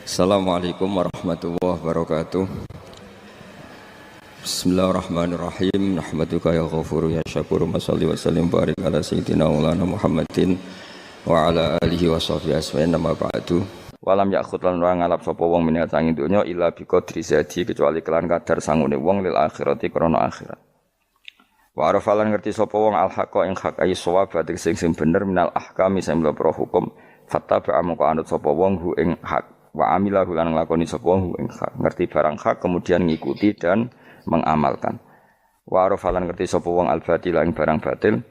Assalamualaikum warahmatullahi wabarakatuh. Bismillahirrahmanirrahim. Nahmaduka ya ghafuru ya syakuru. Mashalli wa sallim barik ala sayyidina maulana Muhammadin wa ala alihi wa sahbihi asma'in nama ba'du. Walam yakhut lan ora ngalap sapa wong minat sanging donya illa bi qadri zati kecuali kelan kadar sangune wong lil akhirati krana akhirat. Wa arafalan ngerti sapa wong al haqqa ing hak ayi shawab sing bener minal ahkami sing mlebu hukum fattaba'a moko anut sapa wong hu ing hak. Wa amilah lan nglakoni sapa wong ing hak ngerti barang hak kemudian ngikuti dan mengamalkan. Wa arafalan ngerti sapa wong al-batil ing barang batil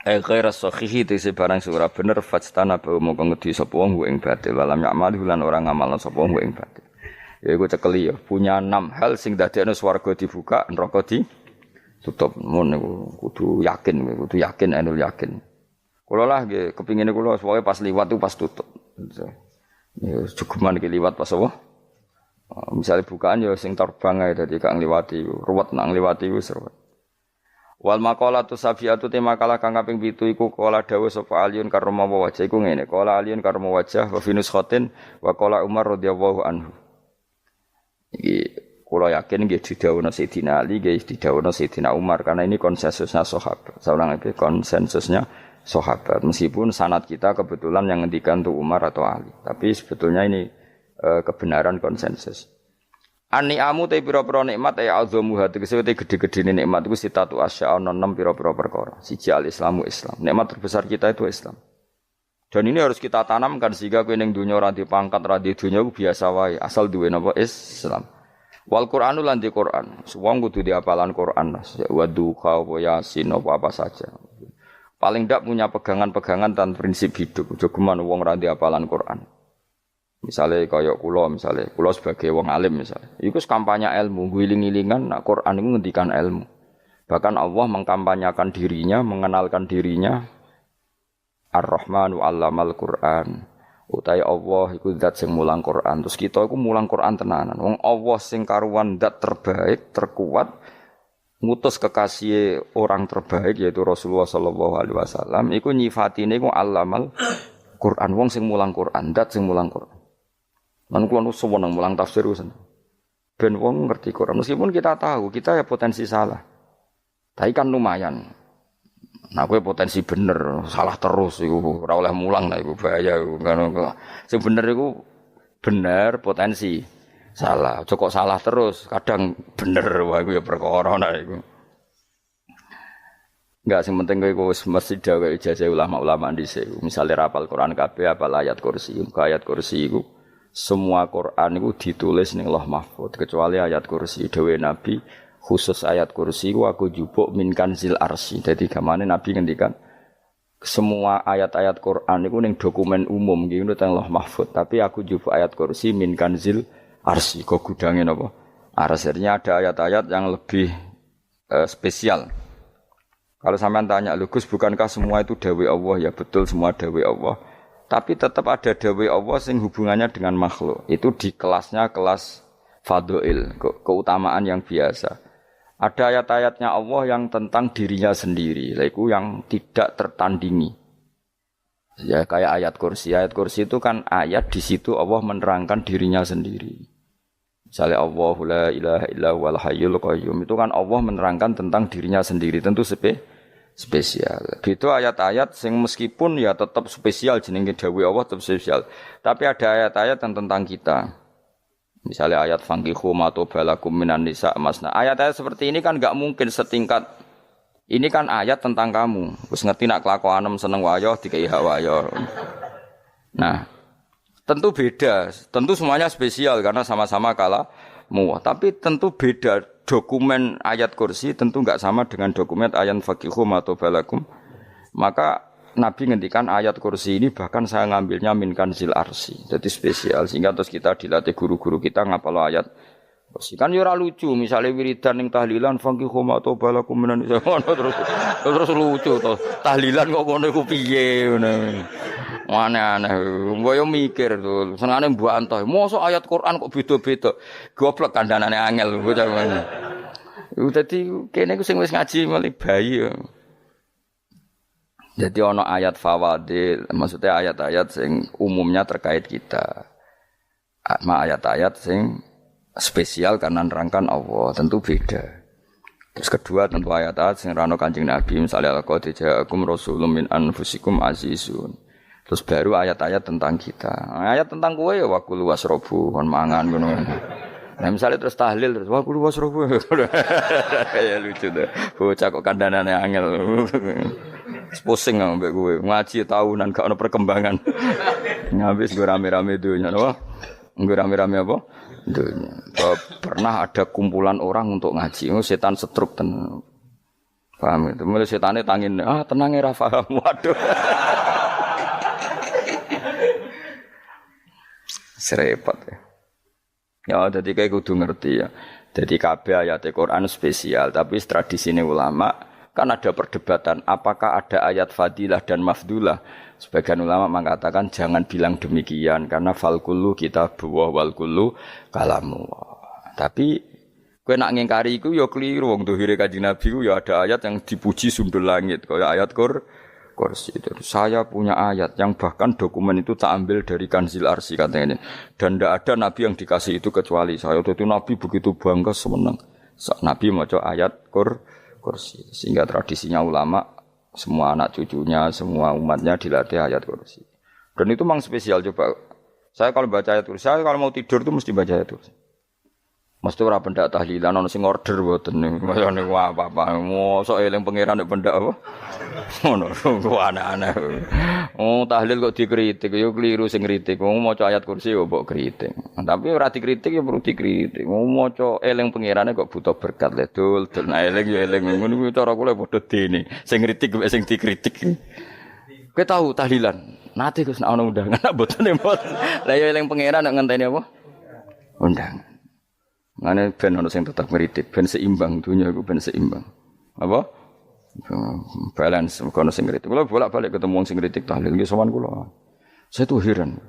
ghairas sahihi tese barang ora bener fastana ba moko ngerti sapa wong ing batil walam ya'mal lan ora ngamalna sapa wong ing batil. Ya iku cekeli ya punya 6 hal sing dadekno swarga dibuka neraka ditutup. Mun niku kudu yakin anul yakin. Kula lah nggih kepingine kula pokoke pas liwat itu pas tutup. Ya cukuman iki liwat pas apa? Misalnya bukaan ya sing terbang ae dadi gak ngliwati ruwet nang ngliwati wis ruwet. Wal maqalatu safiatu te makalah kang kaping 7 iku kala dawuh sapa Aliun karma wajah iku ngene. Kala Aliun karma wajah wa finus khotin wa kala Umar radhiyallahu anhu. Iki kula yakin nggih didhawuhna Sayyidina Ali nggih didhawuhna Sayyidina Umar karena ini konsensusnya sahabat. Saulang iki konsensusnya sahabat meskipun sanad kita kebetulan yang ngendikan tuh Umar atau Ali tapi sebetulnya ini kebenaran konsensus. An-ni'amu te pira-pira nikmat ya azamu hati kesete gede-gedene nikmat iku sitatu asya ana 6 pira-pira perkara. Siji al-islamu Islam. Nikmat terbesar kita itu Islam. Dan ini harus kita tanamkan sehingga kowe ning donya ora dipangkat ora di donya ku biasa wae asal duwe napa Islam. Wal Qur'anu lan di Qur'an. Wong kudu diapalan Qur'an. Wa duha wa yasin apa saja. Paling ndak punya pegangan-pegangan dan prinsip hidup. Aja geman wong ra diapalan Quran. Misalnya kaya kula sebagai wong alim misalnya. Iku kampanye ilmu, guling-gilingan nak Quran iku ngendikan ilmu. Bahkan Allah mengkampanyakan dirinya, mengenalkan dirinya Ar-Rahmanu 'allamal Qur'an. Utai Allah iku zat sing mulang Quran. Terus kita iku mulang Quran tenanan. Wong Allah sing karuan zat terbaik, terkuat ngutus kekasih orang terbaik yaitu Rasulullah sallallahu alaihi wasallam iku nyifatine iku allamal Quran wong sing mulang Quran dat sing mulang Quran lan kula nu seneng mulang tafsir usen ben wong ngerti Quran meskipun kita tahu kita ya potensi salah tapi kan lumayan nah kowe potensi bener salah terus iku ora oleh mulang nah iku bahaya iku sing bener iku bener potensi salah, kok salah terus, kadang bener wah iku ya perkara nah iku. Enggak sing penting kowe wis mesti dawuh ijazah ulama-ulama dhisik. Misale rapal Quran kabeh apal ayat kursi, ayat kursi iku semua Quran iku ditulis ning Lauh Mahfuz kecuali ayat kursi dawuh Nabi khusus ayat kursi iku aku jupuk min kanzil arsy. Dadi gamane Nabi ngendikan semua ayat-ayat Quran iku ning dokumen umum iki nang Lauh Mahfuz, tapi aku jupuk ayat kursi min kanzil arsy kok gudangin apa? Arsirnya ada ayat-ayat yang lebih spesial. Kalau sampean tanya, Gus bukankah semua itu dawai Allah? Ya betul semua dawai Allah. Tapi tetap ada dawai Allah sing hubungannya dengan makhluk. Itu di kelasnya kelas fadhil, keutamaan yang biasa. Ada ayat-ayatnya Allah yang tentang dirinya sendiri, itu yang tidak tertandingi. Ya kayak ayat kursi itu kan ayat di situ Allah menerangkan dirinya sendiri. Misalnya Allahu la ilaha illa huwal hayyul qayyum itu kan Allah menerangkan tentang dirinya sendiri tentu spesial. Itu ayat-ayat sing meskipun ya tetap spesial jenenge dawuh Allah tetap spesial. Tapi ada ayat-ayat yang tentang kita. Misalnya ayat fankihu ma tobalakum minan nisa masna. Ayat-ayat seperti ini kan enggak mungkin setingkat. Ini kan ayat tentang kamu. Wis ngerti nak kelakuanem seneng wayo dikai hak wayo. Nah, tentu beda. Tentu semuanya spesial karena sama-sama kalamu. Tapi tentu beda. Dokumen ayat kursi tentu enggak sama dengan dokumen ayat faqihu matobalakum. Maka Nabi ngendikan ayat kursi ini bahkan saya ngambilnya min kanzil arsy. Jadi spesial sehingga terus kita dilatih guru-guru kita ngapal ayat kan yo ora lucu misale wiridan ning tahlilan fangki khoma to balakum menan terus lucu to tahlilan kok ngono iku piye ngono aneh-aneh yo mikir to senengane mbantah mosok ayat Quran kok beda-beda goblok kandhanane angel bocah ngono iku dadi kene iku sing wis ngaji mulai bayi yo jadi ana ayat fawadil maksudnya ayat-ayat sing umumnya terkait kita. ayat-ayat sing spesial karena nerangkan Allah, tentu beda. Terus kedua tentu ayat-ayat sing rano Kanjeng Nabi, misalnya laqad ja'akum rasulun min anfusikum azizun. Terus baru ayat-ayat tentang kita. Ayat tentang kowe ya waqul wasrobu kon mangan ngono. Nah misalnya terus tahlil terus waqul wasrobu. Ya lucu tuh. Bocah kok kandhanane angel. Pusing ambek kowe. Ngaji tahunan gak ono perkembangan. Ngabis go rame-rame dunya napa? Nggo rame-rame apa? Dunya. Pernah ada kumpulan orang untuk ngaji. Setan setruk tenan. Paham itu. Mulai setane tangin, tenang ya ra paham. Waduh. Serepot ya. Ya jadi kayak kudu ngerti ya. Jadi kabeh ayat Al-Qur'an spesial, tapi tradisine ulama kan ada perdebatan apakah ada ayat fadilah dan mafdulah. Sebagian ulama mengatakan jangan bilang demikian karena fal kullu kitabullah wal kullu kalamullah. Tapi kowe nak ngingkari iku ya keliru wong dohire Kanjeng Nabi ku ya ada ayat yang dipuji sundul langit kaya ayat Kursi. Saya punya ayat yang bahkan dokumen itu tak ambil dari Kanzil Arsy katanya ini. Dan tidak ada nabi yang dikasih itu kecuali saya. Itu nabi begitu bangga semenang. Nabi maca ayat Kursi. Sehingga tradisinya ulama semua anak cucunya, semua umatnya dilatih ayat Kursi. Dan itu memang spesial coba. Saya kalau baca ayat Kursi, saya kalau mau tidur itu mesti baca ayat Kursi. Mesti ora pendak tahlilan ana sing order mboten niku. Mayane apa-apa. Mosok eling pangeran nek pendak apa? Ngono ku anak-anak. Oh, tahlil kok dikritik ya keliru sing kritik. Wong maca ayat Kursi yo mbok kritik. Tapi ora dikritik ya perlu dikritik. Wong maca eling pangerane kok butuh berkat le dul nah eling yo eling ngono kuwi cara kula padha dene. Sing kritik sing dikritik. Kowe tahu tahlilan? Nate Gus nek ana undangan mboten mboten. Lah yo eling pangeran nek ngenteni apa? Undangan. Ngene ben ono sing tetep ngritik, ben seimbang dunya iku ben seimbang. Apa? Balance kono sing ngritik. Kula bolak-balik ketemu wong sing ngritik tahlil nggih sowan kula. Saya tuh heran.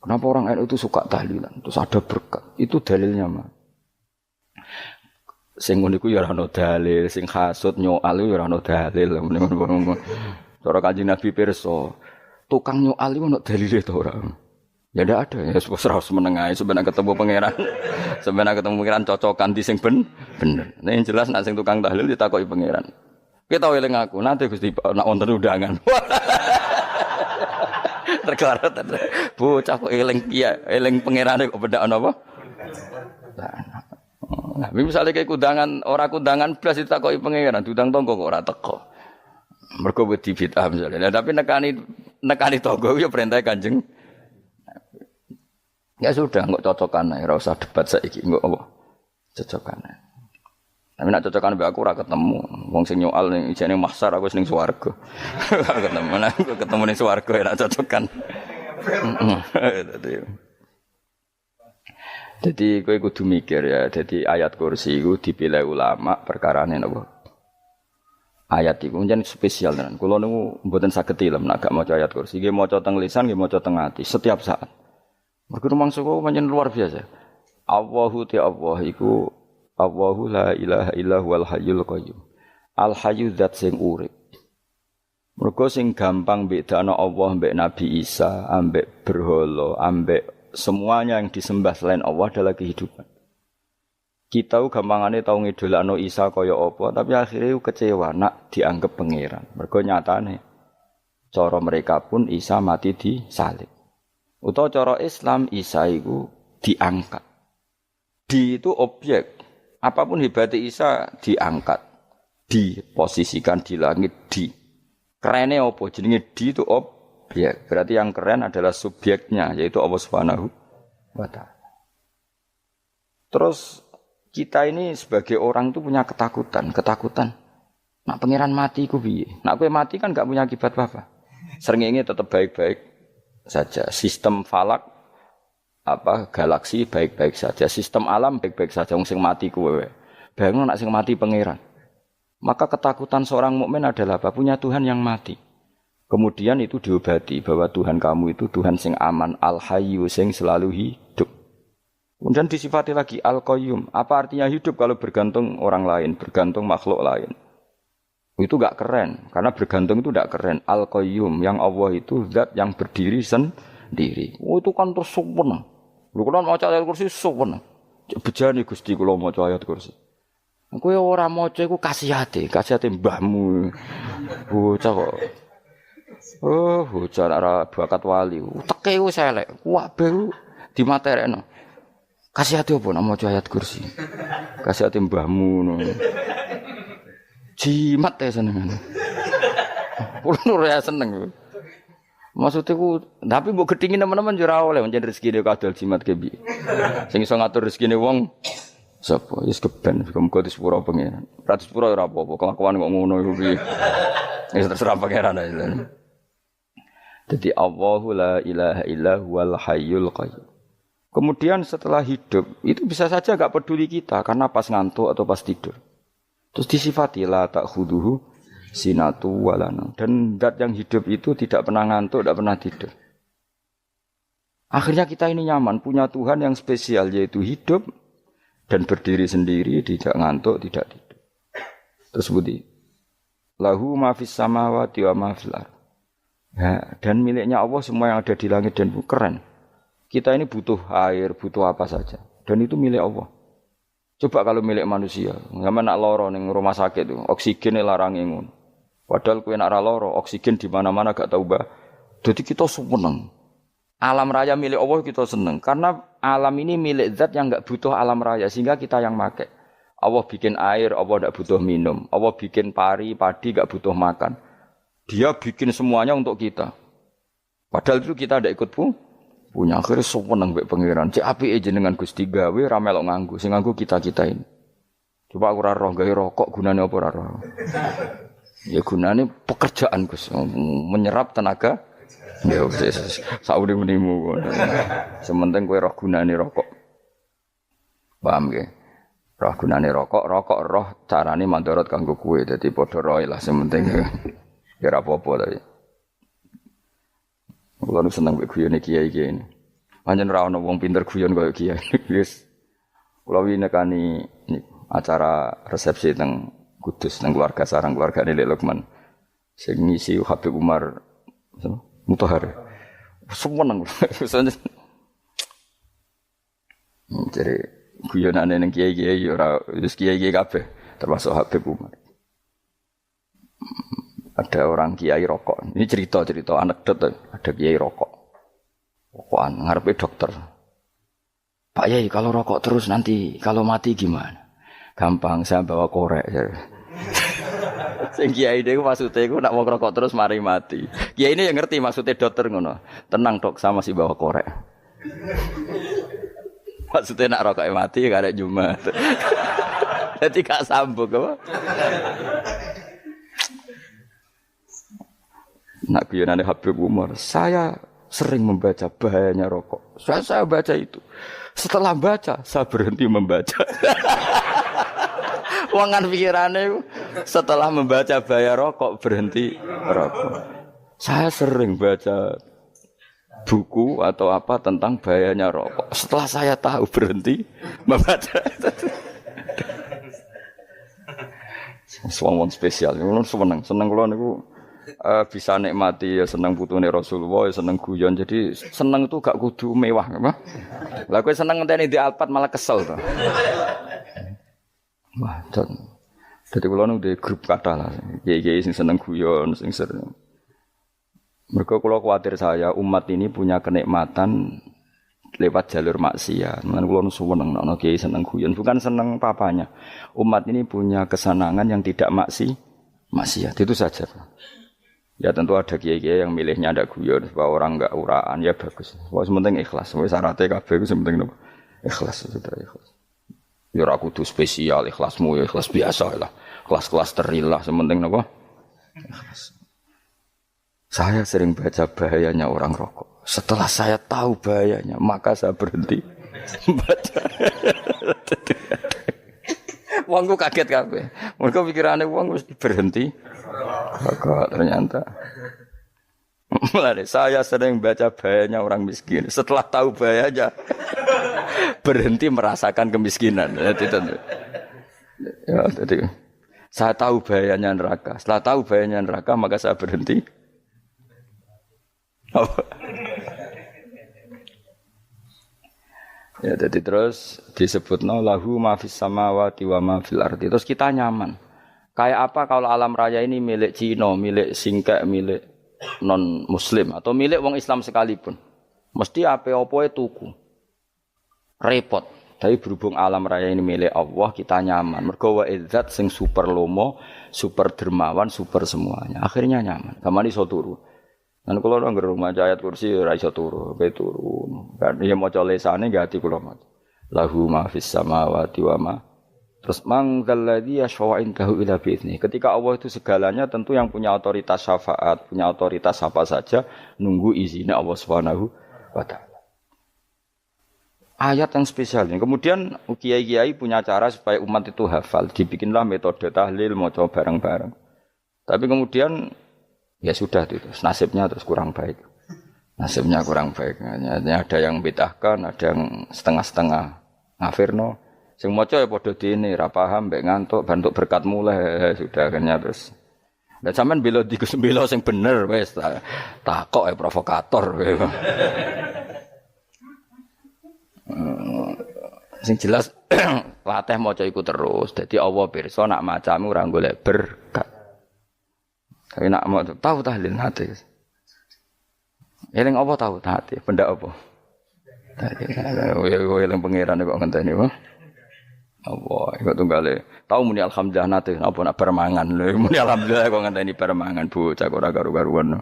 Kenapa orang NU itu suka tahlilan? Terus ada berkat. Itu dalilnya mah. Sing ngono iku ya ora ono dalil, sing hasud nyoal ya ora ono dalil. Cara Kanjeng Nabi pirsa, tukang nyoal iku ono dalile to ora? Ya ndak ada ya serus menengae sebenarnya ketemu pangeran. Sebenarnya ketemu pangeran cocokan di sing bener. Nek yang jelas nek sing tukang tahlil ditakoki pangeran. Kita eling aku nanti Gusti nak wonten undangan. Tergarat. Bocah kok eling iya, eling pangerane kok bedak ana apa? Nah, misalnya kayak kundangan ora kundangan blas ditakoki pangeran, diundang tonggo kok ora teko. Mergo wedi bid'ah misalnya. Tapi nekani tonggo ya perintah Kanjeng. Ya sudah, enggak cocokan ae, ora usah debat saiki, enggak apa. Cocokan ae. Tapi nek cocokan mbek aku ora ketemu. Wong sing nyoal ning ijene mahsyar aku wis ning swarga. Ketemu nang ketemu ning swarga ora cocokan. Jadi kowe kudu mikir ya, jadi ayat Kursi iku dipilih ulama perkarane napa? Ayat iku njen spesial tenan. Kula niku mboten saged ilem nek gak maca ayat Kursi. Nggih maca teng lisan, nggih maca teng ati setiap saat. Mergo mangsa kok pancen luar biasa. Allahu ta Allah iku Allahu la ilaha illa huwal hayyul qayyum. Al hayyu zat sing urip. Mergo sing gampang bedakno Allah mbek Nabi Isa, ambek berhala, ambek semuanya yang disembah selain Allah adalah kehidupan. Kita gampangane tau ngidolakno Isa kaya apa, tapi akhirnya kecewa nak dianggap pangeran. Mergo nyatane cara mereka pun Isa mati disalib. Utawa cara Islam Isa iku diangkat. Di itu objek. Apapun hebatnya Isa diangkat. Diposisikan di langit di. Kerene apa? Jenenge di itu objek. Berarti yang keren adalah subjeknya yaitu Allah Subhanahu wa taala. Terus kita ini sebagai orang itu punya ketakutan. Nak pangeran mati iku piye? Nak kowe mati kan gak punya akibat apa-apa. Srengenge tetap baik-baik saja. Sistem falak galaksi baik-baik saja. Sistem alam baik-baik saja. Wong sing mati kuwe. Bayangno nak sing mati pangeran. Maka ketakutan seorang mukmin adalah apa? Punya Tuhan yang mati. Kemudian itu diobati bahwa Tuhan kamu itu Tuhan sing aman, al-hayyu sing selalu hidup. Kemudian disifati lagi al-qayyum. Apa artinya hidup kalau bergantung orang lain, bergantung makhluk lain? Itu enggak keren, karena bergantung itu enggak keren. Al-Qayyum, yang Allah itu zat yang berdiri sendiri. Oh itu kan terus sempurna. Lho kula maca ayat kursi suwen. Bejane Gusti kula maca ayat kursi. Kowe ora maca iku kasihate mbahmu. Bocah kok. Oh, bocah ora bakat wali. Teke wis elek. Kabeh dimaterekno. Kasihate apa nek maca ayat kursi? Kasihate mbahmu ngono. Jimat ya seneng. Kulo ora seneng. Maksudnya ku, tapi mbok gedhingi teman-teman yo ora oleh pancen rezekine kadal jimat ke piye. Sing iso ngatur rezekine wong sapa? Wis keben, muga disepuro pengen. Ra disepuro ora apa-apa, kelakuan kok ngono iku piye. Wis terserah pangeran ae. Dadi Allahu la ilaha illa huwal hayyul qayyum. Kemudian setelah hidup, itu bisa saja enggak peduli kita karena pas ngantuk atau pas tidur. Terus disifati la ta'khuduhu sinatu walana. Dan zat yang hidup itu tidak pernah ngantuk, tidak pernah tidur. Akhirnya kita ini nyaman, punya Tuhan yang spesial, yaitu hidup dan berdiri sendiri, tidak ngantuk, tidak tidur. Terus budi, lahu ma fis samawati wa ma fil ardh. Ya, dan miliknya Allah semua yang ada di langit dan bumi. Keren. Kita ini butuh air, butuh apa saja. Dan itu milik Allah. Coba kalau milik manusia, sama nak loro ning rumah sakit itu, oksigen larang ngono. Padahal kowe nak ra loro, oksigen di mana-mana gak tau mbah. Jadi kita seneng. Alam raya milik Allah kita seneng karena alam ini milik zat yang enggak butuh alam raya sehingga kita yang make. Allah bikin air, Allah enggak butuh minum. Allah bikin padi enggak butuh makan. Dia bikin semuanya untuk kita. Padahal itu kita ndak ikut punya. Akhirnya seneng mbek pangeran. Cek apike jenengan Gusti gawe ra melok nganggo. Sing nganggo kita-kita ini. Coba aku ora roh gawe rokok gunane apa ora roh. Ya gunane pekerjaan Gus, menyerap tenaga. Ya wis sauri-unimu. Sementing kowe roh gunane rokok. Paham nggih? Roh gunane rokok roh carane mandorot kanggo kowe. Dadi padha roe lah sementing. Ya ora apa-apa tapi. Kulo nu seneng mbek guyone kiai-kiai ini. Pancen ra ono wong pinter guyon kaya kiai. Wis kula winekani acara resepsi teng Kudus nang keluarga sarang keluargane Lek Lukman. Sing ngisi Habib Umar Mutahar. Seneng. Jadi guyonane ning kiai-kiai ora wis kiai-kiai kabeh termasuk Habib Umar. Ada orang kiai rokok. Ini cerita anekdot. Ada kiai rokok. Rokokan ngarepe dokter. Pak Yai kalau rokok terus nanti kalau mati gimana? Gampang saya bawa korek. Sing kiai niku maksude iku nak wong rokok terus mari mati. Kiai ini yang ngerti maksudnya dokter ngono. Tenang dok, sama si bawa korek. Maksudnya nak rokok mati gak ada Jumat. Jadi gak sambung apa? Nak guyonane Habib Umar, saya sering membaca bahayanya rokok. Saya baca itu. Setelah baca, saya berhenti membaca. Wangan pikirane setelah membaca bahaya rokok berhenti rokok. Saya sering baca buku atau apa tentang bahayanya rokok. Setelah saya tahu berhenti membaca. Wong spesial. Seneng kula niku bisa nikmati ya seneng putune Rasulullah, ya seneng guyon. Jadi seneng itu gak kudu mewah, apa? Lah kowe seneng ngenteni di Alphard malah kesel to. Wah, jadi kula nu di grup kathah lah. Kiai-kiai sing seneng guyon, sing sering. Mergo kula kuwatir saya umat ini punya kenikmatan lewat jalur maksiat. Mulane kula nu seneng ana kiai seneng guyon, bukan seneng papanya. Umat ini punya kesenangan yang tidak maksiat. Itu saja. Ya tentu ada kiai-kiai yang milihnya ada guyon supaya orang enggak uraan ya bagus. Wah sementing ikhlas. Wis syaratnya kabeh iku sementing nopo? Ikhlas sudah ikhlas. Ya ora kudu spesial ikhlasmu ya ikhlas biasa lah. Kelas-kelas terilah sementing nopo? Ikhlas. Saya sering baca bahayanya orang rokok. Setelah saya tahu bahayanya, maka saya berhenti baca. Wongku kaget kabeh. Mergo pikirane wong mesti berhenti. Kok ternyata. Mulane saya sering baca bahayanya orang miskin. Setelah tahu bahayanya berhenti merasakan kemiskinan. Jadi saya tahu bahayanya neraka. Setelah tahu bahayanya neraka maka saya berhenti. Ya jadi terus disebutno lahu ma fis samawati wa ma fil ardi. Terus kita nyaman. Kayak apa kalau alam raya ini milik Cina, milik singkek, milik non muslim atau milik wong Islam sekalipun. Mesti apa-apa tuku. Repot. Tapi berhubung alam raya ini milik Allah, kita nyaman. Mergo wa izzat sing super lomo, super dermawan, super semuanya. Akhirnya nyaman. Kamane iso turu. Lan kula nang rumah ayat kursi ora iso turu, pe turu. Kan ya maca lesane nggih ati kula maca. Lahu ma fis samawati wa ma. Terus mangkal ladzi yashfa'u indahu ila bi'izni. Ketika Allah itu segalanya tentu yang punya otoritas syafaat, punya otoritas apa saja nunggu izinnya Allah Subhanahu wa taala. Ayat yang spesial ini. Kemudian kiai-kiai punya cara supaya umat itu hafal. Dibikinlah metode tahlil, maca bareng-bareng. Tapi kemudian ya sudah itu. Nasibnya terus kurang baik. Nasibnya kurang baik. Ada yang bid'ahkan, ada yang setengah-setengah ngafirno. Sing maca ya padha dene, ra paham, mbek ngantuk, bantuk berkat mulai sudah akhirnya terus. Lah sampean bela digus bela sing bener wis takok provokator. Sing jelas latih maca iku terus. Dadi Allah pirsa nak macamu ora golek berkat. Tapi nak mau tahu tahlil hati. Eling apa tahu hati? Benda apa? Eling pangeran kok ngenteni apa? Allah, iku tunggale. Tahu muni alhamdulillah nate apa nak permangan lho. Muni alhamdulillah kok ngenteni permangan bocah ora karu-karuan.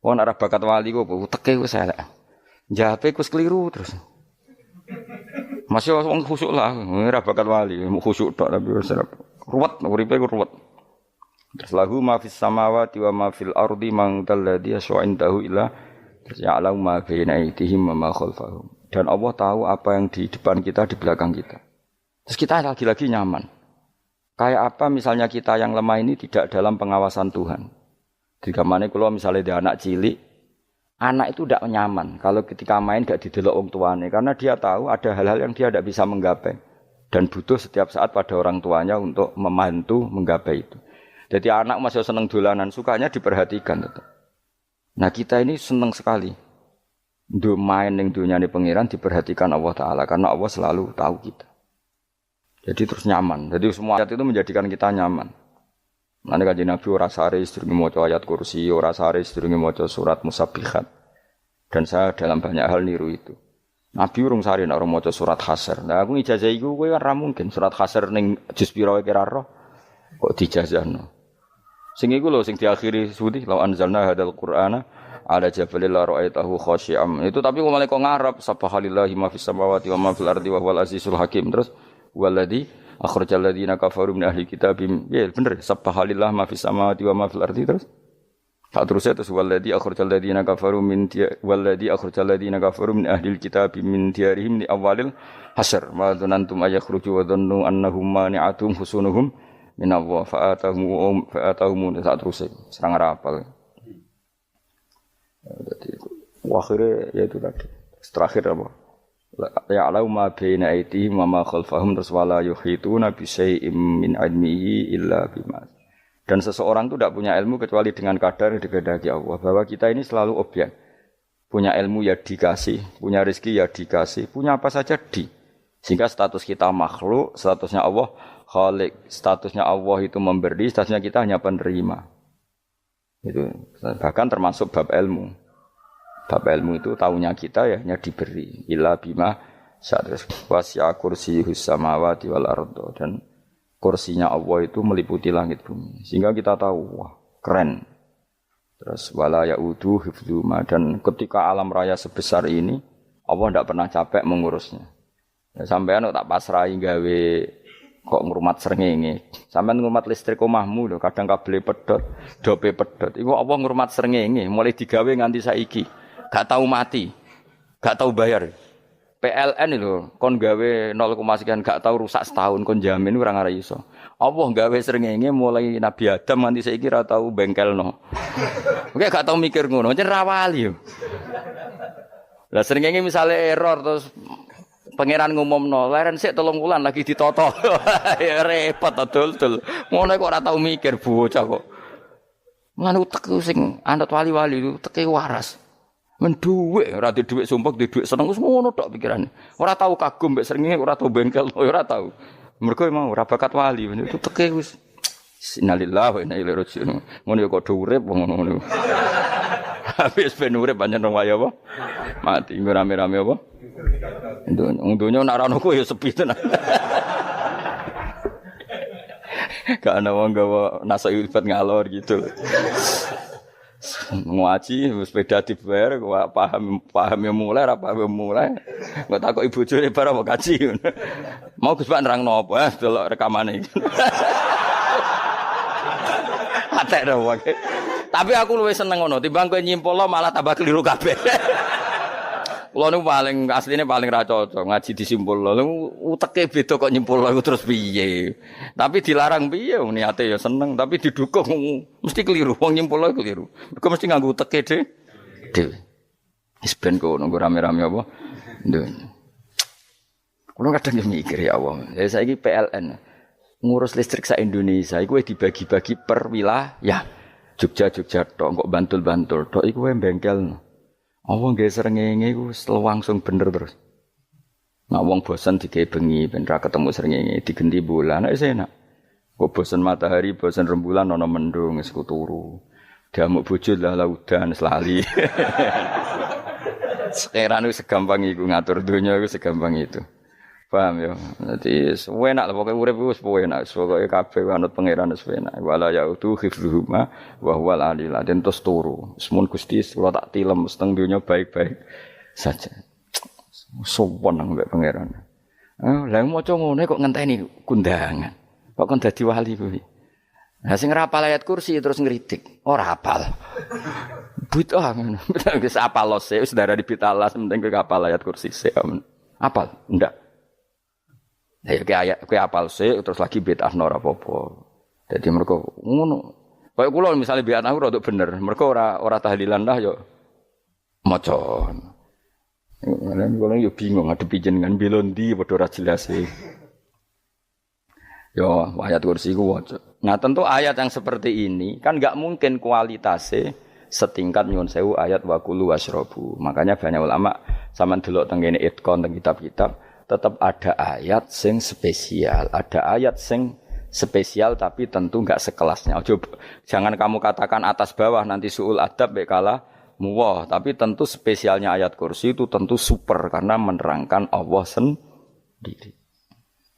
Wong ora bakat wali kok teke wis elek. Jape wis keliru terus. Masih wong khusuk lah, ora bakat wali, khusuk tok tapi wis ruwet, uripe ruwet. Terus lahu ma fis samawati wa ma fil ardi man dalladhi yash'indahu illa ya'lamu ma baina aydihim wa ma khalfahum. Dan Allah tahu apa yang di depan kita, di belakang kita. Terus kita lagi-lagi nyaman. Kayak apa misalnya kita yang lemah ini tidak dalam pengawasan Tuhan. Jika mana kalau misalnya dia anak cilik, anak itu tidak nyaman kalau ketika main gak didelok wong tuane karena dia tahu ada hal-hal yang dia tidak bisa menggapai dan butuh setiap saat pada orang tuanya untuk membantu menggapai itu. Jadi anak masih senang dolanan, sukanya diperhatikan tetap. Nah kita ini senang sekali. Untuk main ning dunyane pangeran diperhatikan Allah Ta'ala karena Allah selalu tahu kita. Jadi terus nyaman. Jadi semua ayat itu menjadikan kita nyaman. Nanti Kanjeng Nabi ora sare sedurunge maca ayat kursi, ora sare sedurunge maca surat Musabbihat. Dan saya dalam banyak hal niru itu. Nabi urung sare nek ora maca surat Hasr. Nah aku ijazah iku kowe kan ra mungkin surat Hasr ning juz pira wae kira roh kok dijazahno. Sing iku lho sing diakhiri sudi la anzalna hadzal qur'ana ala jabalil la ra'aitahu khashi'am. Itu tapi kok malah kok ngarep subhanallahi ma fis samawati wa ma fil ardi wa huwal azizul hakim. Terus waladzi akhrajal ladzina kafaru min ahli kitabim. Ya bener subhanallahi ma fis samawati wa ma fil ardi terus. Tak terusnya terus waladzi akhrajal ladzina kafaru min waladzi akhrajal ladzina kafaru min ahli kitabim min diyarihim li awalil hasr. Ma dzanantum ayakhruju wa dhannu annahum mani'atum husunuhum min Allah fa'atahum saat terus serang rapal. Jadi akhirnya yaitu tadi. Terakhir apa? Ya'lamu ma baina aydihim wa ma khalfahum wala yuhituna bi syai'in min ilmihi illa bima. Dan seseorang itu tidak punya ilmu kecuali dengan kadar yang dikehendaki Allah. Bahwa kita ini selalu objek. Punya ilmu ya dikasih, punya rezeki ya dikasih, punya apa saja di. Sehingga status kita makhluk, statusnya Allah Khalik, statusnya Allah itu memberi, statusnya kita hanya penerima. Itu bahkan termasuk bab ilmu. Bab ilmu itu tahunya kita ya hanya diberi. Illa bima sa'atus wasya kursiyus samawati wal ardo. Dan kursinya Allah itu meliputi langit bumi. Sehingga kita tahu, wah keren. Terus wala ya'udu hifdzuma. Dan ketika alam raya sebesar ini, Allah tidak pernah capek mengurusnya. Ya, sampean tak pasrahi gawe kok ngrumat srengenge. Sampeyan ngrumat listrik omahmu lho, kadang kabel pedhot, dope pedhot. Iku apa ngrumat srengenge, mulai digawe nganti saiki. Gak tahu mati. Gak tahu bayar. PLN lho, kon gawe 0, sekian gak tahu rusak setahun kon jamin ora ngara iso. Allah gawe srengenge mulai Nabi Adam nganti saiki ora tahu bengkelno. Oke gak tahu mikir ngono, pancen ra wali yo. Lah srengenge misale error terus pangeran ngumumno, leren sik 3 wulan lagi ditoto. Ya repot dul-dul. Ngono kok ora tau mikir bocah kok. Lan utek sing anut wali-wali teke waras. Men dhuwit, ora di dhuwit sumpek, di dhuwit seneng wis ngono tok pikirane. Ora tau kagum mbek srengenge, ora tau bengkel, ora tau. Mergo mau ora bakat wali, itu teke wis innalillahi wa inna ilaihi raji'un. Ngono ya kok urip ngono. Habis ben urip pancen wong wae apa? Mati nggo rame-rame apa? Dunya nak ra ono kowe ya sepi tenan. Gak ana wong gawa nasa ilfat ngalor gitu. Ngaji sepeda dibayar paham ya mulai ora paham ya mulai. Kok takoki bojone bar apa kaji. Mau Gus Pak nerangno apa delok rekamane. Atek ora wae. Tapi aku luwih seneng ngono timbang kowe nyimpulno malah tambah keliru kabeh. Kulo niku paling asline paling ra cocok ngaji disimpulno. Uteke beda kok nyimpulno iku terus piye. Tapi dilarang piye niate ya seneng tapi didukung mesti keliru. Wong nyimpulno keliru. Mergo mesti nganggo uteke dhewe. Wis ben kono rame-rame apa. Ndon. Kulo kadang mikir ya Allah. Ya saiki PLN ngurus listrik sak Indonesia iku dibagi-bagi per wilayah. Jogja tok kok Bantul tok iku wae bengkel. Apa nggih srengenge iku langsung bener terus. Nek wong bosen digawe bengi ben ra ketemu srengenge digenti bulan nek enak. Kok bosen matahari, bosen rembulan ana mendung wis turu. Diamuk bojo lah laudan selali. Sekarang itu segampang iku ngatur dunya iku segampang itu. Paham ya? Dadi enak lah pokoke urip wis enak, pokoke kabeh anut pangeran wis enak. Wala yautu khifruhuma wa huwal alil azim terus turu. Semun Gusti kula tak tilem seteng donya baik-baik saja. Sowan nang mbek pangeran. Lah maca ngene kok ngenteni kundangan. Kok kon dadi wali kuwi. Lah sing ora hafal ayat kursi terus ngritik. Ora hafal. Bid'ah ngono. Wis hafal lose wis darani bitalah penting kowe hafal ayat kursi sik. Hafal? Ndak. Ya kowe apal sik terus lagi bid'ah ora apa-apa. Dadi mergo ngono. Kaya kula misale bid'ah aku rada bener, mergo ora tahlilan dah yo maca. Lan kula yo bingung ngadepi jenengan belondi padha ora jelas e. Yo ayat kursi ku waca. Nah tentu ayat yang seperti ini kan enggak mungkin kualitasnya setingkat nyuwun sewu ayat wa kulu wasrobu. Makanya banyak ulama sampean delok teng kene Itqan teng kitab-kitab tetap ada ayat sing spesial, ada ayat sing spesial tapi tentu enggak sekelasnya. Jangan kamu katakan atas bawah nanti suul adab bekala muwah, tapi tentu spesialnya ayat kursi itu tentu super karena menerangkan Allah sendiri.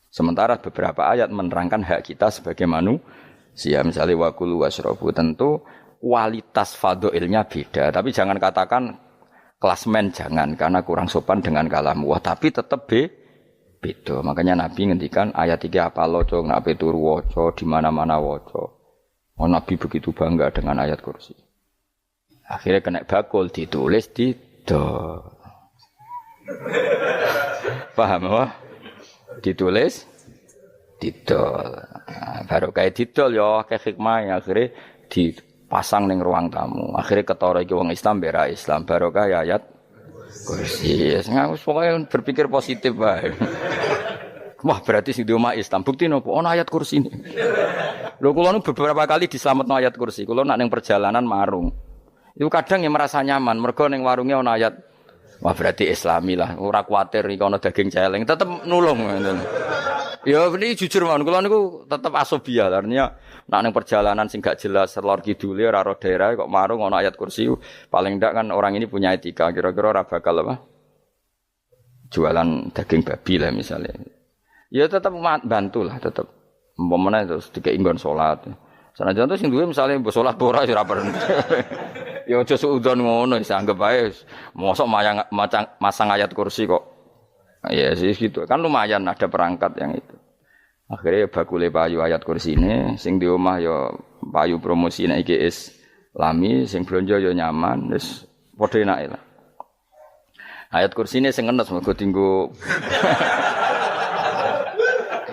Sementara beberapa ayat menerangkan hak kita sebagai manusia, misalnya wa kulu wasrobu, tentu kualitas fadhailnya beda, tapi jangan katakan klasmen jangan karena kurang sopan dengan kalam wah tapi tetap beda. Makanya Nabi ngendikan ayat 3 apa loco ngape turu waca di mana-mana waca. Oh Nabi begitu bangga dengan ayat kursi. Akhirnya kena bakul ditulis di do. Paham apa? Ditulis didol. Baru kayak didol ya akeh hikmah akhirnya dipasang ning ruang tamu. Akhirnya ketara iki wong Islam bera Islam barokah ya ayat kursi. Wis pokoke berpikir positif wae. Wah, berarti sing di omah Islam bukti nopo ana ayat kursi ini. Lho kula nu beberapa kali diselametno ayat kursi. Kula nak ning perjalanan marung. Iku kadang ya merasa nyaman mergo ning warunge ana ayat. Wah, berarti Islami lah. Ora kuwatir iki ana daging celeng, tetep nulung ngoten. Ya ini jujur mawon kula niku tetep asobia artinya nek ning perjalanan sing gak jelas lor kidule ora ro daerah kok marung ana ayat kursi paling ndak kan orang ini punya etika kira-kira ora bakal apa jualan daging babi lah misalnya ya tetep bantu lah tetep umpamane terus dikek nggon salat sanajan to sing duwe misale mbok salat ora ora perlu ya aja suudzon ngono wis anggap ae mosok masang ayat kursi kok ya sih gitu kan lumayan ada perangkat yang itu. Akhirnya bakule payu ayat kursi ini, sing di omah ya payu promosi nek iki Islami, sing blonjo ya nyaman, wis padha enake lah. Ayat kursi ini sing ngenes mergo dinggo.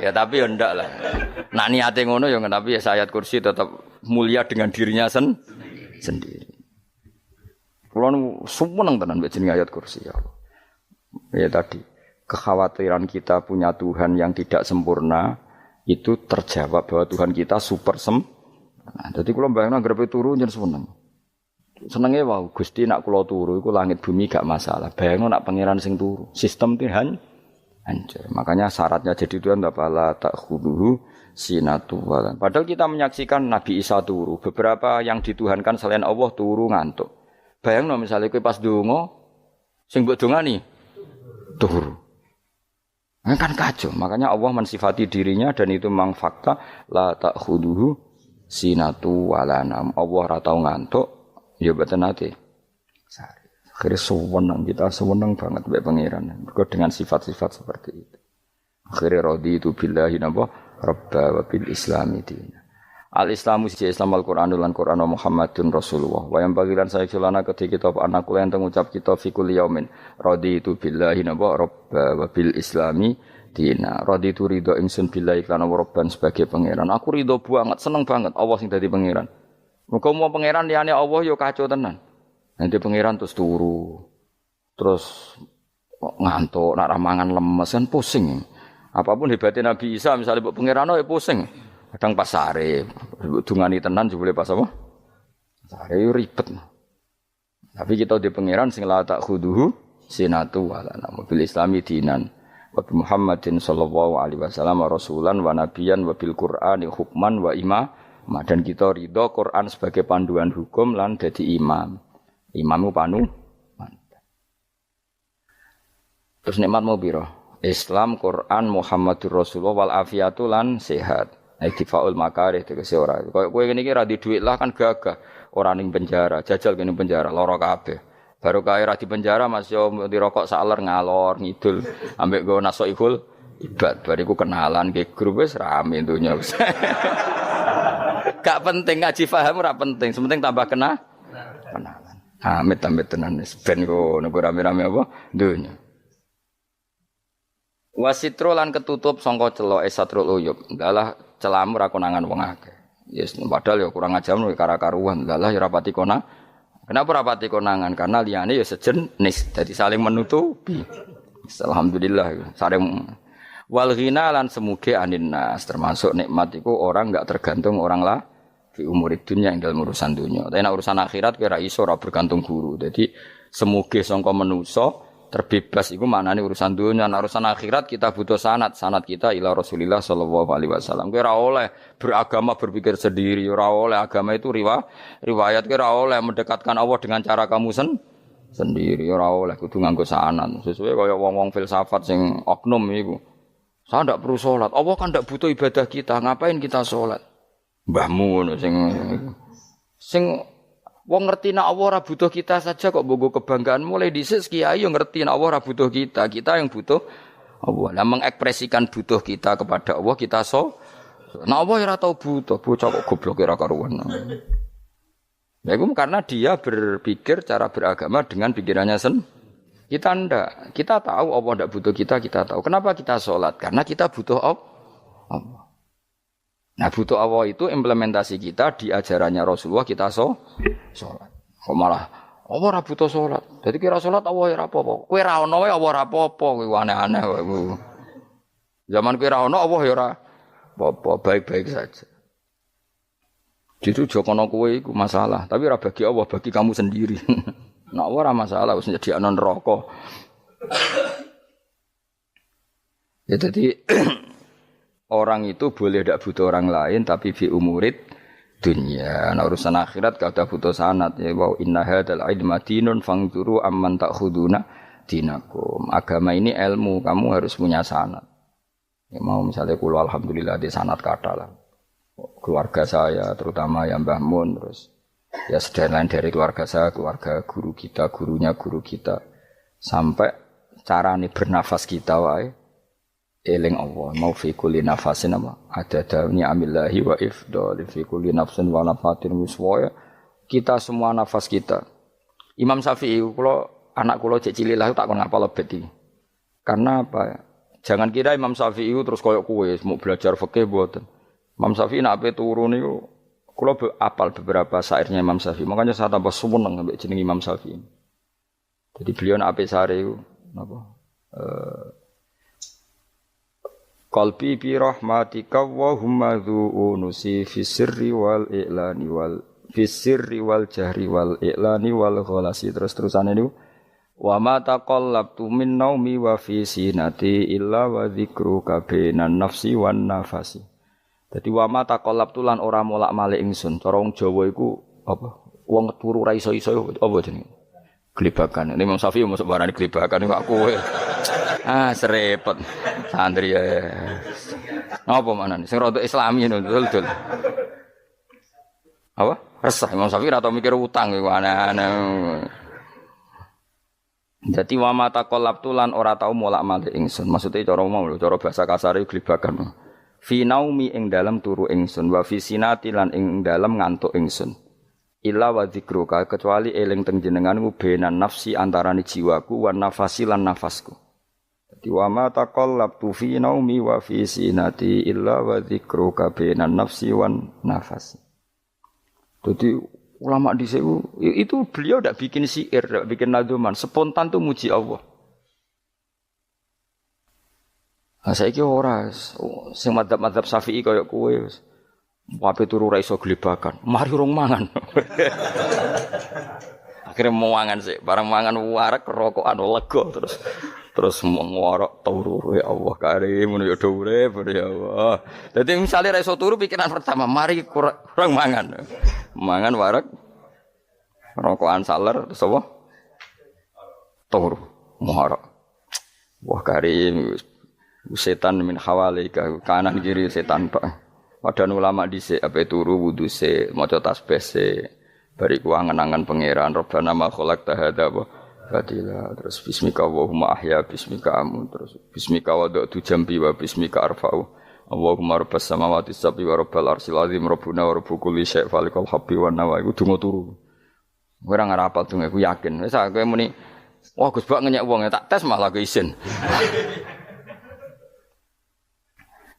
Ya tapi ya ndak lah. Nak niate ngono ya tapi ya ayat kursi tetap mulia dengan dirinya sendiri. Kulo seneng tenan mbek jenenge ayat kursi ya Allah. Ya tadi kekhawatiran kita punya Tuhan yang tidak sempurna itu terjawab bahwa Tuhan kita super sempurna. Jadi kalau bayangkan grepe turu njen seneng. Senenge wae Gusti nak kula turu iku langit bumi gak masalah. Bayangno nak pangeran sing turu. Sistem Tuhan hancur. Makanya syaratnya jadi Tuhan la ta'khuduhu sinatu walan. Padahal kita menyaksikan Nabi Isa turu. Beberapa yang dituhankan selain Allah turu ngantuk. Bayangno misalnya kowe pas donga sing mbok dongani turu. Nah, kan kacau. Makanya Allah mensifati dirinya dan itu memang fakta la ta'khuduhu sinatu walanam. Allah ora tau ngantuk, ya mboten nate. Akhirnya sewenang kita sewenang banget mbek pangeran. Mergo dengan sifat-sifat seperti itu. Akhirnya raditu billahi napa rabba wa bil islami dina. Al-Islamu siji Islam Al-Qur'an lan Qur'an Muhammadun Rasulullah. Wa yang bagilan saya celana ketika kita anak kula enten ngucap kita fi kulli yaumin raditu billahi napa rabba wa bil islami dina. Raditu ridho ingsun billahi lan rabban sebagai pangeran. Aku ridho banget, seneng banget Allah sing dadi pangeran. Muga mau pangeran liyane Allah ya kacau tenan. Nanti pangeran terus turu. Terus ngantuk, nak ramangan lemes kan pusing. Apapun hebatnya Nabi Isa misalnya mbok pangeran ya pusing. Kadang pas sare, dungani tenan jebule pas apa? Sare ribet. Tapi kita di pangeran sing la ta'khuduhu sinatu wala bil islami dinan. Wa Muhammadin sallallahu alaihi wasallam rasulan wa nabiyan wa bil Qur'ani hukman wa imam. Dan kita ridho Quran sebagai panduan hukum lan dadi imam. Imamu panu. Terus nikmat mau piro? Islam, Quran, Muhammadur Rasulullah wal afiatu lan sehat. Iktifaul makarih tegese ora. Koyo kowe ngene iki ra di dhuwit lah kan gagah. Ora ning penjara, jajal kene penjara lara kabeh. Baru kae ra di penjara Mas yo dirokok saler ngalor ngidul ambek go nasoikul ibad. Bariku kenalan ke grup wis rame dunya wis. Gak penting ngaji paham ora penting, sementing tambah kenalan. Amit-amit tenan wis ben kok nek rame-rame apa dunya. Wasitro lan ketutup sangka celok esatrul uyub. Dalah celamu ra konangan wong akeh. Yes, padahal ya kurang ajar karo-karuan. Dalah ya rapati konang. Kenapa rapati konangan? Karena liyane ya sejenis. Jadi saling menutupi. Alhamdulillah saling wal ghina lan semuge anin nas termasuk nikmat iku orang enggak tergantung orang lah fi umurid dunya ing dalem urusan dunya. Tapi nek urusan akhirat kira iso ora bergantung guru. Jadi semuge sangka manusa terbebas iku maknane urusan dunya. Nek urusan akhirat kita butuh sanad kita ila Rasulillah sallallahu alaihi wasallam. Kowe ora oleh beragama berpikir sendiri, ora oleh agama itu riwayat kowe ora oleh mendekatkan Allah dengan cara kamu sendiri, ora oleh kudu nganggo sanad. Sesuai kaya wong-wong filsafat sing oknum iku. Saya ndak perlu salat. Allah kan ndak butuh ibadah kita, ngapain kita salat? Mbahmu ngono sing wong ngerti nek Allah ora butuh kita saja kok bogo kebanggaan mulai dhisik kiai yo ngerti nek Allah ora butuh kita yang butuh Allah. Lah mengekspresikan butuh kita kepada Allah kita nek Allah ora tau butuh, bocah kok goblok ora karuan. Ya itu karena dia berpikir cara beragama dengan pikirannya kita ndak. Kita tahu Allah ndak butuh kita tahu. Kenapa kita salat? Karena kita butuh Allah. Nah butuh Allah itu implementasi kita di ajarannya Rasulullah kita sholat. Kok malah Allah ora butuh sholat. Jadi kira sholat Allah ora apa-apa. Kowe ra ono wae Allah ora apa-apa. Kowe aneh-aneh wae. Zaman kowe ra ono Allah ya ora apa-apa, baik-baik saja. Jadi jokono kowe iku masalah, tapi ora bagi Allah, bagi kamu sendiri. Nek Allah ora masalah wis nyediakno neraka. Ya jadi orang itu boleh tidak butuh orang lain tapi fi umurid dunya. Nah urusan akhirat gak ada butuh sanad ya wa inna hadzal ilma dinun fangzuru amman ta'khuduna dinakum. Agama ini ilmu, kamu harus punya sanad. Ya mau misalnya kula alhamdulillah di sanad kata lah. Keluarga saya terutama yang Mbah Mun terus ya lain dari keluarga saya, keluarga guru kita, gurunya guru kita sampai carane bernafas kita wae eling Allah mau fi kulli nafasin apa ada ni'amillahi wa ifdal fi kulli nafsin wa nafatin wiswaya kita semua nafas kita. Imam Syafi'i kula anak kula cek cilik lah tak kon ngapal lebet iki. Karena apa? Jangan kira Imam Syafi'i terus koyo kowe mau belajar fikih mboten. Imam Syafi'i nek ape turu niku kula apal beberapa syairnya Imam Syafi'i. Makanya saya tambah seneng ambek jeneng Imam Syafi'i. Jadi beliau nek ape sare iku napa? Qalbi bi rahmatika wa humma dzu unusi fi sirri wal i'lani wal Fisirri wal jahri wal i'lani wal ghalasi terus-terusane niku wa ma taqallabtu min naumi wa fi sinati illa wa dzikruka bainan nafsi wan nafasi. Dadi wa ma taqallabtu lan ora molak-malik ingsun. Cara wong Jawa iku apa? Wong turu ra iso-iso apa jenenge? Glebakan. Ini Imam Syafi'i mosok barani glebakan kok kowe. Serepet. Santri ya. Napa manane? Sing rada Islami ngono dul. Apa? Resah Imam Syafi'i ora tau mikir utang iku aneh-aneh. Dadi wa mata qalabtu lan ora tau molak-malik ingsun. Maksude cara mau lho, cara bahasa kasare glebakan. Fi naumi ing dalem turu ingsun wa fi sinati lan ing dalem ngantuk ingsun. Illa wa dzikruka kecuali eling teng jenenganmu benan nafsi antarané jiwaku wan nafasi lan nafasku. Dadi wa mata qalabtu fi naumi wa fi sinati illa wa dzikruka benan nafsi wan nafasi. Dadi ulama di itu beliau tidak bikin syair, tidak bikin nadzuman, spontan tuh muji Allah. Nah, saiki ora sing madzhab Syafi'i kaya kowe wis wape turu ra iso glebakan. Mari rong mangan. Akhire mau mangan sih, barang mangan warek rokokan lega terus ngorok turu ya Allah karim ngono ya urip ya Allah. Dadi misale ra iso turu pikiran pertama, mari kurang mangan. Mangan warek rokokan saler terus apa? Turu ngorok. Wah karim setan min hawalika kanan kiri setan tok. Padahal ulama dhisik ape turu wudu se maca tasbih se bariku angen-angen pangeran Rabbana ma khalaqta hadza batila terus bismika Allahumma ahya bismika amun terus bismika wada'tu jambi wa bismika arfa'u Allahumma rabbas samawati sab'i wa rabbal arsyil azim rabbuna wa rabbu kulli syai' falikal habbi wan nawa iku donga turu ora ngarapal donga iku yakin wis aku muni wah Gus Bak ngenyek wong tak tes malah ke isin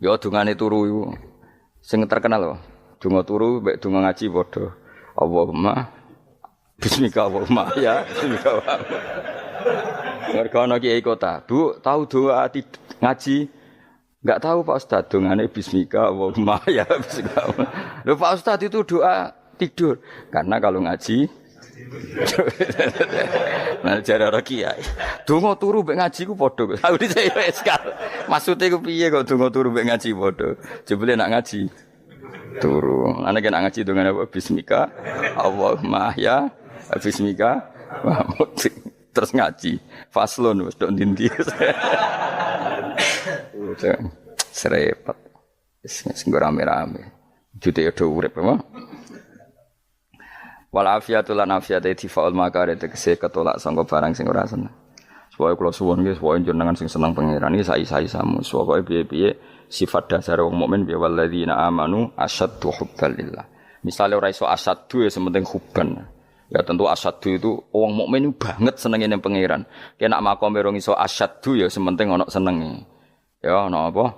yo dungane turu iku sing terkenal lho donga turu mek donga ngaji padha Allahumma bismika Allahumma ya bismika mergo ana kiai kota Bu tahu doa ngaji enggak tahu Pak Ustaz dongane bismika Allahumma ya bismika lho Pak Ustaz itu doa tidur karena kalau ngaji nah jare ora kiai donga turu mek ngaji ku padha aku dhisik wis maksude ku piye kok donga turu mek ngaji padha jebule nak ngaji turu ana kena ngaji dongane apa bismika Allahumma ya bismika terus ngaji faslon wis tok ndi-ndi serepet sing rame-rame jute yo urip apa wal afiatul lan afiate difaul makare tegese ketolak sangka barang sing ora seneng supaya kula suwun nggih supaya jenengan sing seneng pangeran iki sai-sai samu supaya piye-piye sifat dasar wong mukmin bi walladzina amanu asyaddu hubbalillah misale ora iso asyaddu ya sementing hubban. Ya tentu asyaddu itu wong mukmin banget senenge ning pangeran. Kena makome rong iso asyaddu ya sementing ana senenge. Ya ana apa?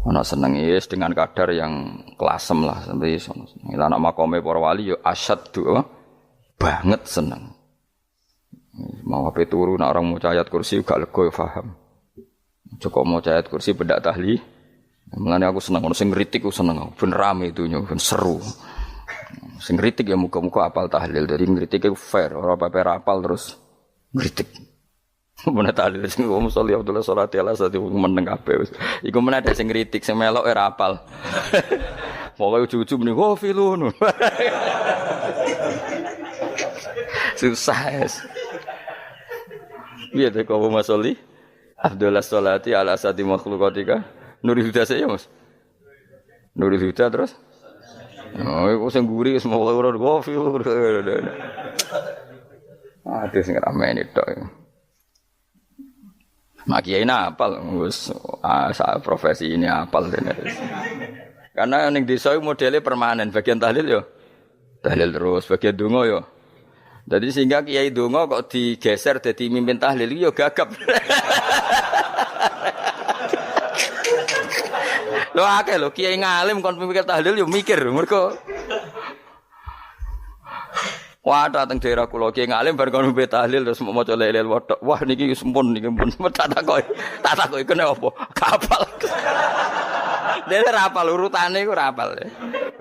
Ana senenge wis dengan kadar yang klasem lah sampai iso. Lan ana makome para wali ya asyaddu banget seneng. Mau ape turu nek orang maca ayat kursi gak lega ya paham. Cukup maca ayat kursi bedak tahli. Mulane aku seneng ono sing ngritik aku seneng. Ben rame itunya, ben seru. Sing kritik ya muga-muga apal tahlil. Dari ngritik itu fair, ora apa-apa apal terus ngritik. Mun tahlil sing wong sholli Abdullah sholati ala sate meneng kabeh. Iku men ada sing ngritik, sing melok ora apal. Pokoke ujug-ujug muni filun. Susah es. Piye to kok sholli Abdullah sholati ala sate makhluqatika. Nurul Huda saya Mas. Nurul Huda terus oh, iku sing guri wis mulai ora gofil. Aduh sing ramene tok. Mak kiai apal wis profesi ini apal dene. Karena ning desa iku modele permanen, bagian tahlil yo tahlil terus, bagian donga yo. Jadi sehingga kiai donga kok digeser dadi mimpin tahlil yo gagap. Lho akeh lho kiai ngalim kon mikir tahlil yo mikir mergo wah dateng daerah kula kiai ngalim bar kon mikir tahlil terus maca lelel wedok wah niki sempun niki pun tak takoki kene apa kapal dene ra apal urutane iku ra apal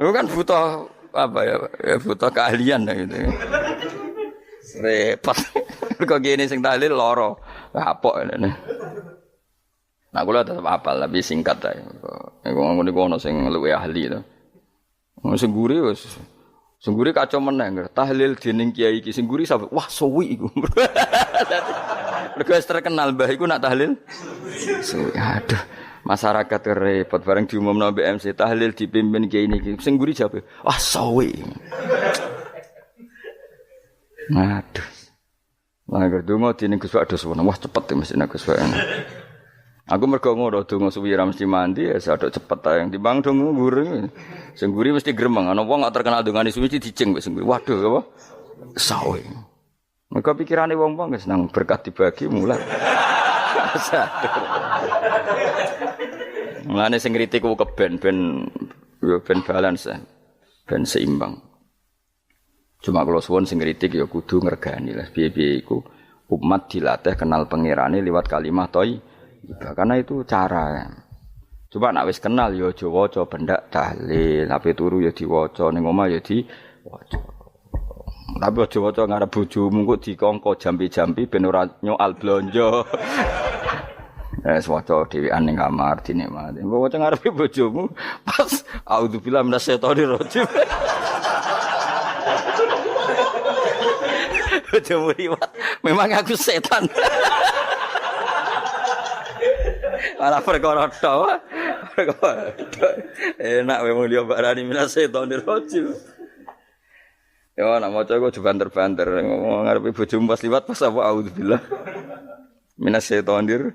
iku kan butuh apa ya, butuh keahlian gitu. Repot. Kok gini sing tahlil loro. Kapok ngene. Nah kula tetep apal tapi singkat ae. Iku ngono iku ono sing luwih ahli to. Sing guri wis sing guri kacau meneh. Tahlil dening kiai iki sing guri sampe wah suwi iku. Mergo terkenal mbah iku nak tahlil. Suwi aduh. Masyarakat repot bareng diumumno BMC tahlil dipimpin kiai niki. Sing guri jawab, "Wah, suwi." Aduh. Lah donga dening Gus Pak dos wah cepet mesti nek Gus Pak. Aku mergo ngono donga suwi ra mesti mandi ya sadok cepet ae timbang donga guri. Sing guri mesti gremeng ana wong gak terkenal dongane suwi dicing wis guri. Waduh apa? Sawe. Mergo pikirane wong-wong wis nang berkat dibagi mulai. Mulane sing kritik ku keben ben balance ben seimbang. Cuma kalau suwon sing kritik ya kudu ngergani lah piye-piye iku umat dilatih kenal pangerane liwat kalimat thayyibah karena itu cara. Coba nek wis kenal ya aja waca bendak tahlil, ape turu ya diwaca ning omah ya diwaca. Tapi aja waca ngarep bojomu kok dikongko jampi-jampi ben ora nyoal blonjo. Wis waca dhewean ning kamar dinikmati. Mbok waca ngarepe bojomu pas auzubillahi minasyaitonir rajim. Bojomu riwat, memang aku setan. Malah perkara tok. Enak memang dia barani minasyaitonir rajim. Ya nak maca kok banter-banter ngomong ngarepe bojomu pas liwat pas apa auzubillah. Minasyaitonir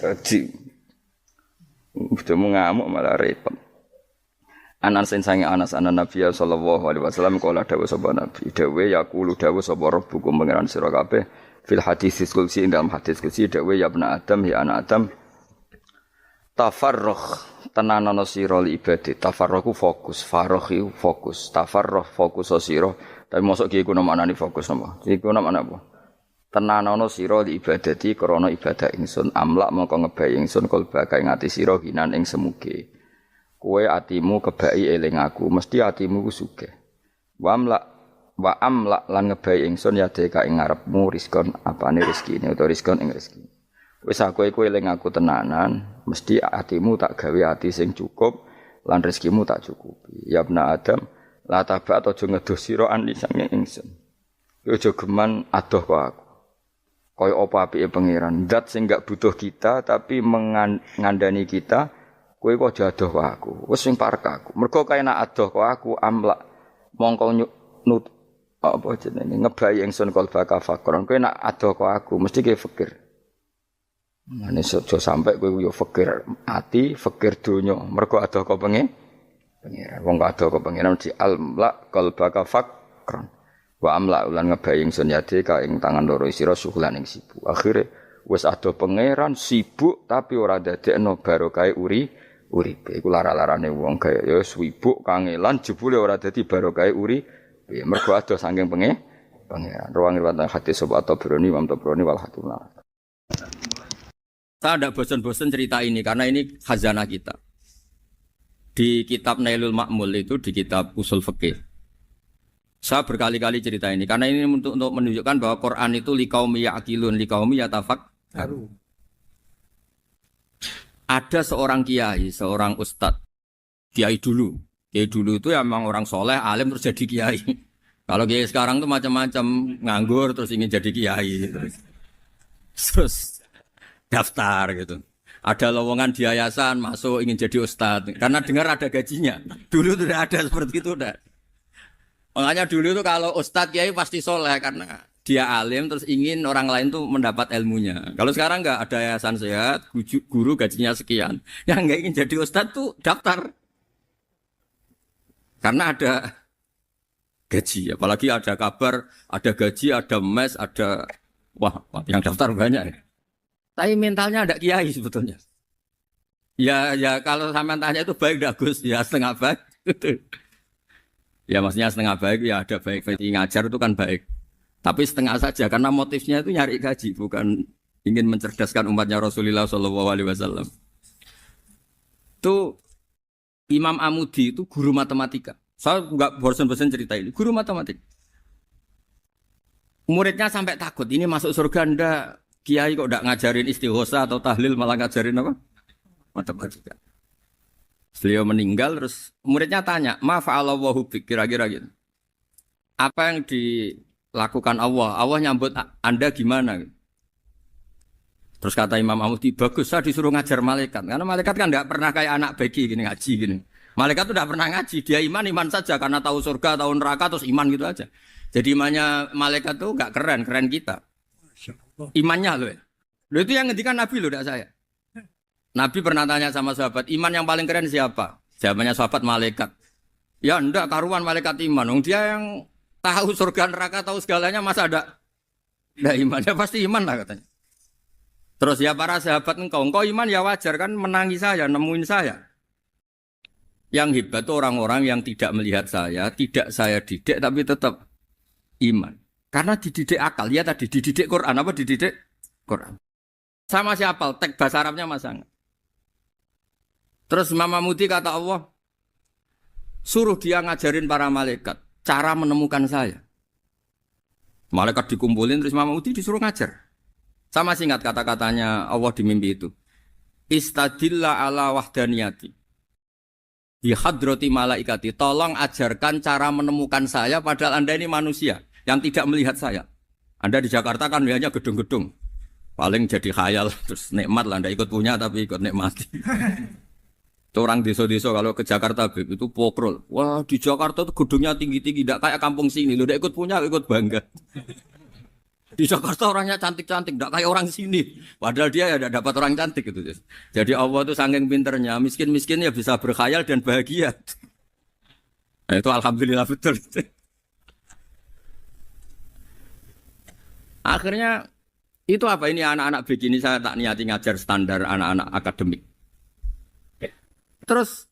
rajim. Bojomu ngamuk malah repot. Anas sange Anas anan Nabi sallallahu alaihi wasallam kala dawuh sapa Nabi dawuh yaqulu dawuh sapa rabbukum pangeran sira kabeh fil hadis qudsi dalam hadis qudsi dawuh ya ibnu Adam ya anak Adam tafarrugh tenanana sira li ibadah tafarrugh fokus faragh fokus tafarrugh fokus sira tapi mosok ki iku maknane fokus napa iku maknane apa tenanana sira li ibadati krana ibadah ingsun amlak mongko ngebayi ingsun kalbaka ing ati sira hinan ing semuge kowe atimu kebaki eling aku mesti atimu ku sugih wa amlak lan ngebayi ingsun ya deka ing ngarepmu rizkon apane rezekine utawa rizkon ing rezeki wis aku eling aku tenanan mesti atimu tak gawe ati sing cukup lan rezekimu tak cukupi ya ibnu Adam la tabat aja ngedoh sira ani sange ingsun aja geman adoh kok aku kaya apa apike pangeran zat sing gak butuh kita tapi mengandani kita kowe kok adoh kok aku wis sing parek aku mergo kaya nak adoh kok aku amlak mongko nut apa jenenge ngebayi ingsun kalbaka fakron kowe nak adoh kok aku mesti ke fikir mane aja sampe kowe yo fikir ati fikir donya mergo adoh kok pangeran wong kok adoh kok pangeran di amlak kalbaka fakron wa amlak lan ngebayi ingsun yade ka ing tangan loro sira suhulan ing sibuk akhire wis adoh pangeran sibuk tapi ora dadekno barokah uripe iku lara-larane wong kaya ya sibuk kangelan jebule ora dadi barokah uripe mergo adoh saking pangeran ruang riwayat hadis sapa Tabrani Imam Tabrani wal Hakim. Saya tidak bosan-bosan cerita ini karena ini khazanah kita. Di kitab Nailul Ma'mul itu di kitab Usul Fiqih. Saya berkali-kali cerita ini karena ini untuk menunjukkan bahwa Quran itu liqaumi ya'qilun liqaumi yatafakkarun. Ada seorang kiai, seorang ustadz, kiai dulu itu emang orang soleh, alim terus jadi kiai. Kalau kiai sekarang tuh macam-macam, nganggur terus ingin jadi kiai, terus daftar gitu. Ada lowongan di yayasan masuk ingin jadi ustadz, karena dengar ada gajinya. Dulu tidak ada seperti itu, udah. Makanya dulu itu kalau ustadz kiai pasti soleh karena dia alim terus ingin orang lain tuh mendapat ilmunya. Kalau sekarang enggak ada yayasan sehat, guru gajinya sekian. Yang enggak ingin jadi ustadz tuh daftar. Karena ada gaji, apalagi ada kabar, ada gaji, ada mes, ada wah, yang daftar banyak. Tapi mentalnya ada kiai sebetulnya. Ya kalau sampean tanya itu baik enggak Gus? Ya setengah baik. Ya maksudnya setengah baik ya ada baik ngajar itu kan baik. Tapi setengah saja karena motifnya itu nyari gaji, bukan ingin mencerdaskan umatnya Rasulullah SAW. Itu Imam Amudi itu guru matematika. Saya nggak bosan-bosan cerita ini. Guru matematik. Muridnya sampai takut, ini masuk surga ndak? Kiai kok ndak ngajarin istighosa atau tahlil malah ngajarin apa? Matematika. Beliau meninggal terus muridnya tanya, "Ma fa'alallahu bik?" Kira-kira gitu. Apa yang dilakukan Allah? Allah nyambut Anda gimana? Terus kata Imam Ahmadi, bagus saya disuruh ngajar malaikat. Karena malaikat kan tidak pernah kayak anak beki gini ngaji gini. Malaikat itu tidak pernah ngaji, dia iman saja karena tahu surga, tahu neraka terus iman gitu aja. Jadi imannya malaikat tuh nggak keren kita. Imannya loh ya. Loh itu yang ngendikan Nabi loh, tidak saya. Nabi pernah tanya sama sahabat, iman yang paling keren siapa? Jawabannya sahabat malaikat. Ya enggak, karuan malaikat iman. Dia yang tahu surga neraka, tahu segalanya, masa ada iman? Ya pasti iman lah katanya. Terus ya para sahabat engkau iman ya wajar kan menangi saya, nemuin saya. Yang hebat itu orang-orang yang tidak melihat saya, tidak saya didik tapi tetap iman. Karena dididik akal, ya tadi dididik Quran, apa dididik Quran. Sama siapa? Teks bahasa Arabnya masa enggak? Terus Imam Mahmudi kata Allah, suruh dia ngajarin para malaikat cara menemukan saya. Malaikat dikumpulin terus Imam Mahmudi disuruh ngajar. Sama singkat kata-katanya Allah di mimpi itu. Istadilla ala wahdaniyati. Di hadrati malaikati. Tolong ajarkan cara menemukan saya padahal Anda ini manusia yang tidak melihat saya. Anda di Jakarta kan hanya gedung-gedung. Paling jadi khayal terus nikmat lah Anda ikut punya tapi ikut nikmati. Itu orang desa-desa kalau ke Jakarta itu pokrol. Wah di Jakarta tuh gedungnya tinggi-tinggi, tidak kayak kampung sini. Lu udah ikut punya, ikut bangga. Di Jakarta orangnya cantik-cantik, tidak kayak orang sini. Padahal dia ya dapat orang cantik gitu. Jadi Allah tuh saking pinternya, miskin-miskin ya bisa berkhayal dan bahagia. Nah, itu alhamdulillah betul. Akhirnya itu apa ini anak-anak begini saya tak niati ngajar standar anak-anak akademik. Terus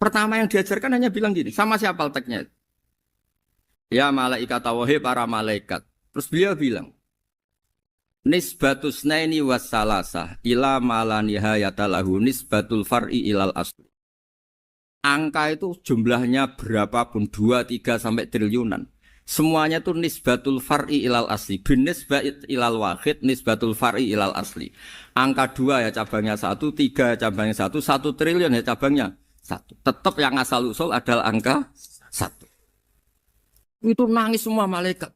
pertama yang diajarkan hanya bilang gini, sama siapa teknya? Ya malaikat wahi para malaikat. Terus beliau bilang, nisbatus naini wassalasah ila malanihayata lahu nisbatul far'i ilal asli. Angka itu jumlahnya berapapun 2, 3 sampai triliunan. Semuanya itu nisbatul far'i ilal asli. Bin nisbat ilal wahid nisbatul far'i ilal asli. Angka 2 ya cabangnya 1, 3 ya cabangnya 1, 1 triliun ya cabangnya 1. Tetap yang asal usul adalah angka 1. Itu nangis semua malaikat.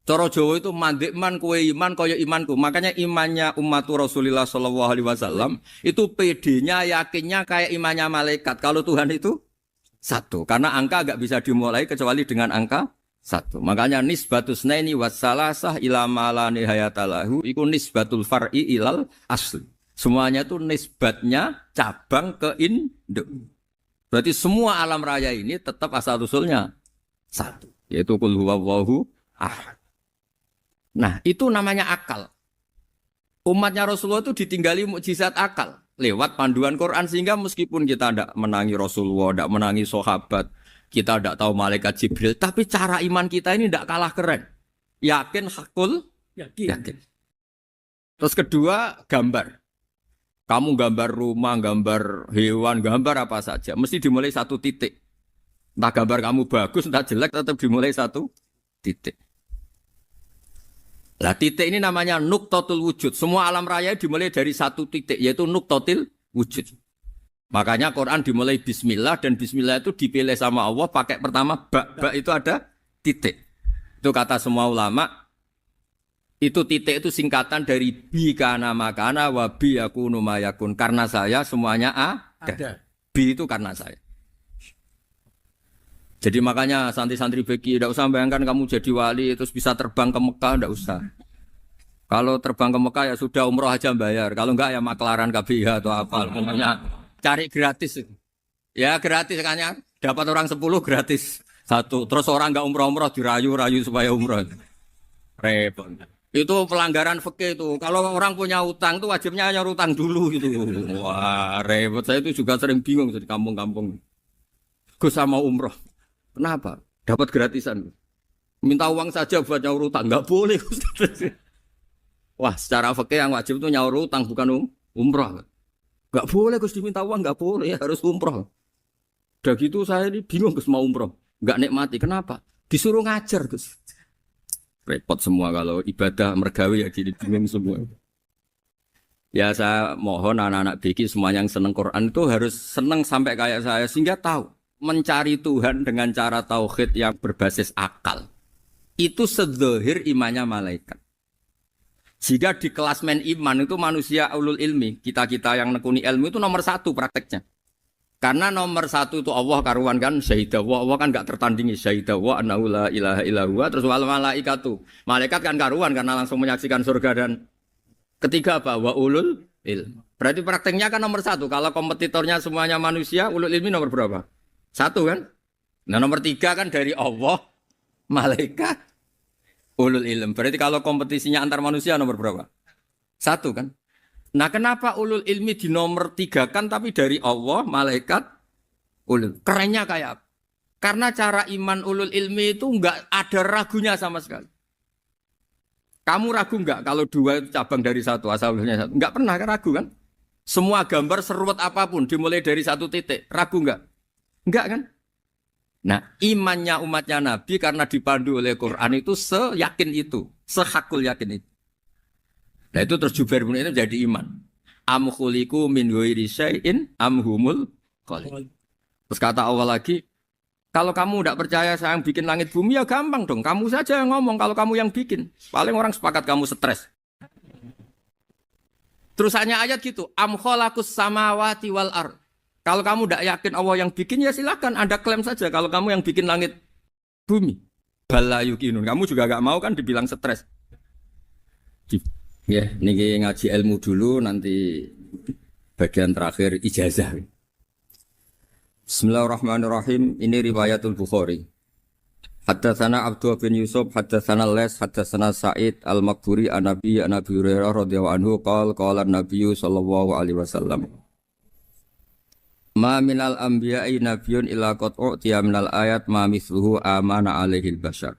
Cara Jawa itu mandekman kowe iman kaya imanku. Makanya imannya ummatu Rasulullah sallallahu alaihi wasallam itu PD-nya yakinnya kayak imannya malaikat. Kalau Tuhan itu 1. Karena angka enggak bisa dimulai kecuali dengan angka 1. Makanya nisbatus naini wassalasah ila ma nihayatalahu iku nisbatul far'i ilal asli. Semuanya itu nisbatnya cabang ke induk. Berarti semua alam raya ini tetap asal usulnya 1, yaitu qul huwallahu ahad. Nah, itu namanya akal. Umatnya Rasulullah itu ditinggali mukjizat akal lewat panduan Quran sehingga meskipun kita tidak menangi Rasulullah, tidak menangi sahabat, kita tidak tahu malaikat Jibril, tapi cara iman kita ini tidak kalah keren. Yakin hakul, yakin. Terus kedua, gambar. Kamu gambar rumah, gambar hewan, gambar apa saja, mesti dimulai 1 titik. Entah gambar kamu bagus, entah jelek, tetap dimulai 1 titik. Lah titik ini namanya nuqtatul wujud. Semua alam raya dimulai dari 1 titik, yaitu nuqtatil wujud. Makanya Quran dimulai bismillah dan bismillah itu dipilih sama Allah pakai pertama ba itu ada titik. Itu kata semua ulama. Itu titik itu singkatan dari bi kana makana wa bi yakunu mayakun. Karena saya semuanya ada. Bi itu karena saya. Jadi makanya santri-santri beki tidak usah bayangkan kamu jadi wali terus bisa terbang ke Mekah, tidak usah. Kalau terbang ke Mekah ya sudah umroh aja bayar. Kalau enggak ya maklaran KBH atau apa. Pokoknya cari gratis. Ya gratis kan, dapat orang 10 gratis 1. Terus orang enggak umroh-umroh dirayu-rayu supaya umroh. Repot. Itu pelanggaran fikih itu. Kalau orang punya utang itu wajibnya hanya utang dulu gitu. Wah repot. Saya itu juga sering bingung di kampung-kampung. Gus sama umroh. Kenapa? Dapat gratisan. Minta uang saja buat nyaur utang. Enggak boleh. Wah, secara fikih yang wajib itu nyaur utang bukan umroh. Enggak boleh Gus diminta uang, enggak boleh, harus umroh. Udah gitu saya ini bingung Gus mau umroh, nggak nikmati. Kenapa? Disuruh ngajar Gus. Repot semua kalau ibadah mergawe ya jadi bingung semua. Ya saya mohon anak-anak BK semua yang seneng Quran itu harus seneng sampai kayak saya sehingga tahu mencari Tuhan dengan cara tauhid yang berbasis akal. Itu sedzahir imannya malaikat. Jika di klasmen iman itu manusia ulul ilmi, kita-kita yang nekuni ilmu itu nomor 1 prakteknya. Karena nomor 1 itu Allah karuan kan syahidah wa, Allah kan gak tertandingi syahidah wa annahu la ilaha illa huwa, terus wal malaikatu. Malaikat kan karuan karena langsung menyaksikan surga dan ketiga apa? Wa ulul ilm. Berarti prakteknya kan nomor 1. Kalau kompetitornya semuanya manusia, ulul ilmi nomor berapa? 1 kan? Nah nomor 3 kan dari Allah, malaikat, ulul ilm. Berarti kalau kompetisinya antar manusia nomor berapa? 1 kan? Nah kenapa ulul ilmi di nomor 3 kan tapi dari Allah, malaikat, ulul. Kerennya kayak apa? Karena cara iman ulul ilmi itu enggak ada ragunya sama sekali. Kamu ragu enggak kalau 2 itu cabang dari 1, asal-usulnya 1? Enggak pernah ragu kan? Semua gambar seruat apapun dimulai dari 1 titik, ragu enggak? Enggak kan? Nah imannya umatnya Nabi karena dipandu oleh Quran itu seyakin itu, sehakul yakin itu. Nah itu terus Jubair bin itu jadi iman. Am khuliqu min ghairi syai'in am humul khaliq. Terus kata Allah lagi, kalau kamu tidak percaya saya yang bikin langit bumi ya gampang dong. Kamu saja yang ngomong kalau kamu yang bikin. Paling orang sepakat kamu stres. Terus hanya ayat gitu. Am khalaqus samawati wal ard. Kalau kamu tidak yakin Allah yang bikin ya silakan Anda klaim saja kalau kamu yang bikin langit bumi. Bala yuqinun. Kamu juga gak mau kan dibilang stres. Ya, ini ngaji ilmu dulu nanti bagian terakhir ijazah. Bismillahirrahmanirrahim. Ini riwayatul Bukhari. Haddatsana Abdullah bin Yusuf, haddatsana Les, haddatsana Sa'id al-Maqburi an Nabi Hurairah radhiyallahu anhu qala an-nabiy sallallahu alaihi wasallam. Ma minal anbiya'i nabiyyun illa qad u'tiya minal ayat ma mithluhu amana alaihi al-bashar.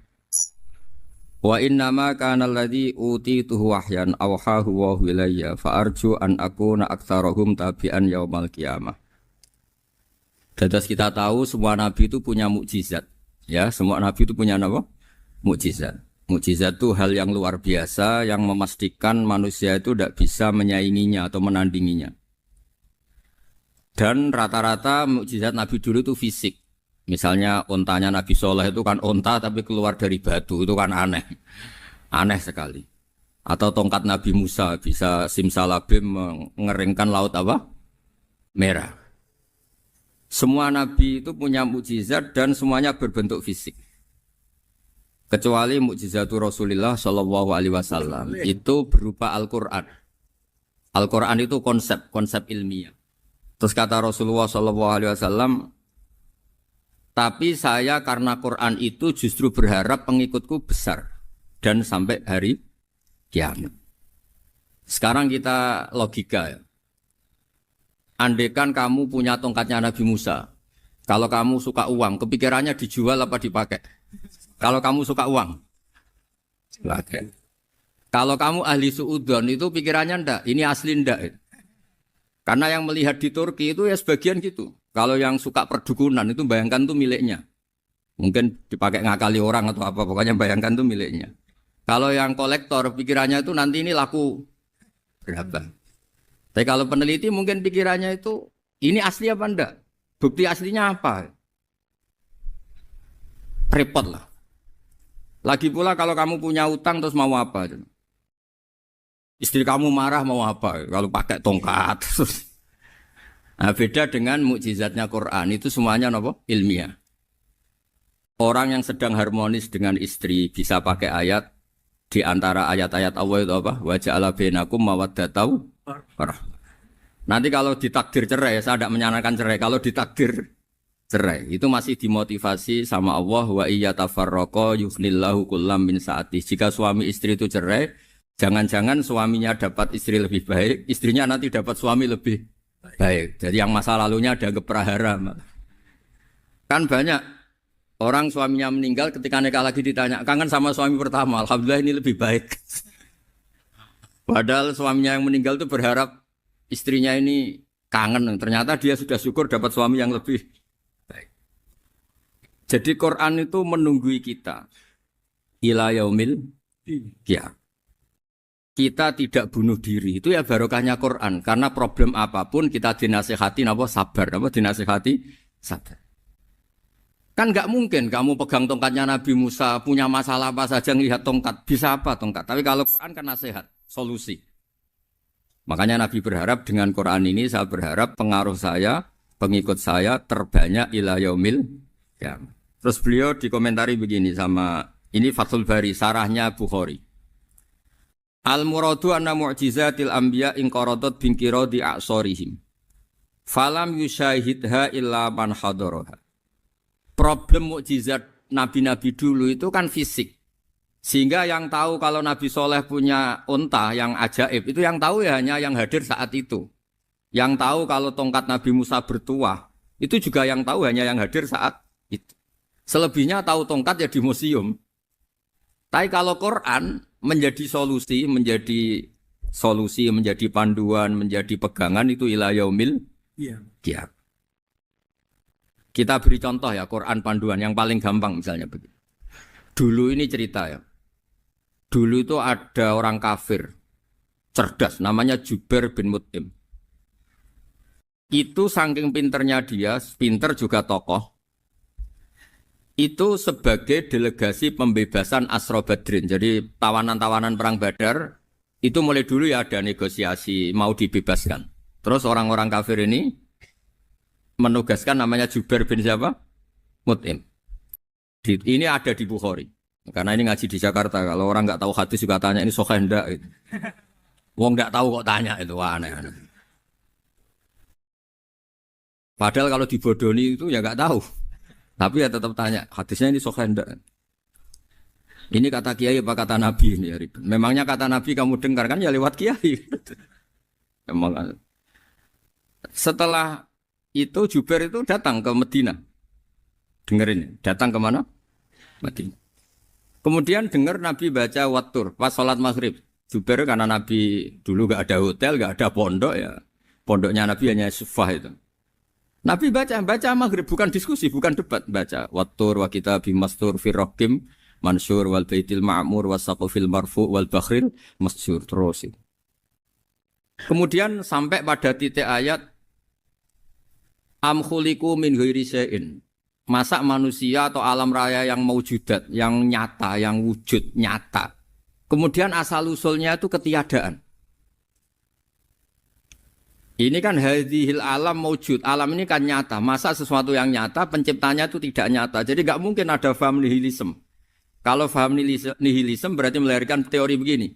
Wa innama kana alladhi utituhu wahyan awhahu wa ilayya fa arju an akuna aktsarahum tabi'an yaumal qiyamah. Dados kita tahu semua nabi itu punya mukjizat. Ya, semua nabi itu punya apa? Mukjizat. Mukjizat itu hal yang luar biasa yang memastikan manusia itu tidak bisa menyainginya atau menandinginya. Dan rata-rata mukjizat nabi dulu itu fisik. Misalnya ontanya Nabi Soleh itu kan onta tapi keluar dari batu, itu kan aneh. Aneh sekali. Atau tongkat Nabi Musa bisa simsalabim mengeringkan laut apa? Merah. Semua Nabi itu punya mukjizat dan semuanya berbentuk fisik. Kecuali mukjizatul Rasulullah Shallallahu Alaihi Wasallam itu berupa Al-Quran. Al-Quran itu konsep ilmiah. Terus kata Rasulullah Shallallahu Alaihi Wasallam, tapi saya karena Quran itu justru berharap pengikutku besar dan sampai hari kiamat. Sekarang kita logika ya. Andaikan kamu punya tongkatnya Nabi Musa, kalau kamu suka uang, kepikirannya dijual apa dipakai? Kalau kamu suka uang, pakai. Kalau kamu ahli suudon itu pikirannya ndak, ini asli ndak. Karena yang melihat di Turki itu ya sebagian gitu. Kalau yang suka perdukunan itu bayangkan tuh miliknya. Mungkin dipakai ngakali orang atau apa, pokoknya bayangkan tuh miliknya. Kalau yang kolektor pikirannya itu nanti ini laku berapa. Tapi kalau peneliti mungkin pikirannya itu ini asli apa enggak? Bukti aslinya apa? Repot lah. Lagi pula kalau kamu punya utang terus mau apa? Istri kamu marah mau apa? Kalau pakai tongkat. Nah, beda dengan mukjizatnya Quran itu semuanya apa? Ilmiah. Orang yang sedang harmonis dengan istri bisa pakai ayat di antara ayat-ayat Allah itu apa? Wa ja'ala bainakum mawaddatan. Nanti kalau ditakdir cerai, saya tidak menyarankan cerai. Kalau ditakdir cerai, itu masih dimotivasi sama Allah. Wa iya tafarraqa yughnillahu kullam min sa'ati. Jika suami istri itu cerai, jangan-jangan suaminya dapat istri lebih baik, istrinya nanti dapat suami lebih baik. Jadi yang masa lalunya dianggap prahara. Kan banyak orang suaminya meninggal ketika nikah lagi ditanya, kangen sama suami pertama, alhamdulillah ini lebih baik. Padahal suaminya yang meninggal itu berharap istrinya ini kangen, ternyata dia sudah syukur dapat suami yang lebih baik. Jadi Quran itu menunggui kita ila yaumil qiyamah. Kita tidak bunuh diri. Itu ya barokahnya Quran. Karena problem apapun kita dinasihati apa sabar, apa dinasihati sabar. Kan nggak mungkin kamu pegang tongkatnya Nabi Musa, punya masalah apa saja ngelihat tongkat, bisa apa tongkat. Tapi kalau Quran kan nasihat, solusi. Makanya Nabi berharap dengan Quran ini, saya berharap pengaruh saya, pengikut saya terbanyak ila yaumil qiyamah. Terus beliau dikomentari begini sama, ini Fathul Bari, sarahnya Bukhari. Al-muradu anna mu'jizatil anbiya inqaradat binqiradi a'sorihim. Falam yusyahidha illa man hadaraha. Problem mukjizat nabi-nabi dulu itu kan fisik. Sehingga yang tahu kalau Nabi Soleh punya unta yang ajaib, itu yang tahu ya hanya yang hadir saat itu. Yang tahu kalau tongkat Nabi Musa bertuah, itu juga yang tahu hanya yang hadir saat itu. Selebihnya tahu tongkat ya di museum. Tapi kalau Quran menjadi solusi, menjadi panduan, menjadi pegangan itu ila yaumil qiyamah. Kita beri contoh ya Quran panduan yang paling gampang misalnya begitu. Dulu ini cerita ya. Dulu itu ada orang kafir cerdas namanya Jubair bin Mut'im. Itu saking pinternya dia, pinter juga tokoh. Itu sebagai delegasi pembebasan Asra Badrin. Jadi tawanan-tawanan perang Badar itu mulai dulu ya ada negosiasi mau dibebaskan. Terus orang-orang kafir ini menugaskan namanya Jubair bin siapa? Mut'im. Ini ada di Bukhari. Karena ini ngaji di Jakarta. Kalau orang nggak tahu hadis juga tanya ini sahih enggak gitu. Wong nggak tahu kok tanya itu aneh-aneh. Padahal kalau dibodoni itu ya nggak tahu. Tapi ya tetap tanya, hadisnya ini sahih enggak? Ini kata kiai apa kata nabi ini ya ribet. Memangnya kata nabi kamu dengar kan ya lewat kiai. Memang. Setelah itu Jubair itu datang ke Medina. Dengerin, datang ke mana? Medina. Kemudian dengar Nabi baca Wattur pas sholat maghrib. Jubair karena Nabi dulu gak ada hotel, gak ada pondok ya. Pondoknya Nabi hanya sufah itu. Nabi baca maghrib, bukan diskusi, bukan debat, baca Wattur wa kitabim mastur firrokim mansur wal baitil ma'mur wasaqufil marfu wal bakhril masjur terus. Kemudian sampai pada titik ayat am khuliqu min ghairi syai'in. Masa manusia atau alam raya yang maujudat, yang nyata, yang wujud nyata. Kemudian asal usulnya itu ketiadaan. Ini kan hadhil alam maujud. Alam ini kan nyata. Masa sesuatu yang nyata, penciptanya itu tidak nyata. Jadi nggak mungkin ada faham nihilisme. Kalau faham nihilisme berarti melahirkan teori begini.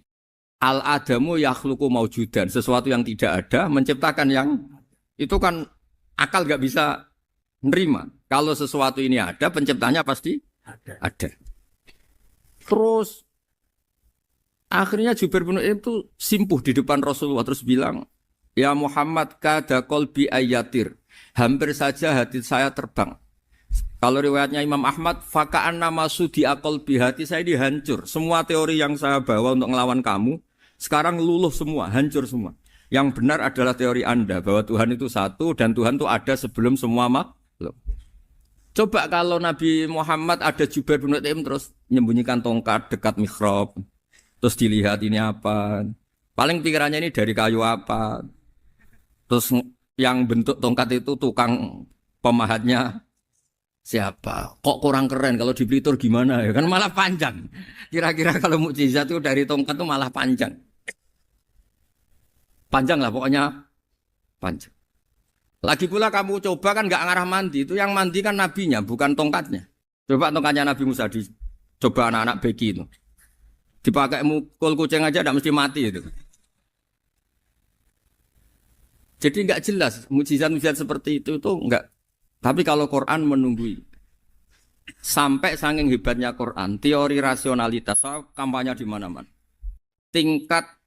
Al-adamu yakhluqu maujudan. Sesuatu yang tidak ada, menciptakan yang itu kan akal nggak bisa nerima. Kalau sesuatu ini ada, penciptanya pasti ada. Terus akhirnya Jubair bin Mut'im itu simpuh di depan Rasulullah terus bilang, ya Muhammad kada qalbi ayatir. Hampir saja hati saya terbang. Kalau riwayatnya Imam Ahmad, faka'an nama sudi qalbi, hati saya ini hancur. Semua teori yang saya bawa untuk ngelawan kamu sekarang luluh semua, hancur semua. Yang benar adalah teori Anda bahwa Tuhan itu satu dan Tuhan itu ada sebelum semua makhluk. Coba kalau Nabi Muhammad ada Jubair bin Mut'im terus menyembunyikan tongkat dekat mihrab. Terus dilihat ini apa? Paling pikirannya ini dari kayu apa? Terus yang bentuk tongkat itu tukang pemahatnya siapa? Kok kurang keren kalau di Blitur gimana ya? Kan malah panjang. Kira-kira kalau mukjizat itu dari tongkat itu malah panjang. Panjang lah pokoknya panjang. Lagi pula kamu coba kan nggak ngarah mandi. Itu yang mandi kan nabinya bukan tongkatnya. Coba tongkatnya Nabi Musa coba anak-anak beki itu. Dipakai mukul kucing aja tidak mesti mati itu. Jadi nggak jelas mukjizat-mukjizat seperti itu enggak. Tapi kalau Quran menunggui sampai saking hebatnya Quran, teori rasionalitas, kampanye di mana-mana. Tingkat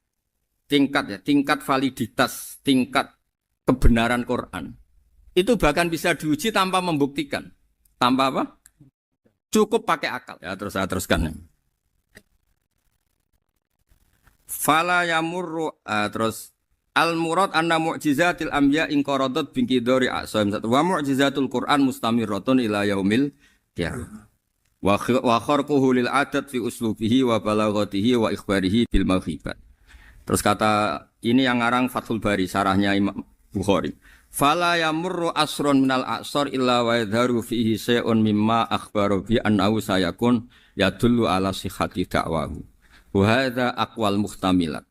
validitas, tingkat kebenaran Quran itu bahkan bisa diuji tanpa membuktikan. Tanpa apa? Cukup pakai akal. Ya terus saya teruskan. Fala yamurru terus al-murad anna mu'jizatil anbiya in qaradat binqidari asam wa mu'jizatul Qur'an mustamirratun ila yaumil Ya. Wa kharquhu lil adat fi uslubihi wa balaghatihi wa ikhbarihi bil mawhibat. Terus kata ini yang ngarang Fathul Bari sarahnya Imam Bukhari. Fala yamurru asrun minal a'sar illa wa yadharu fihi syai'un mimma akhbaru bi annahu sayakun yadullu ala sihhati da'wahu. Wa hadza aqwal muhtamilat.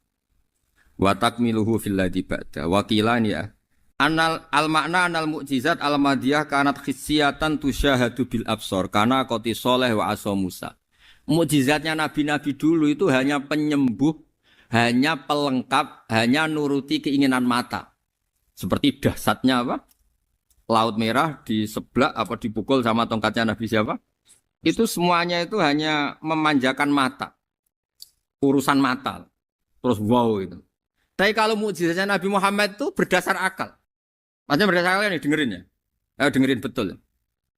Wa takmiluhu fil ladzi ba'da. Wa qilani ya. Anal al-makna anal mu'jizat al-madiyah kanat khissiyatan tusyahadu bil absor kana qoti soleh wa asa Musa. Mukjizatnya nabi-nabi dulu itu hanya penyembuh, hanya pelengkap, hanya nuruti keinginan mata. Seperti dahsyatnya apa? Laut Merah di sebelah apa dipukul sama tongkatnya Nabi siapa? Itu semuanya itu hanya memanjakan mata. Urusan mata. Terus wow itu. Tapi kalau mukjizatnya Nabi Muhammad itu berdasar akal. Maksudnya berdasar akal nih dengerin ya. Dengerin betul.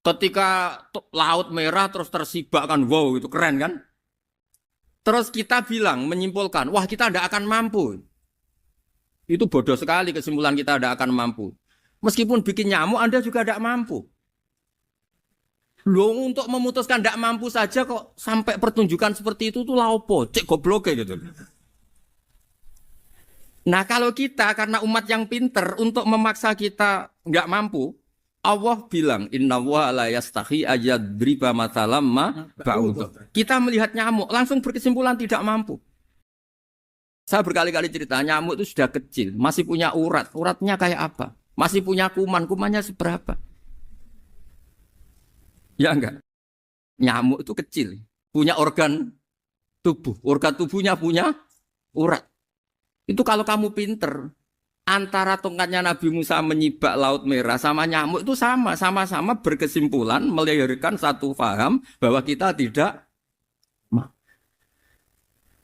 Ketika Laut Merah terus tersibak kan wow itu keren kan? Terus kita bilang menyimpulkan, wah kita tidak akan mampu. Itu bodoh sekali kesimpulan kita tidak akan mampu. Meskipun bikin nyamuk Anda juga tidak mampu. Loh untuk memutuskan tidak mampu saja kok sampai pertunjukan seperti itu tuh laopo, cek goblok gitu. Nah kalau kita karena umat yang pinter untuk memaksa kita nggak mampu, Allah bilang Inna wa la yastahi ayadriba mathalam ma ba'udh. Kita melihat nyamuk langsung berkesimpulan tidak mampu. Saya berkali-kali cerita nyamuk itu sudah kecil, masih punya urat, uratnya kayak apa? Masih punya kuman, kumannya seberapa? Ya enggak? Nyamuk itu kecil, punya organ tubuhnya punya urat. Itu kalau kamu pinter, antara tongkatnya Nabi Musa menyibak Laut Merah sama nyamuk itu sama-sama berkesimpulan melahirkan satu faham bahwa kita tidak mampu.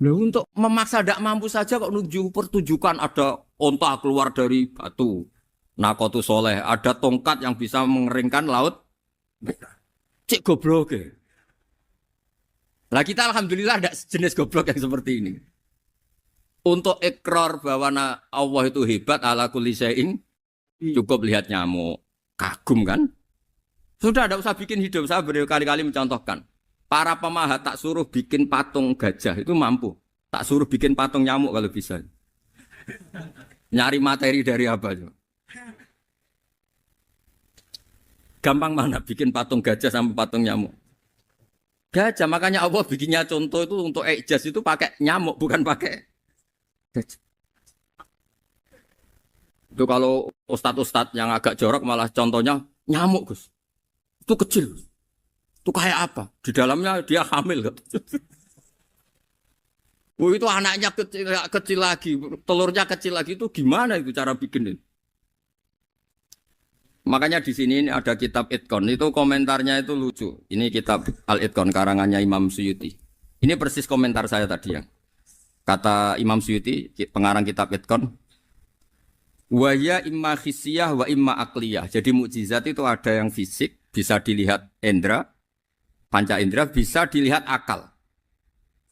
Loh, untuk memaksa tidak mampu saja kok nuju pertunjukan ada onta keluar dari batu. Nakotu soleh, ada tongkat yang bisa mengeringkan Laut Merah. Cek goblok ya. Lah kita alhamdulillah ada jenis goblok yang seperti ini. Untuk ikrar bahwa Allah itu hebat ala kulli syai'in cukup lihat nyamuk. Kagum kan? Sudah tidak usah bikin hidup. Saya berkali-kali mencontohkan. Para pemahat tak suruh bikin patung gajah itu mampu. Tak suruh bikin patung nyamuk kalau bisa. Nyari materi dari apa? Gampang mana bikin patung gajah sama patung nyamuk? Gajah, makanya Allah bikinnya contoh itu untuk ijaz itu pakai nyamuk bukan pakai gajah. Itu kalau ustadz-ustadz yang agak jorok malah contohnya nyamuk, Gus. Itu kecil. Itu kayak apa? Di dalamnya dia hamil. Oh, itu anaknya kecil lagi, telurnya kecil lagi, itu gimana itu cara bikin ini? Makanya di sini ada kitab Itqon, itu komentarnya itu lucu. Ini kitab Al-Itqon karangannya Imam Suyuti. Ini persis komentar saya tadi yang kata Imam Suyuti, pengarang kitab Itqon. Wa ya imma khissiyah wa imma aqliyah. Jadi mukjizat itu ada yang fisik, bisa dilihat indra, panca indra, bisa dilihat akal.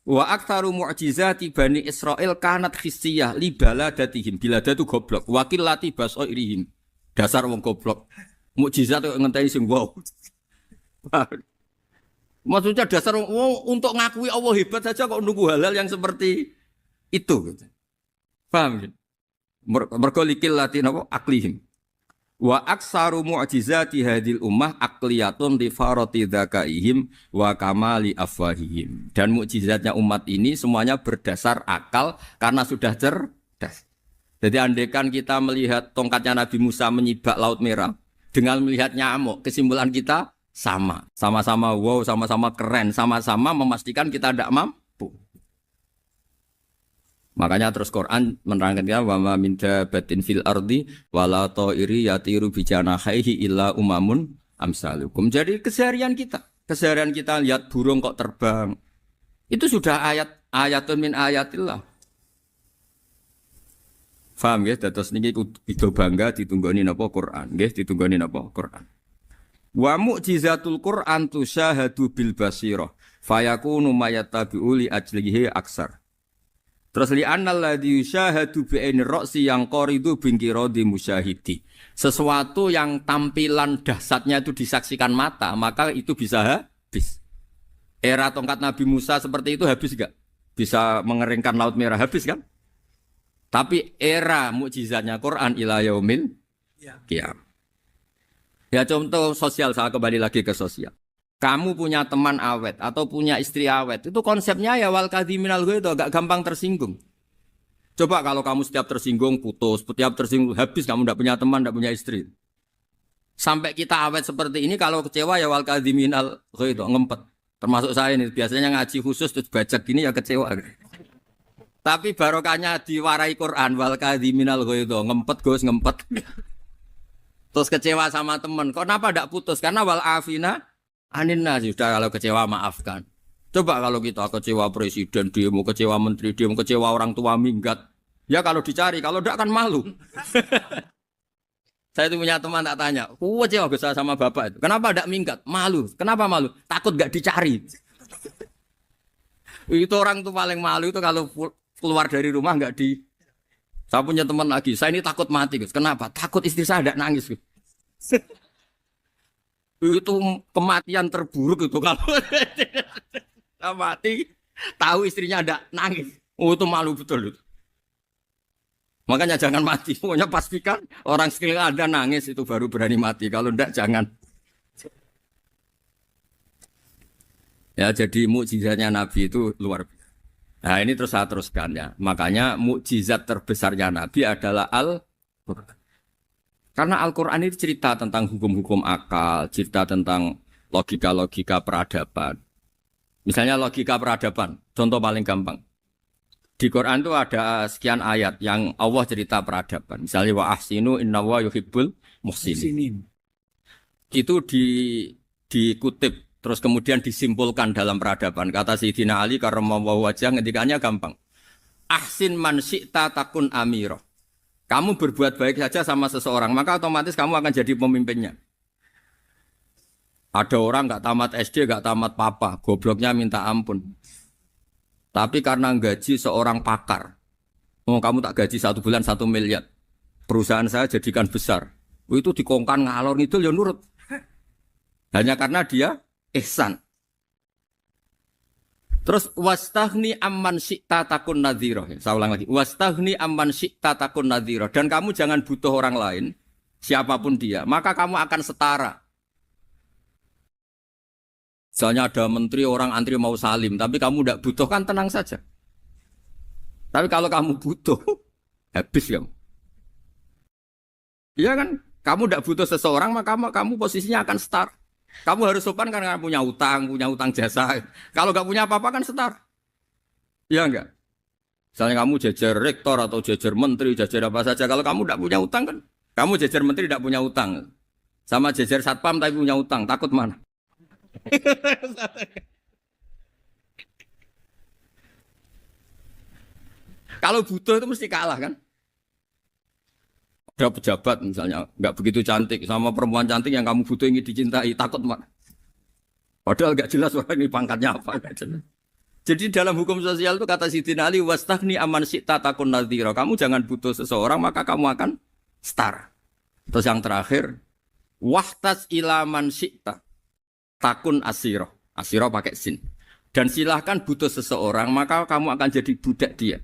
Wa aktsaru mu'jizati Bani Israil kanat khissiyah li baladatihim. Bilada itu goblok. Wakilati basairihim. Dasar wong goblok. Mukjizat kok ngenteni sing wow. Maksudnya dasar wong untuk ngakui Allah hebat saja kok nunggu halal yang seperti itu gitu. Paham gitu? Mergo likil lati napa aklihim. Wa aksaru mu'jizati hadil ummah aqliyatun li farati dzakaihim wa kamali afwahihim. Dan mukjizatnya umat ini semuanya berdasar akal karena sudah cerdas. Jadi andaikan kita melihat tongkatnya Nabi Musa menyibak Laut Merah dengan melihat nyamuk, kesimpulan kita sama. Sama-sama wow, sama-sama keren, sama-sama memastikan kita tidak mampu. Makanya terus Quran menerangkan wa ma min dabatin fil ardi wala ta'iri yatiru bi janahihi illa umamun amsalukum. Jadi keseharian kita lihat burung kok terbang. Itu sudah ayatun min ayatillah. Faham ya? Terus niki itu bangga ditunggoni napa Quran, nggih ditunggoni napa Quran. Wa mu'jizatul Quran tusyahadu bil basirah fayakunu mayattabi'u li ajlihi aksar. Terus li annal ladzi yusyahadu bi aini ra'si yang qaridu bingkiradi musyahidi. Sesuatu yang tampilan dahsyatnya itu disaksikan mata, maka itu bisa habis. Era tongkat Nabi Musa seperti itu habis enggak? Bisa mengeringkan laut merah, habis kan? Tapi era mukjizatnya Quran ila yaumil qiyamah. Ya contoh sosial, saya kembali lagi ke sosial. Kamu punya teman awet atau punya istri awet, itu konsepnya ya wal kadhiminal ghaidh, agak gampang tersinggung. Coba kalau kamu setiap tersinggung putus, setiap tersinggung habis, kamu tidak punya teman, tidak punya istri. Sampai kita awet seperti ini, kalau kecewa ya wal kadhiminal ghaidh, ngempet. Termasuk saya ini, biasanya ngaji khusus terus baca gini ya kecewa. Tapi barokahnya diwarai Quran wal kadhiminal ghaidh, ngempet Gus, ngempet. Terus kecewa sama teman, kenapa tidak putus? Karena wal afina aninna, sudah kalau kecewa maafkan. Coba kalau kita kecewa presiden, dia mau kecewa menteri, dia mau kecewa orang tua minggat. Ya kalau dicari, kalau tidak kan malu. Saya itu punya teman tak tanya, kecewa Gus sama bapak itu. Kenapa tidak minggat? Malu. Kenapa malu? Takut gak dicari. Itu orang tuh paling malu itu kalau keluar dari rumah nggak di. Saya punya teman lagi, saya ini takut mati Gus. Kenapa? Takut istri saya tidak nangis Gus. Itu kematian terburuk itu kalau mati tahu istrinya ada nangis. Oh itu malu betul itu. Makanya jangan mati. Pokoknya pastikan orang sekeliling Anda nangis itu baru berani mati. Kalau enggak jangan. Ya jadi mukjizatnya Nabi itu luar biasa. Nah ini terus saya teruskan ya. Makanya mukjizat terbesarnya Nabi adalah Al-Quran. Karena Al-Quran itu cerita tentang hukum-hukum akal, cerita tentang logika-logika peradaban. Misalnya logika peradaban, contoh paling gampang. Di Quran itu ada sekian ayat yang Allah cerita peradaban. Misalnya wa ahsinu innallaha yuhibbul muhsinin. Itu dikutip, terus kemudian disimpulkan dalam peradaban. Kata Sayyidina Ali karramallahu wajhah ngendikannya gampang. Ahsin man syi'ta takun amirah. Kamu berbuat baik saja sama seseorang, maka otomatis kamu akan jadi pemimpinnya. Ada orang nggak tamat SD, nggak tamat papa, gobloknya minta ampun. Tapi karena gaji seorang pakar, oh kamu tak gaji 1 bulan 1 miliar, perusahaan saya jadikan besar. Itu dikongkan ngalor ngidul ya nurut. Hanya karena dia ihsan. Terus wastaghni amman syi'ta takun nadhira. Saya ulang lagi. Wastaghni amman syi'ta takun nadhira. Dan kamu jangan butuh orang lain, siapapun dia, maka kamu akan setara. Misalnya ada menteri orang antri mau salim, tapi kamu tidak butuh kan tenang saja. Tapi kalau kamu butuh, habis kamu. Iya kan? Kamu tidak butuh seseorang, maka kamu posisinya akan setara. Kamu harus sopan karena punya utang jasa. Kalau nggak punya apa-apa kan setar. Iya enggak? Misalnya kamu jajar rektor atau jajar menteri, jajar apa saja. Kalau kamu tidak punya utang kan, kamu jajar menteri tidak punya utang. Sama jajar satpam tapi punya utang, takut mana? Kalau butuh itu mesti kalah kan? Ada pejabat misalnya nggak begitu cantik sama perempuan cantik yang kamu butuh ingin dicintai, takut mak. Padahal nggak jelas orang ini pangkatnya apa. Jadi dalam hukum sosial itu kata Sayyidina Ali wastaghni amman syi'ta takun nadhira. Kamu jangan butuh seseorang maka kamu akan setara. Terus yang terakhir wahtas ila man syi'ta takun asira. Asira pakai sin. Dan silahkan butuh seseorang maka kamu akan jadi budak dia.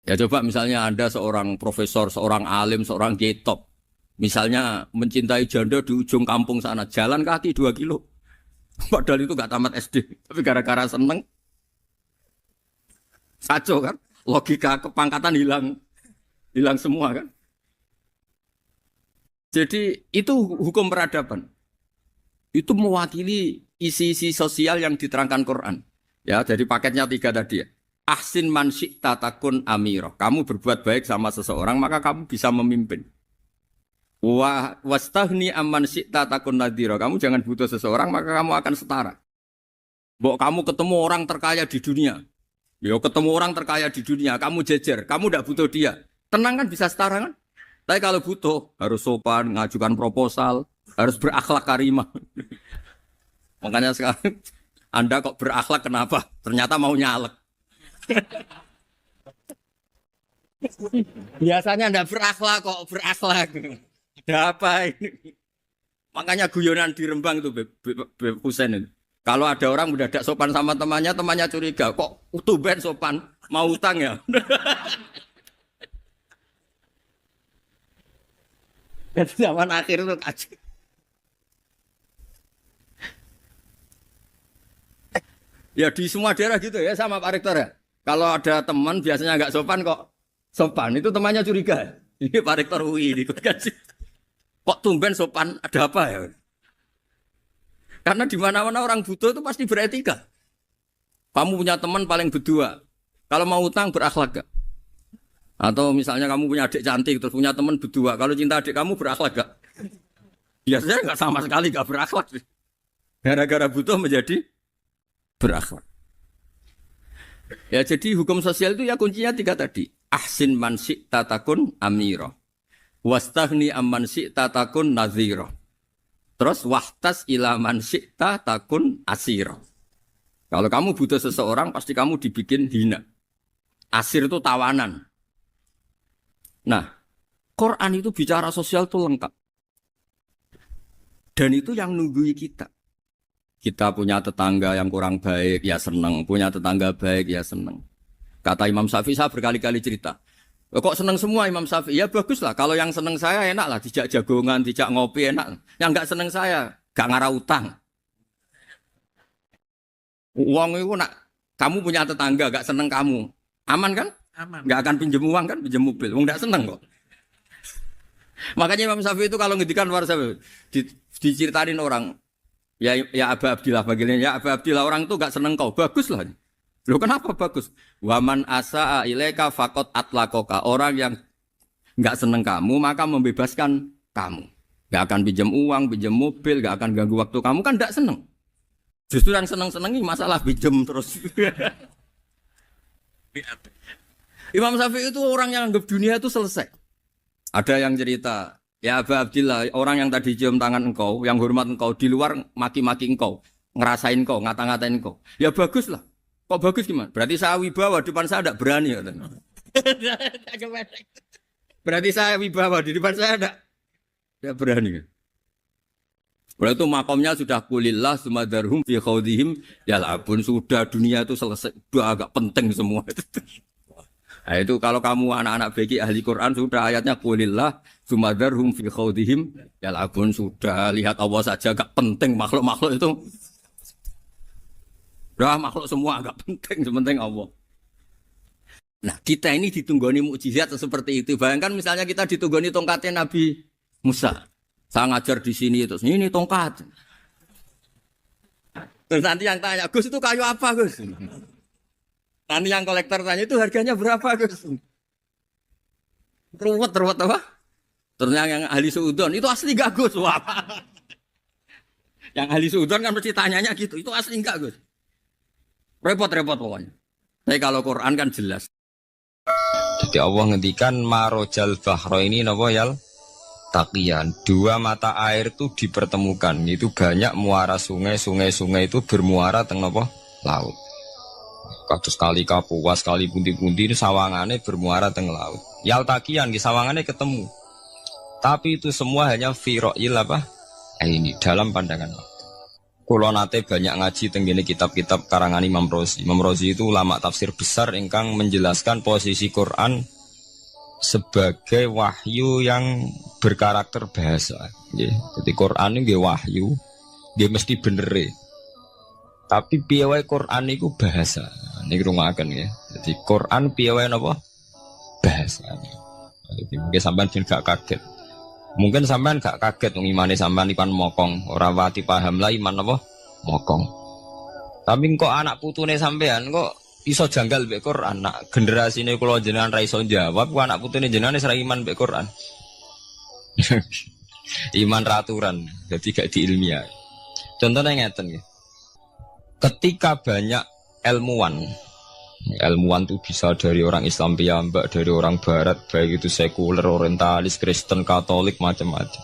Ya coba misalnya Anda seorang profesor, seorang alim, seorang getop. Misalnya mencintai janda di ujung kampung sana, jalan kaki 2 kilo. Padahal itu gak tamat SD. Tapi gara-gara seneng, kacau kan? Logika kepangkatan hilang semua kan? Jadi itu hukum peradaban. Itu mewakili isi-isi sosial yang diterangkan Quran. Ya, jadi paketnya 3 tadi ya. Ahsin man syi'ta takun amirah. Kamu berbuat baik sama seseorang maka kamu bisa memimpin. Wastaghni amman syi'ta takun nadhira. Kamu jangan butuh seseorang maka kamu akan setara. Mbok kamu ketemu orang terkaya di dunia. Ya ketemu orang terkaya di dunia, kamu jejer, kamu tidak butuh dia. Tenang kan bisa setara kan? Tapi kalau butuh harus sopan, ngajukan proposal, harus berakhlak karimah. Makanya sekarang Anda kok berakhlak kenapa? Ternyata mau nyalek. Biasanya Anda berakhlak kok berakhlak. Ada apa ini? Makanya guyonan di Rembang itu Beb Husein itu. Kalau ada orang mendadak sopan sama temannya, temannya curiga. Kok tumben sopan? Mau utang ya? Itu zaman akhir itu kaji. Ya di semua daerah gitu ya sama Pak Rektor ya. Kalau ada teman biasanya nggak sopan kok sopan, itu temannya curiga. Ini Pak Rektor UI ini kaji. Kok tumben sopan? Ada apa ya? Karena di mana-mana orang butuh itu pasti beretika. Kamu punya teman paling berdua. Kalau mau utang berakhlak gak? Atau misalnya kamu punya adik cantik terus punya teman berdua. Kalau cinta adik kamu berakhlak gak? Biasanya nggak sama sekali gak berakhlak. Gara-gara butuh menjadi berakhlak. Ya jadi hukum sosial itu ya kuncinya 3 tadi. Ahsin man syi'ta takun amira. Wastaghni amman syi'ta takun nazira. Terus wahtas ila man syi'ta takun asira. Kalau kamu butuh seseorang pasti kamu dibikin hina. Asir itu tawanan. Nah, Quran itu bicara sosial itu lengkap. Dan itu yang nunggui kita. Kita punya tetangga yang kurang baik, ya seneng. Punya tetangga baik, ya seneng. Kata Imam Syafi'i, saya berkali-kali cerita. Kok seneng semua Imam Syafi'i? Ya bagus lah. Kalau yang seneng saya enak lah. Dijak jagongan, dijak ngopi enak. Yang gak seneng saya, gak ngarah utang. Uang itu nak, kamu punya tetangga gak seneng kamu. Aman kan? Aman. Gak akan pinjem uang kan, pinjem mobil. Uang gak seneng kok. Makanya Imam Syafi'i itu kalau ngedikan luar Syafi'i, diceritain orang. Ya Aba Abdillah bagiannya. Ya Aba Abdillah orang itu gak seneng kau. Bagus lah. Loh kenapa bagus? Waman asa'a ilaika faqad atlaqaka. Orang yang enggak seneng kamu maka membebaskan kamu. Enggak akan pinjam uang, pinjam mobil, enggak akan ganggu waktu kamu kan enggak seneng. Justru yang seneng-senengi masalah pinjam terus. Imam Syafi'i itu orang yang anggap dunia itu selesai. Ada yang cerita, ya Aba Abdillah, orang yang tadi cium tangan engkau, yang hormat engkau di luar maki-maki engkau, ngerasain engkau, ngata-ngatain engkau. Ya bagus lah. Kok bagus gimana? Berarti saya wibawa, depan saya tidak berani. Berarti saya wibawa, di depan saya tidak berani. Berarti itu makomnya sudah kulillah, sumadarhum fi khawdihim, yal'abun. Sudah dunia itu selesai, sudah agak penting semua. Nah itu kalau kamu anak-anak bagi ahli Quran, sudah ayatnya kulillah, sumadarhum fi khawdihim, yal'abun. Sudah lihat Allah saja agak penting, makhluk-makhluk itu. Dah makhluk semua agak penting, sepenting Allah. Nah kita ini ditunggoni mukjizat seperti itu. Bayangkan misalnya kita ditunggoni tongkatnya Nabi Musa. Saya ngajar di sini terus ini tongkat. Terus nanti yang tanya, Gus itu kayu apa Gus? Nanti yang kolektor tanya itu harganya berapa Gus? Ruwet apa? Terus yang ahli suudon itu asli gak Gus? Wah. Yang ahli suudon kan mesti tanyanya gitu, itu asli enggak Gus? Repot-repot pokoknya. Tapi kalau Quran kan jelas. Jadi Allah ngendikan marojal bahro ini napa yal taqiyan. 2 mata air itu dipertemukan. Itu banyak muara sungai itu bermuara teng napa laut. Kados kali Kapuas, kali pundi-pundi ini sawangane bermuara teng laut. Yal taqiyan di sawangane ketemu. Tapi itu semua hanya fi ra'il apa? Ini dalam pandangan Allah. Kulo nate banyak ngaji tenggene kitab-kitab karangan Imam Rozi. Imam Rozi itu ulama tafsir besar ingkang menjelaskan posisi Quran sebagai wahyu yang berkarakter bahasa. Jadi Quran ini wahyu, dia mesti bener. Tapi piye wae Quran itu bahasa. Niki rungokaken ya. Jadi Quran piye wae napa? Bahasa. Jadi mungkin sampean gak kaget. Mungkin sampean gak kaget wong imane sampean ipan mokong, ora wati paham lah iman apa mokong. Tapi kok anak putune sampean kok iso janggal mbek Quran. Nak generasine kula jenengan ra iso jawab, kok anak putune jenengan wis ra iman mbek Quran. Iman raturan, jadi gak diilmiah. Contohnya ngeten nggih. Ketika banyak ilmuwan itu bisa dari orang Islam piyambak, dari orang Barat, baik itu sekuler, orientalis, Kristen, Katolik, macam-macam.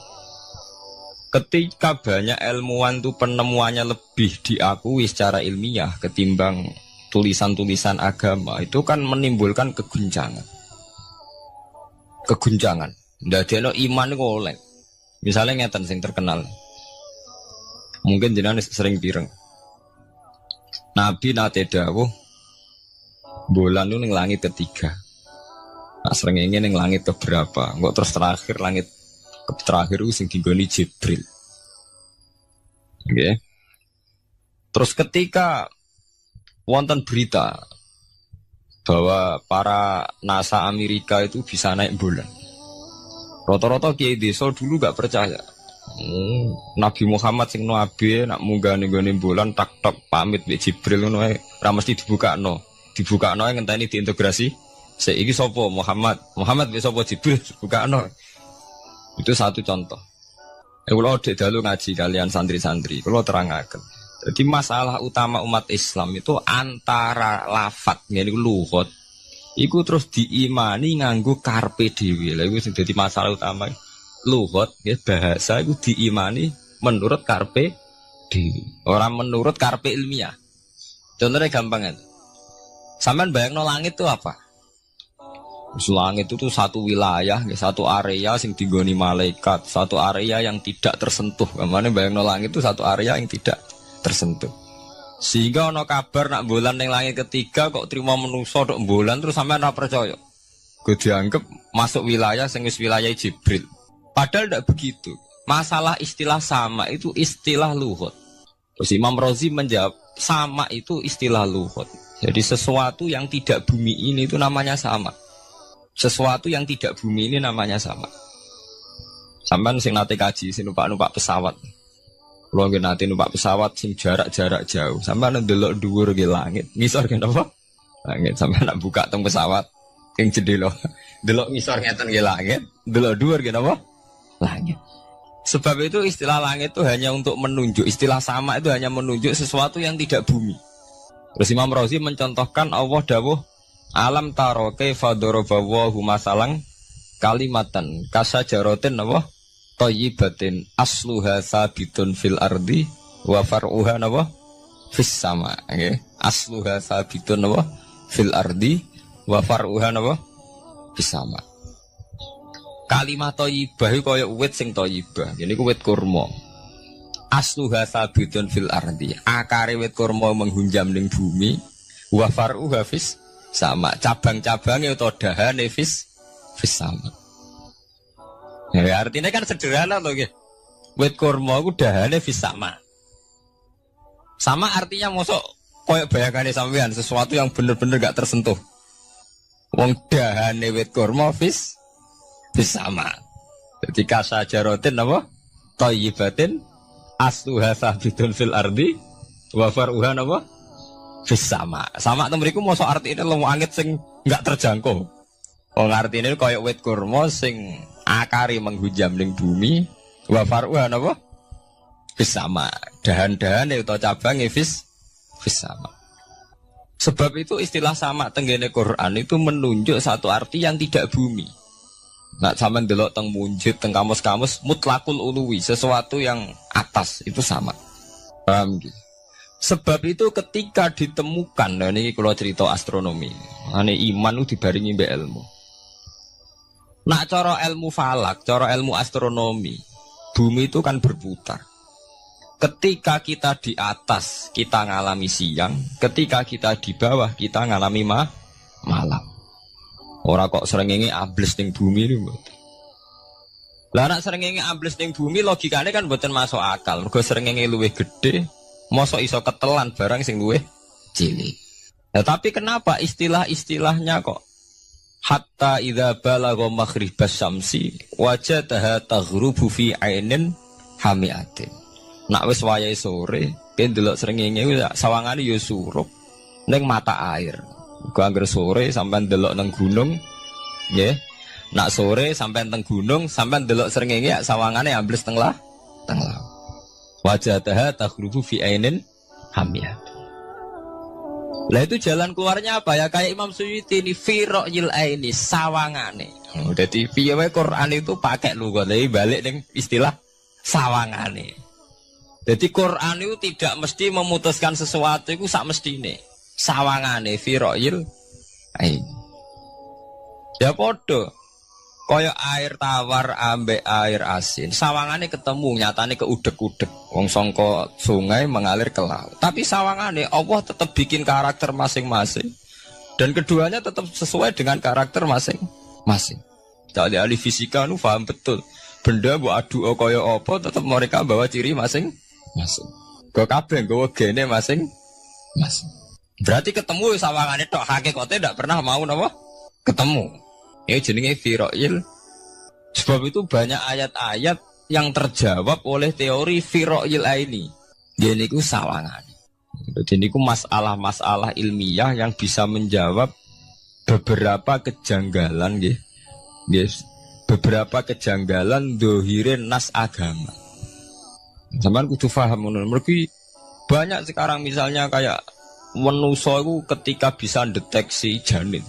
Ketika banyak ilmuwan tuh penemuannya lebih diakui secara ilmiah ketimbang tulisan-tulisan agama, itu kan menimbulkan keguncangan. Ndadekno iman iku oleh. Misalnya ngeten sing terkenal. Mungkin jenengan sering pireng. Nabi nate dawuh bulan itu ning langit ketiga. Nah, srengenge ning langit keberapa? Kok terus terakhir langit terakhir itu sing digoni Jibril. Okay. Terus ketika wonten berita bahwa para NASA Amerika itu bisa naik bulan, rata-rata kiai desa dulu gak percaya. Nabi Muhammad sing nabi nak munggah ning bulan tak pamit mbek Jibril ngono ae ora mesti dibukakno ae ngenteni diintegrasi. Saiki sapa Muhammad mbek sapa Jibril dibukakno. Itu satu contoh. Kalau dek dalu ngaji kalian santri-santri, kalau terangaken. Jadi masalah utama umat Islam itu antara lafat, yani luhut, iku terus diimani nganggo karpe dhewe. Lha iku sing dadi masalah utama. Luhut, ya bahasa iku diimani menurut karpe dhewe, orang menurut karpe ilmiah. Contohnya gampang kan. Sampeyan bayangno langit itu apa? Langit itu satu wilayah, satu area yang digoni malaikat, satu area yang tidak tersentuh. Kemana bayangno langit itu satu area yang tidak tersentuh. Sehingga ono kabar nak bulan yang langit ketiga kok terima manusa tok bulan terus sampean ora percaya. Gue dianggap masuk wilayah sing wis wilayah Jibril. Padahal tidak begitu. Masalah istilah sama itu istilah luhut. Terus Imam Razi menjawab sama itu istilah luhut. Jadi sesuatu yang tidak bumi ini itu namanya sama. Sesuatu yang tidak bumi ini namanya sama. Sampai sing nate kaji sing numpak pesawat. Kalau nggih nate numpak pesawat sing jarak-jarak jauh, sampai ndelok dhuwur ke langit. Ngisor ke apa? Langit sampai nak buka teng pesawat ing jendela. Delok ngisor ngeten ke langit, delok dhuwur ke apa? Langit. Sebab itu istilah langit itu hanya untuk menunjuk, istilah sama itu hanya menunjuk sesuatu yang tidak bumi. Terus Imam Razi mencontohkan Allah dawuh alam taro kaifa daraballahu masalan kalimatan kasajaratin apa thayyibatin asluha sabitun fil ardi wa far'uha apa fis sama nggih asluha sabitun apa fil ardi wa far'uha apa fis sama. Kalimat thayyibah iku kaya wit sing thayyibah ngene iku wit kurma asluha sabitun fil ardi akare wit kurma menghunjam ning bumi wa far'uha fis sama, cabang-cabangnya atau dahane fis sama. Ya, artinya kan sederhana loh ya. Wit kurma ku dahane fis sama. Sama artinya mosok koyo bayangane sampean sesuatu yang bener-bener gak tersentuh. Wong dahane wit kurma fis sama. Jadi kasajaratin apa? Thayyibatin asluha sabitun fil ardi wa far'uha apa? Sama itu mriku mosok artine langit sing enggak terjangkau. Wong artine koyo wit kurma sing akare menghujam ning bumi wa faruha napa? Sama. Dahan-dahane utawa cabange sama. Sebab itu istilah sama tenggene Quran itu menunjuk satu arti yang tidak bumi. Nah, sampean delok teng munjid teng kamus-kamus mutlakul uluwi, sesuatu yang atas itu sama. Paham gitu? Sebab itu ketika ditemukan, nah ini kalau cerita astronomi, ini iman itu dibaringi mbek ilmu. Nak cara ilmu falak, cara ilmu astronomi, bumi itu kan berputar. Ketika kita di atas, kita ngalami siang. Ketika kita di bawah, kita ngalami malam. Orang kok srengenge ambles ning bumi ini. Lah nak srengenge ambles ning bumi logikane kan mboten masuk akal. Mergo srengenge luwih gede. Mosok iso ketelan barang sing luwih cilik. Nah, tapi kenapa istilah-istilahnya kok hatta idza balagha maghribas syamsi wajadaha taghrubu fi ainin hamiatin. Nak wis wayahe sore, ben delok srengenge sawangane ya surup ning mata air. Muga anggere sore sampean delok nang gunung, nggih. Nak sore sampean teng gunung, sampean delok srengenge sawangane ambles teng laut. Wajadaha taghrubu fi ainin hamiyah. Lah itu jalan keluarnya apa ya? Kayak Imam Suyuti ini fi ra'yil aini sawangane. Dadi piye wae Quran itu pakai lughat. Lah balik ning istilah sawangane. Jadi Quran itu tidak mesti memutuskan sesuatu itu sak mestine. Sawangane firoil ain. Ya podo. Kaya air tawar ambek air asin. Sawangane ketemu nyatane keudek-udek. Wong sangka sungai mengalir ke laut. Tapi sawangane Allah tetap bikin karakter masing-masing. Dan keduanya tetap sesuai dengan karakter masing-masing. Jadi ahli fisika nu paham betul. Benda mbok adu kaya apa tetap mereka bawa ciri masing-masing. Kok kabeh nggawa gene masing-masing. Berarti ketemu sawangane tok hakikate ndak pernah mau napa? Ketemu. Ini jenenge firoil. Sebab itu banyak ayat-ayat yang terjawab oleh teori firoil ini. Jadi itu sawangan. Jadi itu masalah-masalah ilmiah yang bisa menjawab beberapa kejanggalan, yes. Beberapa kejanggalan dohirin nas agama. Sampeyan kudu paham ngono. Mergi banyak sekarang misalnya kayak manusa itu ketika bisa deteksi janin.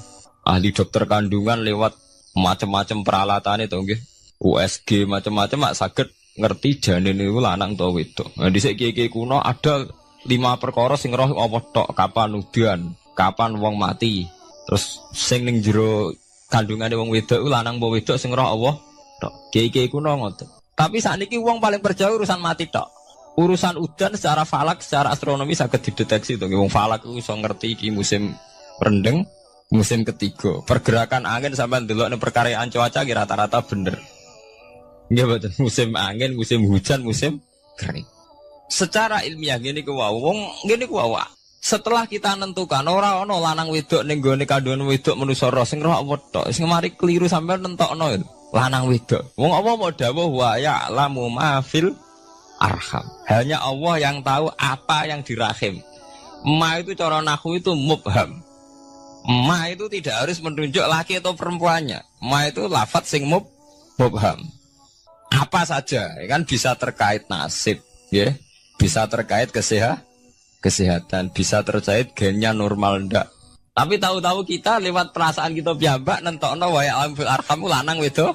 Ahli dokter kandungan lewat macam-macam peralatan itu nggih. USG macam-macam mak saged ngerti janin itu lanang atau wedok. Nah dhisik kiye-kiye kuno ada 5 perkara sing roh apa tok, kapan udan, kapan wong mati. Terus sing ning jero kandungane wong wedok ku lanang apa wedok sing roh Allah tok. Kiye-kiye kuno ngoten. Tapi sakniki wong paling percaya urusan mati tok. Urusan udan secara falak, secara astronomi saged dideteksi to. Wong falak ku iso ngerti iki musim rendeng. Musim ketiga, pergerakan angin sampai ndelok ning perkaryaan cuaca rata-rata bener. Nggih mboten, musim angin, musim hujan, musim kering. Secara ilmiah ngene ku wae, wong ngene ku wae. Setelah kita nentukan ora ana lanang wedok ning gone kandungan wedok manusa roh sing roh apa tok, sing mari keliru sampai nentokno lanang wedok. Wong apa mau dawuh wa ya'lamu ma fil arham. Hanya Allah yang tahu apa yang di rahim. Ma itu cara nahwu itu mubham. Ma itu tidak harus menunjuk laki atau perempuannya. Ma itu lafadz sing mubham. Apa saja, kan bisa terkait nasib, ya, bisa terkait kesehatan, bisa terkait gennya normal ndak. Tapi tahu-tahu kita lewat perasaan kita piyambak nentokno wa ya'lam fil arham lanang wedok.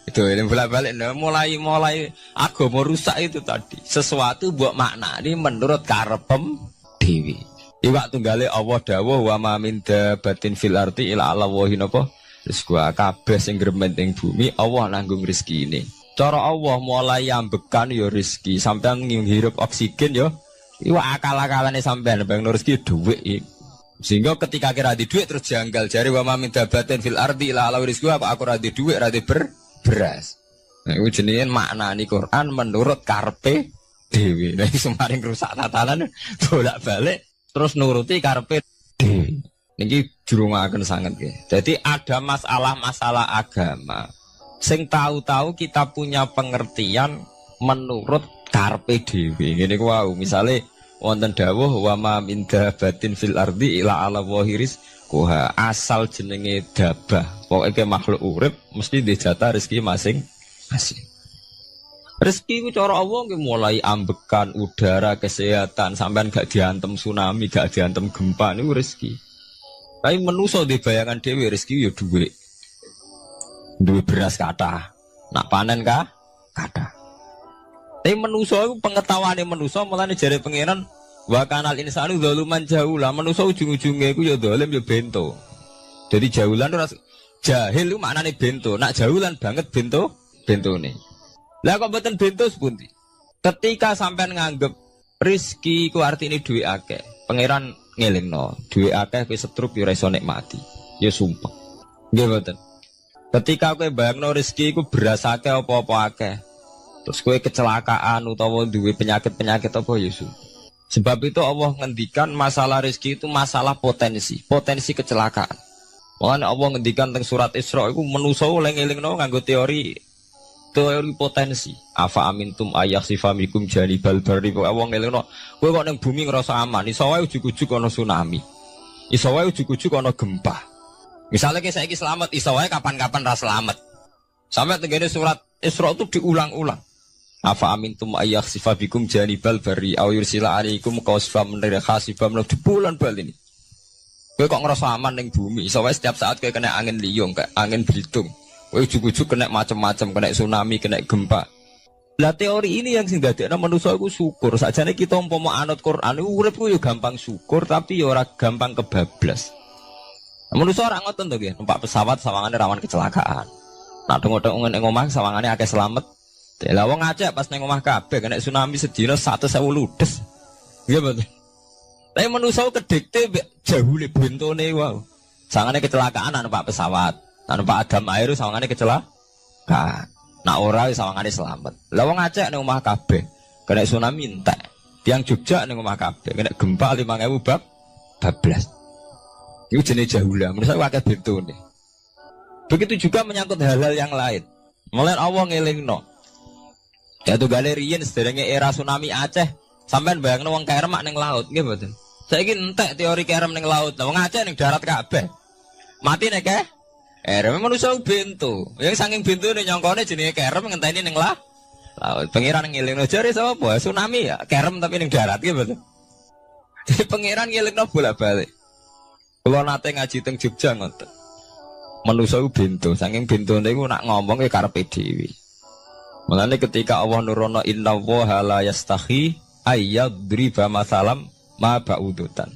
Itu yang bolak-balik mulai agama rusak itu tadi. Sesuatu buat makna ini menurut karepem dewi. Iwak tunggale Allah dawuh wa ma min dabatin fil ardi illa ala wahi napa rizqu kabeh sing gremeng ing bumi Allah nanggung rezeki ini. Cara Allah mulai ambekan ya rezeki sampean ngirup oksigen ya iwak akal-akalane sampean bang rezeki dhuwit. Sehingga ketika kira di dhuwit terus janggal jare wa ma min dabatin fil ardi illa ala rizqu apa aku ra di dhuwit ra di beras. Nah iku jenenge maknani Quran menurut karepe dhewe. Lah semaring rusak tatanan bolak-balik terus nuruti karepe niki jurungaken sanget nggih. Jadi ada masalah-masalah agama sing tahu-tahu kita punya pengertian menurut karepe dhewe. Ngene ku wau, misale wonten dawuh wa ma min dabatin fil ardi ila ala wahiris kuha asal jenenge dabah. Pokoke makhluk urip mesti dijatah rezeki masing-masing. Rezeki ku cara Allah nggih mulai ambekan udara, kesehatan, sampean gak diantem tsunami, gak diantem gempa niku rezeki. Tapi manusa di bayangan dhewe rezeki ya dhuwit. Duwe beras kathah. Nak panen kathah. Tapi manusa iku pengetahuane manusa mulane jare pangeran wa kanal insanu zaluman jahula. Manusa ujung-ujunge iku ya zalim ya bento. Jadi jahulan ora jahil iku maknane bento. Nak jahulan banget bentone. Lah kok mboten bento sepundi? Ketika sampean nganggep rezeki ku artine duwe akeh, pangeran ngelingno, duwe akeh kowe setruk yo ora iso nikmati. Ya sumpah. Nggih mboten. Ketika kowe bayangno rezeki ku beras akeh apa-apa akeh. Terus kowe kecelakaan utawa duwe penyakit-penyakit apa ya sumpah. Sebab itu Allah ngendikan masalah rezeki itu masalah potensi kecelakaan. Makanya Allah ngendikan teng surat Isra iku manusa eling-elingno nganggo teori potensi. Afa amintum ayakhsifa mikum janibal barri. Wong ngelingno kowe kok ning bumi ngrasa aman, iso wae ujug-ujug ana tsunami. Iso wae ujug-ujug ana gempa. Misalnya kayak saiki selamat, iso wae kapan-kapan ra selamat. Sampai tenggene surat Isra itu diulang-ulang. Afa amintum ayakhsifa bikum janibal barri aw yursila alaikum qasfam min khasifam di bulan bal ini. Kowe kok ngrasa aman ning bumi, iso wae setiap saat kowe kena angin liung, kayak angin Belitung. Ujug-ujug kena macam-macam, kena tsunami, kena gempa. Lah teori ini yang sing dadekno manusa iku syukur. Sakjane kita umpama anut Quran iku urip ku yo gampang syukur tapi yo ora gampang kebablas. Nah, manusa ora ngoten to nggih, numpak pesawat sawangane rawan kecelakaan. Nah dong-dong ning omah sawangane akeh slamet. Lah wong Aceh pas ning omah kabeh kena tsunami sedina 100.000 ludes. Nggih betul. Tapi manusa kedikte jahule bentone wae. Sawangane kecelakaan numpak pesawat. Numpak Adam air sawangane kecelakaan. Nak ora sawangane selamat. Lah wong Aceh ning omah kabeh kena tsunami entek. Tiang Jogja ning omah kabeh kena gempa 5.000 bablas. Iku jenenge jahula. Menurut saya akeh bentone. Begitu juga menyangkut hal-hal yang lain. Mulai Allah ngelingno. Ya tuh galerian sederenge era tsunami Aceh, sampean bayangno wong keremak ning laut, nggih mboten. Saiki entek teori kerem ning laut. Lah wong Aceh ning darat kabeh. Mati nek kerem manusia bento. Yang saking bentone nyongkone jenenge kerem ngenteni ning laut. Pangeran ngelingno jare sapa? Tsunami ya, kerem tapi ning darat nggih mboten. Jadi pangeran ngelingno bolak-balik. Kalau nate ngaji teng Jogja ngoten. Manusa ku bento, saking bentone iku nak ngomong ke karepe dhewe. Mulane ketika Allah nurono inna wa la yastahi ayyadriba masalam ma ba'udutan.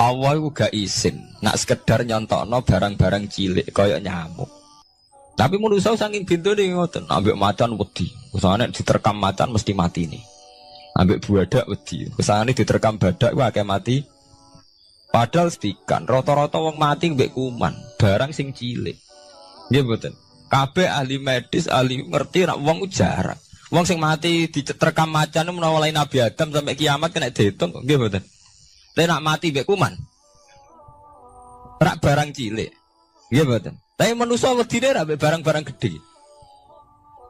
Allah iku gak isin nak sekedar nyontokno barang-barang cilik kaya nyamuk. Tapi manusa saking bentone ngoten, ambek macan wedi. Usane diterkam macan mesti mati nih. Ambek buadak wedi. Usane diterkam badak ku akeh mati. Padahal sedikan, rata-rata wong mati mbek kuman, barang sing cilik. Nggih mboten. Kabeh ahli medis, ahli ngerti nek wong jarang. Wong sing mati diterkam macan menawa lain Nabi Adam sampai kiamat kena diitung, nggih mboten. Tapi nak mati mbek kuman. Rak barang cilik. Nggih mboten. Tapi manusa wedine rak mbek barang-barang gedhe.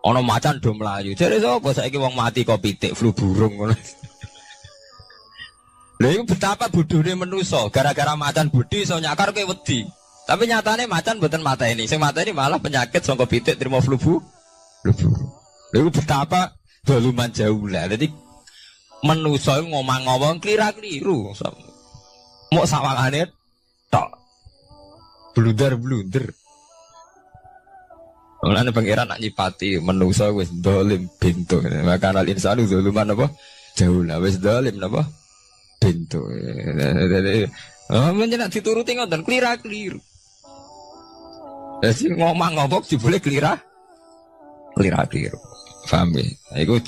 Ana macan do mlayu. Jare sapa saiki wong mati kok pitik flu burung ngono. Lha iku betapa bodhone manusa, gara-gara macan bodhi iso nyakar kowe wedi. Tapi nyatane macan mboten mateni. Sing mateni malah penyakit saka pitik trimo flu burung. Lha iku betapa doluman jaulah. Dadi manusa ngomong-ngomong kira-keliru. Mok sawangane tok. Blunder-blunder. Mulane pangeran nak nyipati manusa wis dolim bento. Maka al insanu doluman apa? Jaulah wis dolim napa? Bento. Menjenak dituruti ngoten klira-kliru. Jadi ngomong-ngomong boleh klira-kliru. Paham ya? Iku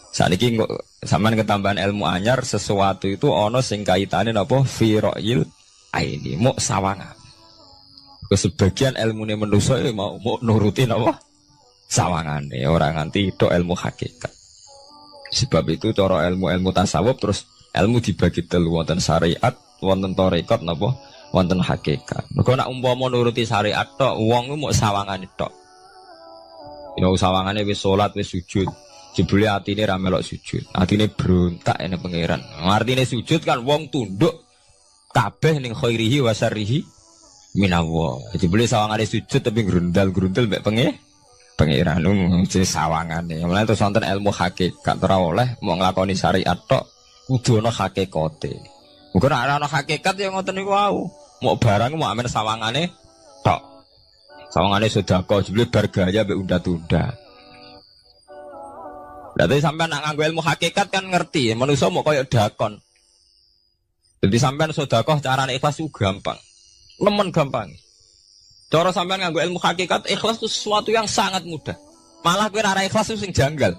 sakniki sampean ketambahan ilmu anyar sesuatu itu ana sing kaitane napa fira'il aini muk sawangan. Sebagian ilmune manusa mau nuruti napa sawangane ora nganti tok ilmu hakikat. Sebab itu cara ilmu-ilmu tasawuf terus ilmu dibagi telu, wonten syariat, wonten tarekat napa, wonten hakikat. Mergo nek umpama nuruti syariat tok, wong ku mok sawangane tok. Ya sawangane wis salat, wis sujud. Jebule atine ra melok sujud. Atine brontak ene pangeran. Artine sujud kan wong tunduk kabeh ning khairihi wa syarrihi minallah. Jebule sawangane sujud tapi grundal-grundal mek pangeran jenenge sawangane. Mulane terus wonten ilmu hakikat ora oleh mok nglakoni syariat tok. Kudu ana hakikate. Muga nek ana hakikat ya ngoten niku wau. Mok barang mok amen sawangane tok. Sawangane sedekah jebule bar gaya mbek unda-tunda. Lah tapi sampean nak nganggo ilmu hakikat kan ngerti, manusa mok koyo dakon. Jadi sampean sedekah carane ikhlas ku gampang. Nemen gampang. Cara sampean nganggo ilmu hakikat ikhlas itu sesuatu yang sangat mudah. Malah kowe ora ikhlas itu sing janggal.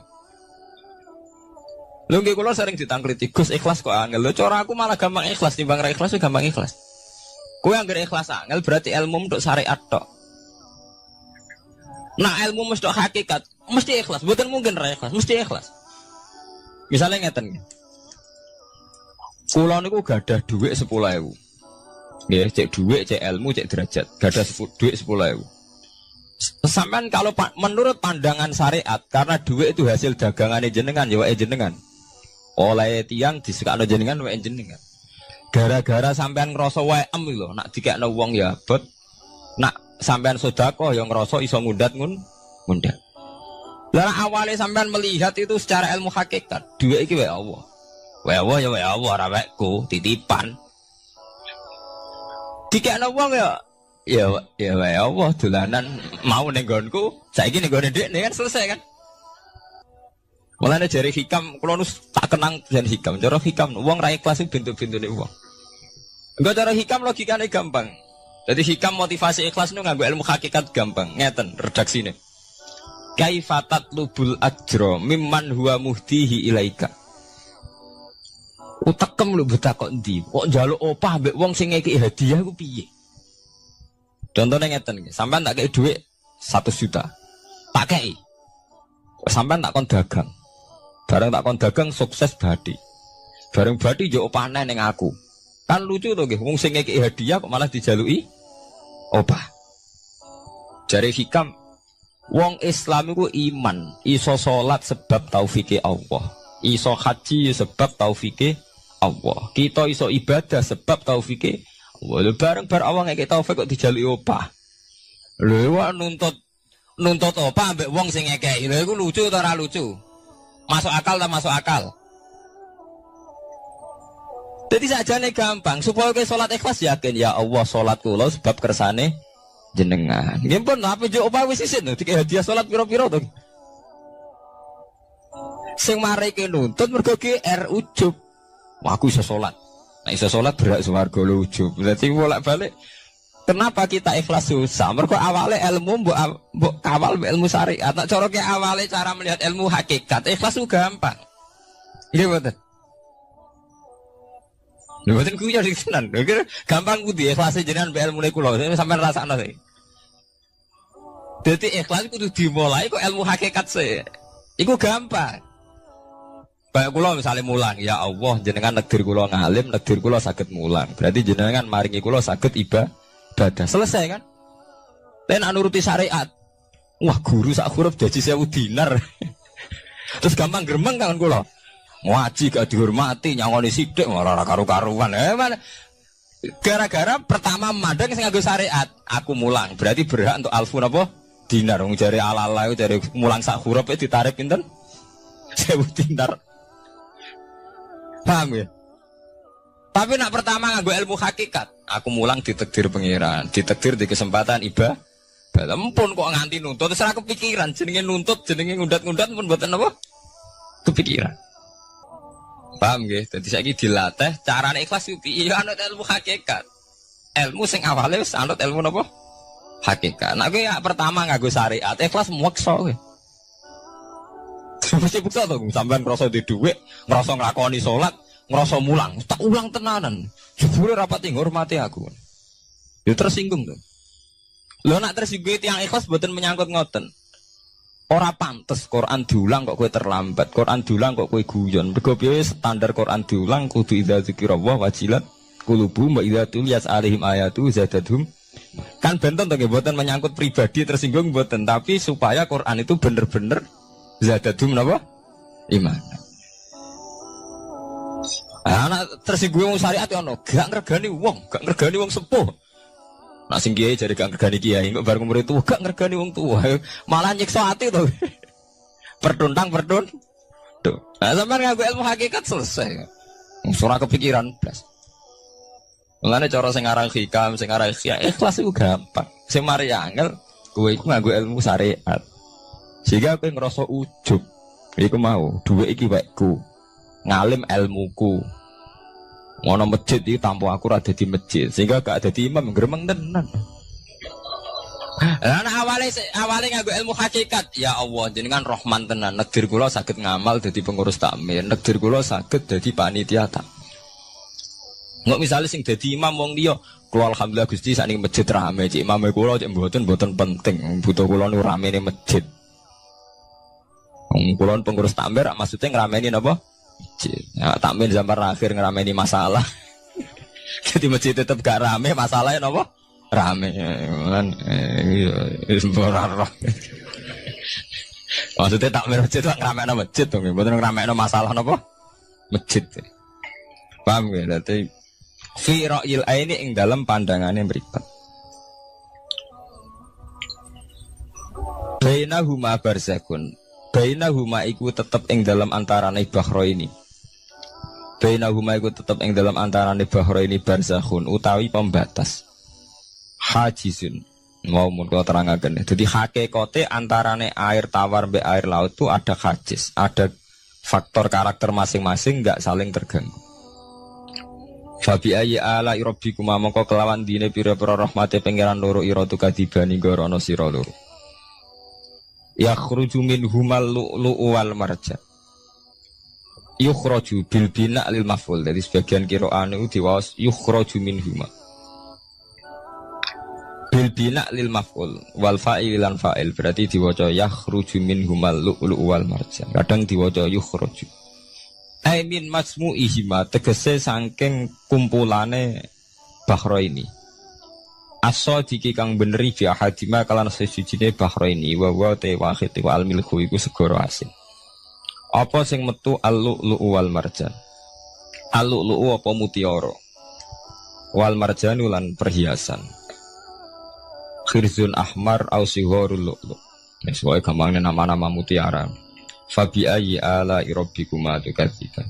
Lho nggih kula sering ditangkliti, Gus ikhlas kok angel. Lho cara aku malah gampang ikhlas timbang ra ikhlas gampang ikhlas. Kowe anggere ikhlas angel berarti ilmu untuk syariat tok. Nah ilmu mesti hakikat, mesti ikhlas. Mboten mungkin ra ikhlas, mesti ikhlas. Misalnya ngeten. Kula niku gadah dhuwit 10.000. Nggih, cek dhuwit, cek ilmu, cek derajat. Gadah dhuwit 10.000. Sampean kalau menurut pandangan syariat karena dhuwit itu hasil dagangane jenengan ya wae jenengan. Oleh tiang disukakno jenengan wae jenengan. Gara-gara sampean ngrasa waem lho, nak dikekno wong ya abot. Nak sampean sedekah ya ngrasa iso ngundat ngundat. Lah awale sampean melihat itu secara ilmu hakikat, dhuwit iki wae Allah. Wae Allah ya wae Allah ora waeku, titipan. Dikekno wong ya wae Allah dolanan mau ning nggonku, saiki ning nggone dhekne kan selesai kan. Mulane jare hikam kula nu tak kenang jan hikam. Cara hikam wong ra ikhlas iku bentuk-bentune wong. Enggak cara hikam logikane gampang. Jadi hikam motivasi ikhlas nu nganggo ilmu hakikat gampang. Ngeten redaksine. Kaifatat lubul ajro mimman huwa muhtihi ilaika. Utekem lho betak kok ndi? Kok njaluk opah mbek wong sing ngeki hadiah ku piye? Contohnya ngeten, sampean tak kei dhuwit 1 juta. Tak kei. Sampean tak kon dagang. Bareng tak kon dagang sukses badi. Bareng badi yo opah ning aku. Kan lucu to nggih, wong sing ngeki hadiah kok malah dijaluki opah. Jare hikam wong Islam iku iman, iso salat sebab taufike Allah. Iso haji sebab taufike Allah. Kita iso ibadah sebab taufike Allah. Bareng awang ngekek taufik kok dijaluki opah. Lho wak nuntut opah ambek wong sing ngekeki. Lho iku lucu ta ora lucu? Masuk akal ta masuk akal? Jadi sakjane gampang supaya kowe salat ikhlas yakin ya Allah salat kula sebab kersane jenengan. Nggih pun apa yo opah wis isin dikek hadiah salat pira-pira to. Sing mareke nuntut mergo GR ujub. Wah, aku iso salat. Nek iso salat berak swarga lho ujub. Dadi bolak-balik kenapa kita ikhlas susah? Mergo awale ilmu mbok kawal mbok ilmu syariat. Nek cara ki awale cara melihat ilmu hakikat, ikhlas ku gampang. Nggih mboten. Lho mboten ku yo tenan. Gampang ku di ikhlas jenengan mbek ilmune kula. Sampeyan rasakno sih. Dadi ikhlas kudu dimulai kok ilmu hakikat sih. Iku gampang. Baik kula misalnya mulang, ya Allah jenengan negdir kula ngalim, negdir kula saged mulang. Berarti jenengan maringi kula saged ibadah. Selesai kan? Ten nuruti syariat. Wah, guru sak huruf gaji 1000 dinar. Terus gampang gremeng kan kula. Ngaji gak dihormati, nyangoni sithik ora karu-karuan. Gara-gara pertama mandang sing nganggo syariat, aku mulang. Berarti berhak untuk alfun apa? Dinar. Wong jare ala-ala jare mulang sak huruf ditarik pinten? 1000 dinar. Paham ya? Tapi nak pertama nganggo ilmu hakikat, aku mulang ditakdir pengiran, ditakdir di kesempatan ibadah. Ampun kok nganti nuntut, terus ora kepikiran, jenenge nuntut, jenenge ngundat-ngundat pun mboten apa? Kepikiran. Paham nggih? Dadi saiki dilatih carane ikhlas piye ya anut ilmu hakikat. Ilmu sing awale wis anut ilmu napa? Hakikat. Nek kowe pertama nganggo syariat, ikhlas meksa kowe. Mesti bukti to, sampean ngrasa di dhuwit, ngrasa nglakoni salat, ngrasa mulang, tak ulang tenanan. Jebule rapati ngurmati aku. Ya tersinggung to. Lho nek tersinggung tiyang ikhlas mboten menyangkut ngoten. Ora pantes Quran diulang kok kowe terlambat, Quran diulang kok kowe guyon. Mergo piye standar Quran diulang kudu idza dzikrullah wajilat qulubuhum wa idza tuliyat alaihim ayatu zadatuhum. Kan benten to nggih mboten menyangkut pribadi tersinggung mboten, tapi supaya Quran itu bener-bener zadadum napa? Iman. Anak tersinggung syariat ono, gak ngregani wong sepuh. Nak sing kiai jare gak ngregani kiai, kok bareng umur itu gak ngregani wong tua. Malah nyiksa ati to. Pertuntang. Tuh. Nah, sampeyan nganggo ilmu hakikat selesai. Ora kepikiran blas. Mulane cara sing aran hikam, sing aran ikhlas iku gampang. Sing mari angel kowe iku nganggo ilmu syariat. Sehingga aku ngerasa ujub. Iku mau, duwe iki wekku. Ngalim ilmuku. Ngono masjid iki tanpa aku ora dadi masjid. Sehingga gak dadi imam gremeng tenan. Lah awale nganggo ilmu hakikat. Ya Allah, jenengan Rahman tenan. Negdir kula saged ngamal dadi pengurus takmir. Negdir kula saged dadi panitia takmir. Nggak misalnya sing dadi imam wong liya, kula alhamdulillah Gusti sakniki masjid rame. Cik imame kula cek mboten penting. Butuh kula nu ramene masjid. Kulon pengurus takmir maksudnya ngerameni apa? Ya, takmir zaman akhir ngerameni masalah. Jadi masjid tetap gak rame, masalahnya apa? Rame kan maksudnya takmir masjid itu ngerameni masjid dong, betul ngerameni masalah apa? Masjid. Paham ya? Jadi fi ra'il aini ing dalam pandangannya mripat. Bainahuma barzakun. Bainahuma iku tetep ing dalam antarane bahro ini. Bainahuma iku tetep ing dalam antarane bahro ini barzakhun utawi pembatas. Hajizun. Mau mun kula terangaken. Jadi hakikate antarane air tawar mbek air laut itu ada hajiz, ada faktor karakter masing-masing nggak saling terganggu. Fabi ayyi ala rabbikuma mongko kelawan dine pira-pira rahmate pangeran loro ira tu kadibani gorono sira loro. Yakhruju minhumal lu'lu'u wal marjan. Yukhraju bil bina lil maf'ul. Jadi sebagian qira'ane diwaos yukhraju minhuma. Bil bina lil maf'ul wal fa'il lan fa'il berarti diwaca yakhruju minhumal lu'lu'u wal marjan. Kadang diwaca yukhraju. Ai min masmu'ihima tegese saking kumpulane bahro ini. Aso diki kang beneri fi ahadima kalan sesujine bahro ini wa wa te wahid wa al milku iku segara asin. Apa sing metu al-lu'lu'u wal marjan? Al-lu'lu'u apa mutiara? Wal marjanu lan perhiasan. Khirzun ahmar au sigharul lu'lu'. Wis wae gampangnya nama-nama mutiara. Fabi ayyi ala rabbikuma tukadziban.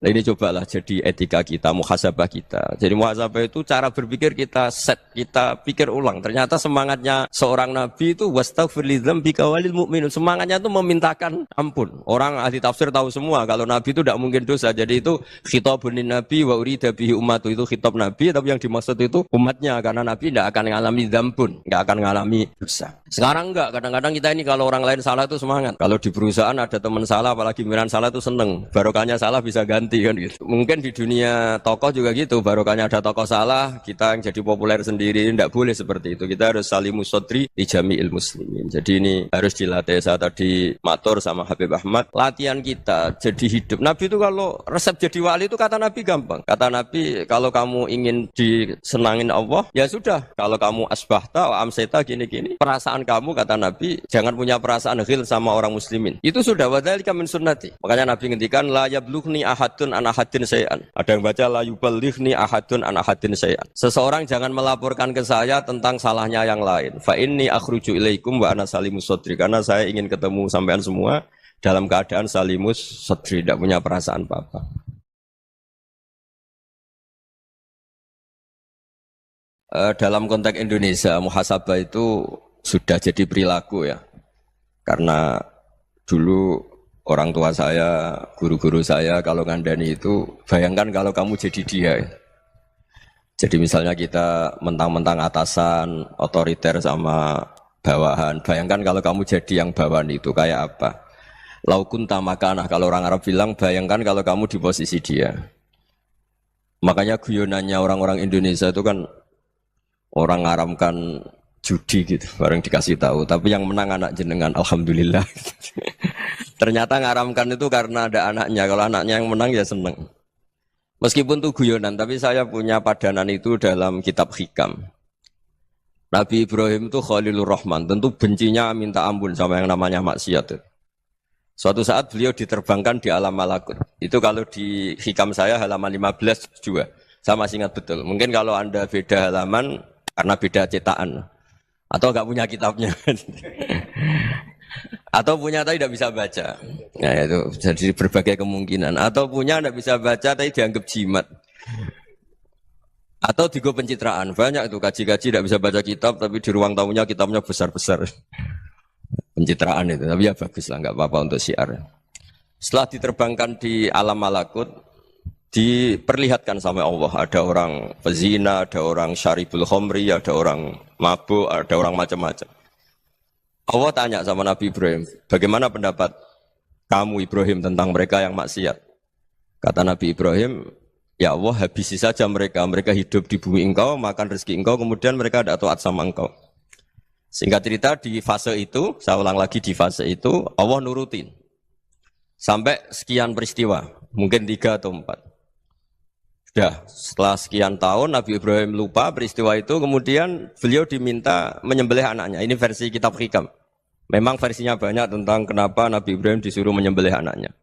Nah ini cobalah jadi etika kita, muhasabah kita. Jadi muhasabah itu cara berpikir kita set, kita pikir ulang. Ternyata semangatnya seorang nabi itu wastaghfir lidzambika walil mu'minun. Semangatnya itu memintakan ampun. Orang ahli tafsir tahu semua kalau nabi itu tidak mungkin dosa. Jadi itu khitabun nabi wa urida bihi ummatu, itu khitab nabi, tapi yang dimaksud itu umatnya, karena nabi tidak akan mengalami dzambun, tidak akan mengalami dosa. Sekarang enggak, kadang-kadang kita ini kalau orang lain salah itu semangat. Kalau di perusahaan ada teman salah, apalagi miran salah itu seneng. Barokahnya salah bisa ganti kan gitu. Mungkin di dunia tokoh juga gitu, barokahnya ada tokoh salah, kita yang jadi populer sendiri. Tidak boleh seperti itu. Kita harus salimus sodri di jami'il muslimin. Jadi ini harus dilatih. Saya tadi matur sama Habib Ahmad, latihan kita jadi hidup. Nabi itu kalau resep jadi wali itu kata Nabi gampang. Kata Nabi, kalau kamu ingin disenangin Allah, ya sudah. Kalau kamu asbahta wa amseta gini-gini, perasaan kamu, kata Nabi, jangan punya perasaan ghil sama orang muslimin. Itu sudah wadzalika min sunnati. Makanya Nabi ngendikan la yablughni ahadun an ahadin syai'an. Ada yang baca la yuballighni ahadun an ahadin syai'an. Seseorang jangan melaporkan ke saya tentang salahnya yang lain. Fa inni akhruju ilaikum wa ana salimus sodri. Karena saya ingin ketemu sampean semua dalam keadaan salimus sodri, tidak punya perasaan apa-apa. Dalam konteks Indonesia, muhasabah itu sudah jadi perilaku ya. Karena dulu orang tua saya, guru-guru saya kalau ngandani itu, bayangkan kalau kamu jadi dia. Jadi misalnya kita mentang-mentang atasan, otoriter sama bawahan. Bayangkan kalau kamu jadi yang bawahan itu kayak apa? Laukun tamakanah, kalau orang Arab bilang, bayangkan kalau kamu di posisi dia. Makanya guyonannya orang-orang Indonesia itu kan orang ngaramkan judi gitu, bareng dikasih tahu. Tapi yang menang anak jenengan, alhamdulillah. Ternyata ngaramkan itu karena ada anaknya. Kalau anaknya yang menang ya seneng. Meskipun itu guyonan, tapi saya punya padanan itu dalam kitab Hikam. Nabi Ibrahim itu Khalilur Rahman, tentu bencinya minta ampun sama yang namanya maksiat. Suatu saat beliau diterbangkan di alam malakut. Itu kalau di Hikam saya halaman 15 juga. Saya masih ingat betul. Mungkin kalau Anda beda halaman karena beda cetakan. Atau enggak punya kitabnya. Atau punya tapi tidak bisa baca. Nah itu jadi berbagai kemungkinan. Atau punya tidak bisa baca tapi dianggap jimat. Atau digo pencitraan. Banyak itu kaji-kaji tidak bisa baca kitab tapi di ruang tamunya kitabnya besar-besar. Pencitraan itu. Tapi ya bagus lah, enggak apa-apa untuk syiar. Setelah diterbangkan di alam malakut, diperlihatkan sama Allah, ada orang pezina, ada orang syaribul khomri, ada orang mabuk, ada orang macam-macam. Allah tanya sama Nabi Ibrahim, bagaimana pendapat kamu Ibrahim tentang mereka yang maksiat? Kata Nabi Ibrahim, ya Allah habisi saja mereka, mereka hidup di bumi engkau, makan rezeki engkau, kemudian mereka tidak taat sama engkau. Singkat cerita di fase itu, saya ulang lagi di fase itu, Allah nurutin. Sampai sekian peristiwa, mungkin 3 atau 4. Sudah, setelah sekian tahun Nabi Ibrahim lupa peristiwa itu, kemudian beliau diminta menyembelih anaknya. Ini versi kitab Hikam. Memang versinya banyak tentang kenapa Nabi Ibrahim disuruh menyembelih anaknya.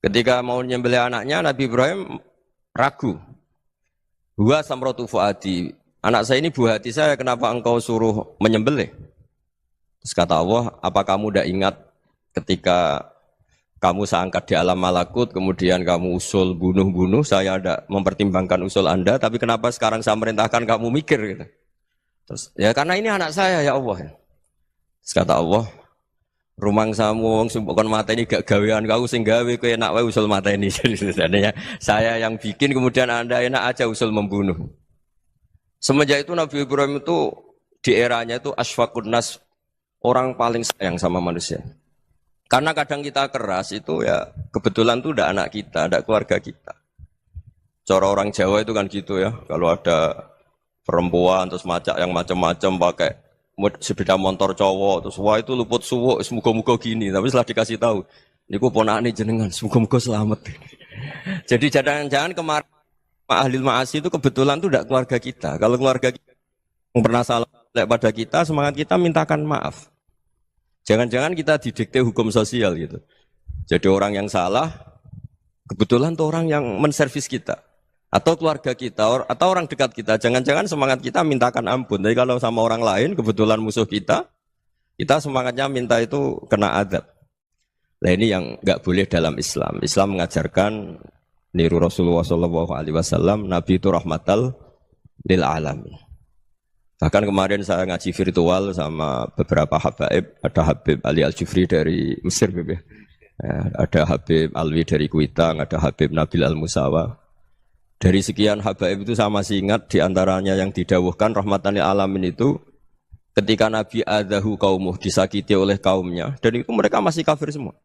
Ketika mau menyembelih anaknya, Nabi Ibrahim ragu. Huwa samratu fuadi. Anak saya ini buah hati saya, kenapa engkau suruh menyembelih? Terus kata Allah, apa kamu tidak ingat ketika kamu saya angkat di alam malakut, kemudian kamu usul bunuh-bunuh, saya ada mempertimbangkan usul Anda, tapi kenapa sekarang saya merintahkan kamu mikir gitu. Terus, ya karena ini anak saya ya Allah. Terus kata Allah, rumang samu wong sing kon mateni gak gawean kau sing gawe kowe enak wae usul mateni. Jadi sebenarnya saya yang bikin kemudian Anda enak aja usul membunuh. Semenjak itu Nabi Ibrahim itu di eranya itu asfaqun nas, orang paling sayang sama manusia. Karena kadang kita keras itu ya kebetulan tuh udah anak kita, ada keluarga kita. Cara orang Jawa itu kan gitu ya, kalau ada perempuan terus macak yang macam-macam pakai sepeda motor cowok terus wah itu luput suwuk semoga-moga gini, tapi setelah dikasih tahu niku ponakane jenengan semoga-moga selamat. Jadi jangan-jangan kemarin ahli ma'asi itu kebetulan tuh tidak keluarga kita. Kalau keluarga kita yang pernah salah pada kita, semangat kita mintakan maaf. Jangan-jangan kita didikte hukum sosial gitu. Jadi orang yang salah kebetulan tuh orang yang menservis kita. Atau keluarga kita, atau orang dekat kita. Jangan-jangan semangat kita mintakan ampun. Tapi kalau sama orang lain, kebetulan musuh kita semangatnya minta itu kena adab. Nah ini yang nggak boleh dalam Islam. Islam mengajarkan niru Rasulullah SAW, Nabi itu rahmatal lil alamin. Bahkan kemarin saya ngaji virtual sama beberapa habaib. Ada Habib Ali Al-Jufri dari Mesir, ada Habib Alwi dari Kuitang, ada Habib Nabil Al-Musawa. Dari sekian habaib itu saya masih ingat diantaranya yang didawuhkan rahmatan lil alamin itu ketika Nabi adahu kaumuh, disakiti oleh kaumnya, dan itu mereka masih kafir semua.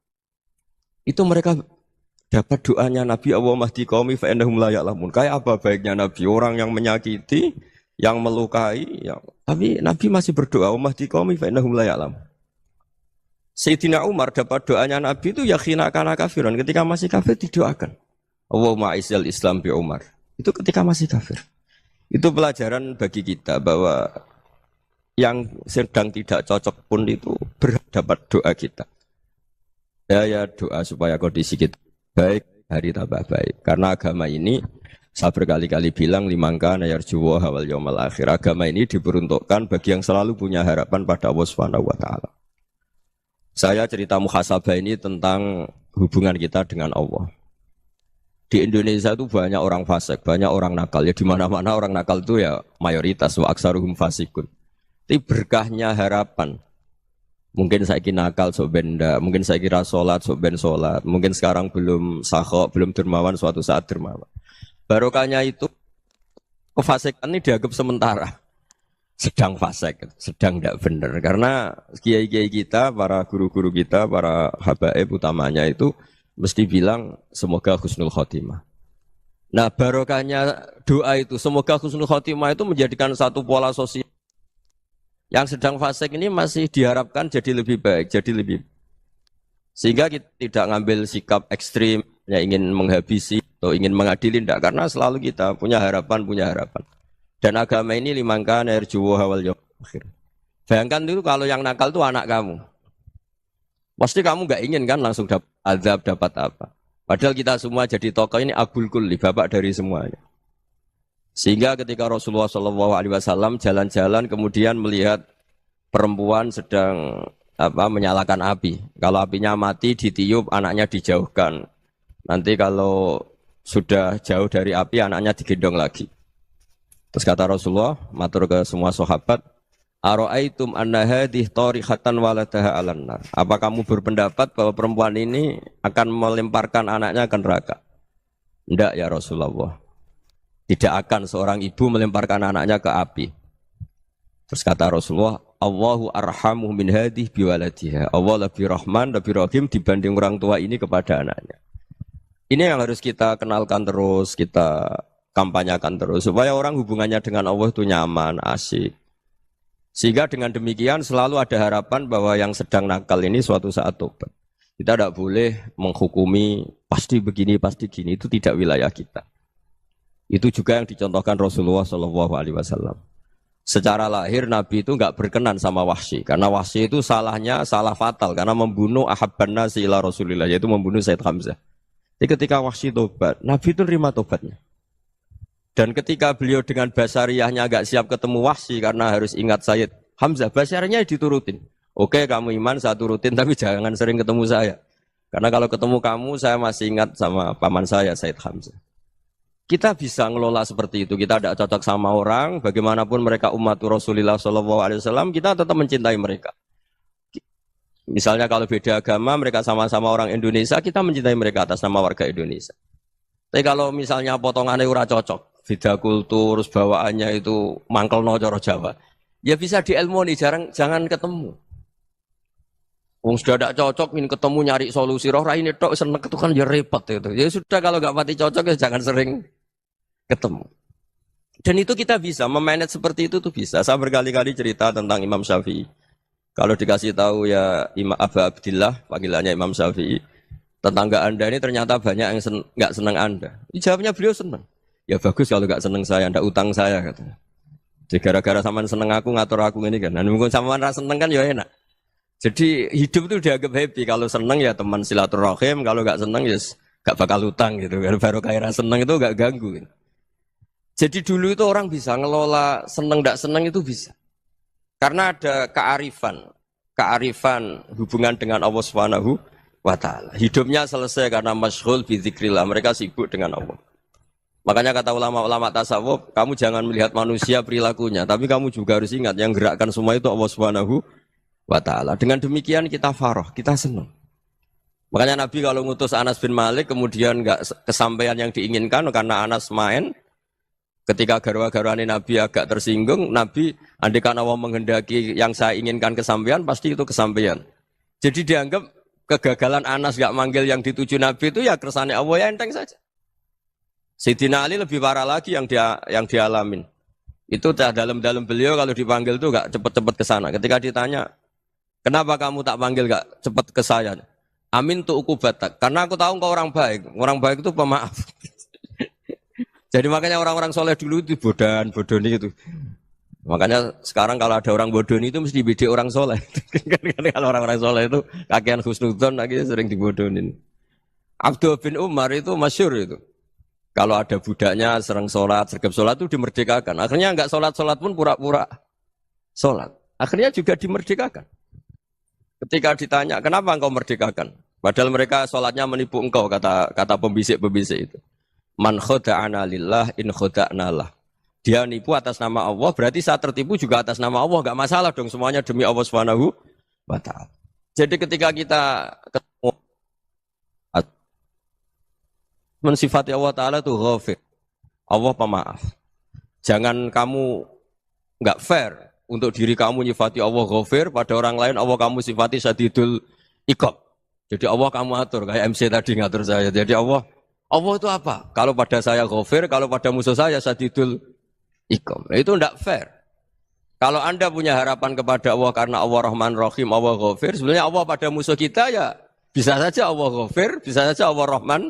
Itu mereka dapat doanya Nabi Allahumma hdi qaumi fa innahum la ya'lamun. Kayak apa baiknya Nabi, orang yang menyakiti, yang melukai, tapi Nabi masih berdoa Allahumma hdi qaumi fa innahum la ya'lamun. Sayyidina Umar dapat doanya Nabi itu yakhina kana kafiran, ketika masih kafir didoakan. Allahumma a'izzal Islam bi Umar. Itu ketika masih kafir. Itu pelajaran bagi kita bahwa yang sedang tidak cocok pun itu berdapat doa kita. Ya doa supaya kondisi kita baik, hari tambah baik. Karena agama ini saya berkali-kali bilang limangka nayarjuwa hawal yaumal akhir. Agama ini diperuntukkan bagi yang selalu punya harapan pada Allah Subhanahu wa taala. Saya cerita muhasabah ini tentang hubungan kita dengan Allah. Di Indonesia itu banyak orang fasik, banyak orang nakal. Ya di mana-mana orang nakal itu ya mayoritas, wa aksaruhum fasikun. Tapi berkahnya harapan. Mungkin saya kira nakal sok benda, mungkin saya kira sholat sok ben sholat, mungkin sekarang belum sakhok, belum dermawan, suatu saat dermawan. Barokahnya itu kefasikan ini dianggap sementara. Sedang fasik, sedang tidak benar. Karena kiai-kiai kita, para guru-guru kita, para habaib utamanya itu mesti bilang semoga husnul khotimah. Nah barokahnya doa itu semoga husnul khotimah itu menjadikan satu pola sosial. Yang sedang fasik ini masih diharapkan jadi lebih baik, jadi lebih. Sehingga kita tidak ngambil sikap ekstrim, ya ingin menghabisi atau ingin mengadili, tidak. Karena selalu kita punya harapan. Dan agama ini limangka nerjuwo hawal yaumil akhir. Bayangkan dulu kalau yang nakal itu anak kamu. Pasti kamu nggak ingin kan langsung dapat azab, dapat apa. Padahal kita semua jadi tokoh ini abul kulli, bapak dari semuanya. Sehingga ketika Rasulullah SAW jalan-jalan kemudian melihat perempuan sedang menyalakan api. Kalau apinya mati ditiup, anaknya dijauhkan. Nanti kalau sudah jauh dari api, anaknya digendong lagi. Terus kata Rasulullah, matur ke semua sahabat, Aro'aitum anna hadih tarihatan waladaha alan nar. Apa kamu berpendapat bahwa perempuan ini akan melemparkan anaknya ke neraka? Tidak ya Rasulullah. Tidak akan seorang ibu melemparkan anaknya ke api. Terus kata Rasulullah, Allahu arhamu min hadih biwaladiha. Allah lebih rahman, lebih rahim dibanding orang tua ini kepada anaknya. Ini yang harus kita kenalkan terus, kita kampanyakan terus. Supaya orang hubungannya dengan Allah itu nyaman, asik. Sehingga dengan demikian selalu ada harapan bahwa yang sedang nakal ini suatu saat tobat. Kita tidak boleh menghukumi pasti begini, pasti gini. Itu tidak wilayah kita. Itu juga yang dicontohkan Rasulullah SAW. Secara lahir Nabi itu nggak berkenan sama Wahsy. Karena Wahsy itu salahnya salah fatal. Karena membunuh ahabban nasi ila Rasulillah. Yaitu membunuh Sayyid Hamzah. Jadi ketika Wahsy tobat, Nabi itu nerima tobatnya. Dan ketika beliau dengan basariyahnya agak siap ketemu Wahsy karena harus ingat Sayyid Hamzah, basariyahnya diturutin. Oke, kamu iman, saya turutin, tapi jangan sering ketemu saya. Karena kalau ketemu kamu, saya masih ingat sama paman saya, Sayyid Hamzah. Kita bisa ngelola seperti itu. Kita tidak cocok sama orang, bagaimanapun mereka umat Rasulullah SAW, kita tetap mencintai mereka. Misalnya kalau beda agama, mereka sama-sama orang Indonesia, kita mencintai mereka atas nama warga Indonesia. Tapi kalau misalnya potongannya ora cocok, beda kultur, bawaannya itu mangkel no coro Jawa, ya bisa diilmoni, jangan ketemu. Wong sudah tidak cocok, ingin ketemu nyari solusi. Roh ini tok seneng itu kan ya repot itu. Ya sudah kalau nggak pati cocok ya jangan sering ketemu. Dan itu kita bisa memanage seperti itu tuh bisa. Saya berkali-kali cerita tentang Imam Syafi'i. Kalau dikasih tahu ya Imam Abu Abdillah, panggilannya Imam Syafi'i, tetangga Anda ini ternyata banyak yang nggak senang Anda. Jawabnya beliau senang. Ya bagus kalau nggak senang saya, ndak utang saya katanya. Jadi gara-gara sampean seneng aku ngatur aku ini kan. Nah, mungkin sampean rasa seneng kan ya enak. Jadi hidup itu dianggap happy. Kalau seneng ya teman silaturahim, kalau nggak seneng ya nggak bakal utang gitu. Baru kaya seneng itu nggak ganggu. Gitu. Jadi dulu itu orang bisa ngelola seneng nggak seneng itu bisa. Karena ada kearifan hubungan dengan Allah Subhanahu wa Ta'ala. Hidupnya selesai karena masyghul bi dzikrillah. Mereka sibuk dengan Allah. Makanya kata ulama-ulama tasawuf, kamu jangan melihat manusia perilakunya, tapi kamu juga harus ingat yang gerakkan semua itu Allah Subhanahu wa Ta'ala. Dengan demikian kita farah, kita senang. Makanya Nabi kalau ngutus Anas bin Malik kemudian enggak kesampaian yang diinginkan karena Anas main, ketika garwa-garwani Nabi agak tersinggung, Nabi andaikan Allah menghendaki yang saya inginkan kesampaian, pasti itu kesampaian. Jadi dianggap kegagalan Anas enggak manggil yang dituju Nabi itu ya kersane Allah, ya enteng saja. Sayyidina Ali lebih parah lagi yang dialamin. Itu dalam beliau kalau dipanggil itu enggak cepat-cepat ke sana. Ketika ditanya, kenapa kamu tak panggil gak cepat ke saya? Amin tu ukubatak. Karena aku tahu kau orang baik. Orang baik itu pemaaf. Jadi makanya orang-orang soleh dulu itu bodoni itu. Makanya sekarang kalau ada orang bodoni itu mesti dibidik orang soleh. Kalau orang-orang soleh itu kakean husnudzon akhirnya sering dibodonin. Abdul bin Umar itu masyhur itu. Kalau ada budaknya sering sholat, sergap sholat itu dimerdekakan. Akhirnya enggak sholat pun pura-pura sholat. Akhirnya juga dimerdekakan. Ketika ditanya, kenapa engkau merdekakan? Padahal mereka sholatnya menipu engkau, kata pembisik-pembisik itu. Man khoda'ana lillah in khoda'na lah. Dia nipu atas nama Allah, berarti saat tertipu juga atas nama Allah. Enggak masalah dong, semuanya demi Allah Subhanahu wa Ta'ala. Jadi ketika kita ketemu mensifati Allah Ta'ala itu ghafir. Allah pemaaf. Jangan kamu enggak fair. Untuk diri kamu nyifati Allah ghafir, pada orang lain Allah kamu sifati syadidul iqab. Jadi Allah kamu atur, kayak MC tadi ngatur saya. Jadi Allah itu apa? Kalau pada saya ghafir, kalau pada musuh saya syadidul iqab. Itu tidak fair. Kalau Anda punya harapan kepada Allah karena Allah Rahman Rahim, Allah ghafir, sebenarnya Allah pada musuh kita ya bisa saja Allah ghafir, bisa saja Allah Rahman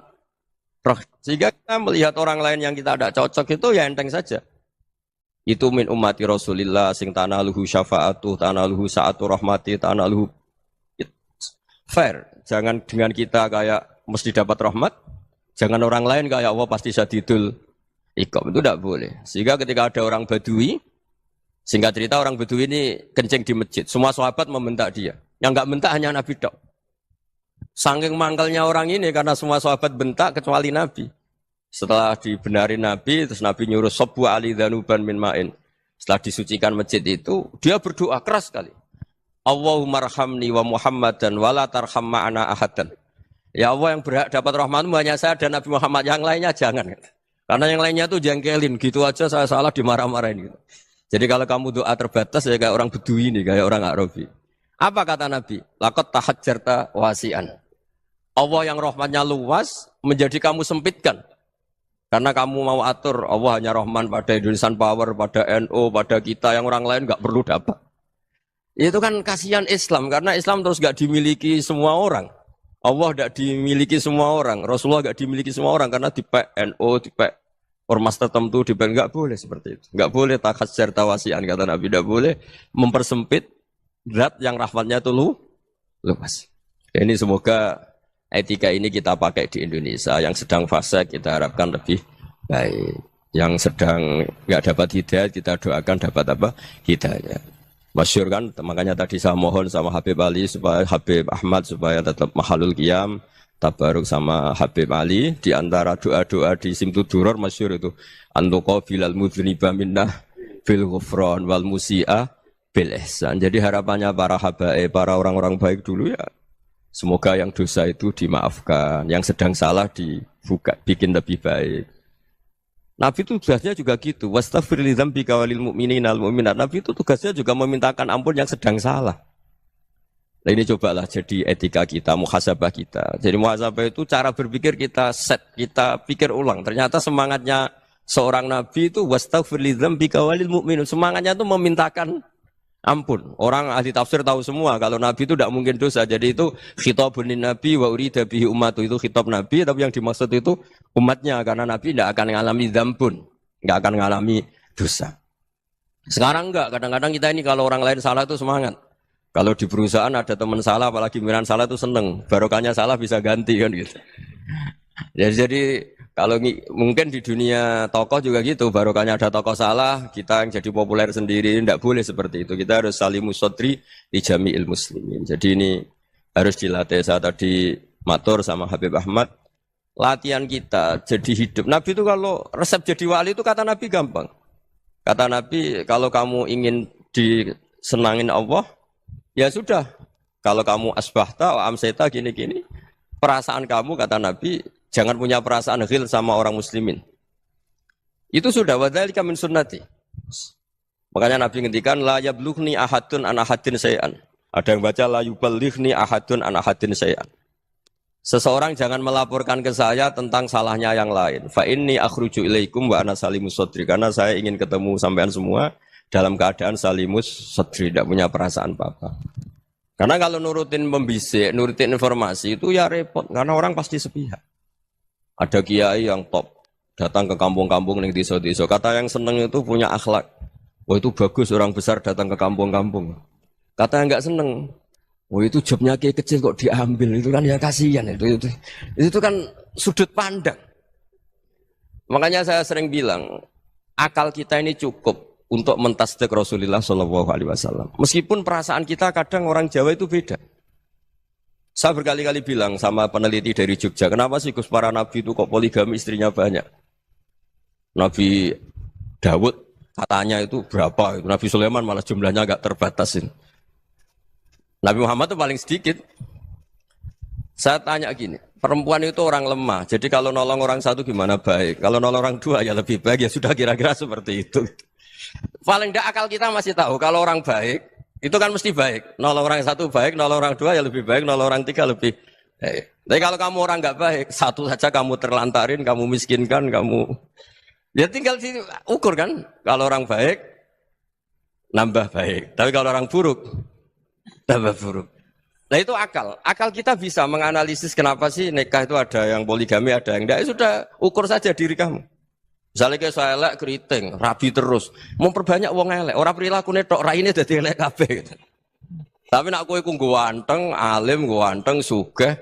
Rahim. Sehingga kita melihat orang lain yang kita tidak cocok itu ya enteng saja. Itu min ummati Rasulillah sing tanaluhu syafa'atu, tanaluhu sa'atu rahmati, tanaluhu fair. Jangan dengan kita kayak mesti dapat rahmat, jangan orang lain kayak Allah pasti syadidul iqab. Itu tidak boleh. Sehingga ketika ada orang Badui, singkat cerita orang Badui ini kencing di masjid, semua sahabat membentak dia. Yang enggak bentak hanya Nabi tok. Saking mangkalnya orang ini karena semua sahabat bentak kecuali Nabi. Setelah dibenari Nabi, terus Nabi nyuruh Sobbu Ali Dhanuban min ma'in. Setelah disucikan masjid itu, dia berdoa keras sekali. Allahumma arhamni wa Muhammadan wa la tarham ma'ana ahadan. Ya Allah yang berhak dapat rahmatmu hanya saya dan Nabi Muhammad, yang lainnya jangan. Karena yang lainnya tuh jengkelin, gitu aja saya salah dimarah-marahin. Gitu. Jadi kalau kamu doa terbatas ya kayak orang Bedui ini, kayak orang Arabi. Apa kata Nabi? Laqad tahajjarta wasi'an. Allah yang rahmatnya luas menjadi kamu sempitkan. Karena kamu mau atur Allah hanya Rahman pada Indonesian Power, pada NU, pada kita yang orang lain nggak perlu dapat. Itu kan kasihan Islam karena Islam terus nggak dimiliki semua orang. Allah nggak dimiliki semua orang, Rasulullah nggak dimiliki semua orang karena dipek NU, dipek ormas tertentu, dipek nggak boleh seperti itu. Nggak boleh takhasyar tawasian kata Nabi, nggak boleh mempersempit zat yang rahmatnya itu luas. Ini semoga etika ini kita pakai di Indonesia. Yang sedang fase kita harapkan lebih baik. Yang sedang nggak dapat hidayah kita doakan dapat apa? Hidayah. Masyhur kan, makanya tadi saya mohon sama Habib Ali supaya Habib Ahmad supaya tetap mahalul qiyam, tabaruk sama Habib Ali di antara doa-doa di Simtud Duror masyhur itu antuqa bilal mudhniba minnah fil ghufran wal musi'ah bil ihsan. Jadi harapannya para habaib, para orang-orang baik dulu ya, semoga yang dosa itu dimaafkan, yang sedang salah dibuka, bikin lebih baik. Nabi itu tugasnya juga gitu. Wastaghfir li dzambika walil mu'minina wal mu'minat. Nabi itu tugasnya juga memintakan ampun yang sedang salah. Nah ini cobalah jadi etika kita, muhasabah kita. Jadi muhasabah itu cara berpikir kita set, kita pikir ulang. Ternyata semangatnya seorang nabi itu wastaghfir li dzambika walil mu'minun. Semangatnya itu memintakan ampun. Orang ahli tafsir tahu semua kalau nabi itu tidak mungkin dosa. Jadi itu khitabun lin nabi wa urida bihi ummatu, itu khitab nabi, tapi yang dimaksud itu umatnya, karena nabi tidak akan mengalami dzambun, enggak akan mengalami dosa. Sekarang enggak, kadang-kadang kita ini kalau orang lain salah itu semangat. Kalau di perusahaan ada teman salah, apalagi pimpinan salah itu seneng. Barokahnya salah bisa ganti kan gitu. Jadi kalau mungkin di dunia tokoh juga gitu, barokahnya ada tokoh salah, kita yang jadi populer sendiri, tidak boleh seperti itu. Kita harus salimus sodri di jami'il muslimin. Jadi ini harus dilatih. Saya tadi matur sama Habib Ahmad, latihan kita jadi hidup. Nabi itu kalau resep jadi wali itu kata Nabi gampang. Kata Nabi, kalau kamu ingin disenangin Allah, ya sudah. Kalau kamu asbahta, amseta, gini-gini, perasaan kamu, kata Nabi, jangan punya perasaan ghil sama orang muslimin. Itu sudah wadzalika min sunnati. Makanya Nabi ngendikan la yablughni ahadun an ahadin syai'an. Ada yang baca la yuballighni ahadun an ahadin syai'an. Seseorang jangan melaporkan ke saya tentang salahnya yang lain. Fa inni akhruju ilaikum wa ana salimus sadri. Karena saya ingin ketemu sampean semua dalam keadaan salimus sadri, tidak punya perasaan apa-apa. Karena kalau nurutin pembisik, nurutin informasi itu ya repot, karena orang pasti sepihak. Ada kiai yang top, datang ke kampung-kampung ning desa-desa. Kata yang seneng itu punya akhlak. Wah itu bagus orang besar datang ke kampung-kampung. Kata yang enggak seneng, wah itu jobnya kiai kecil kok diambil, itu kan ya kasihan itu kan sudut pandang. Makanya saya sering bilang, akal kita ini cukup untuk mentasdik Rasulullah SAW. Meskipun perasaan kita kadang orang Jawa itu beda. Saya berkali-kali bilang sama peneliti dari Jogja, kenapa sih Gus para nabi itu kok poligami istrinya banyak? Nabi Dawud katanya itu berapa? Nabi Sulaiman malah jumlahnya agak terbatasin. Nabi Muhammad itu paling sedikit. Saya tanya gini, perempuan itu orang lemah, jadi kalau nolong orang satu gimana baik? Kalau nolong orang dua ya lebih baik, ya sudah kira-kira seperti itu. Paling tidak akal kita masih tahu kalau orang baik itu kan mesti baik. Nolong orang satu baik, nolong orang dua ya lebih baik, nolong orang tiga lebih baik. Tapi kalau kamu orang nggak baik, satu saja kamu terlantarin, kamu miskinkan, kamu ya tinggal ukur kan. Kalau orang baik nambah baik, tapi kalau orang buruk tambah buruk. Nah itu akal. Akal kita bisa menganalisis kenapa sih nikah itu ada yang poligami, ada yang enggak. Ya sudah, ukur saja diri kamu. Misalnya kayak saya elek keriting, rabi terus, memperbanyak wong elek, orang perilaku netok, raine dadi elek kabeh gitu. Tapi nak kowe ku ganteng, alim, ganteng, sugih,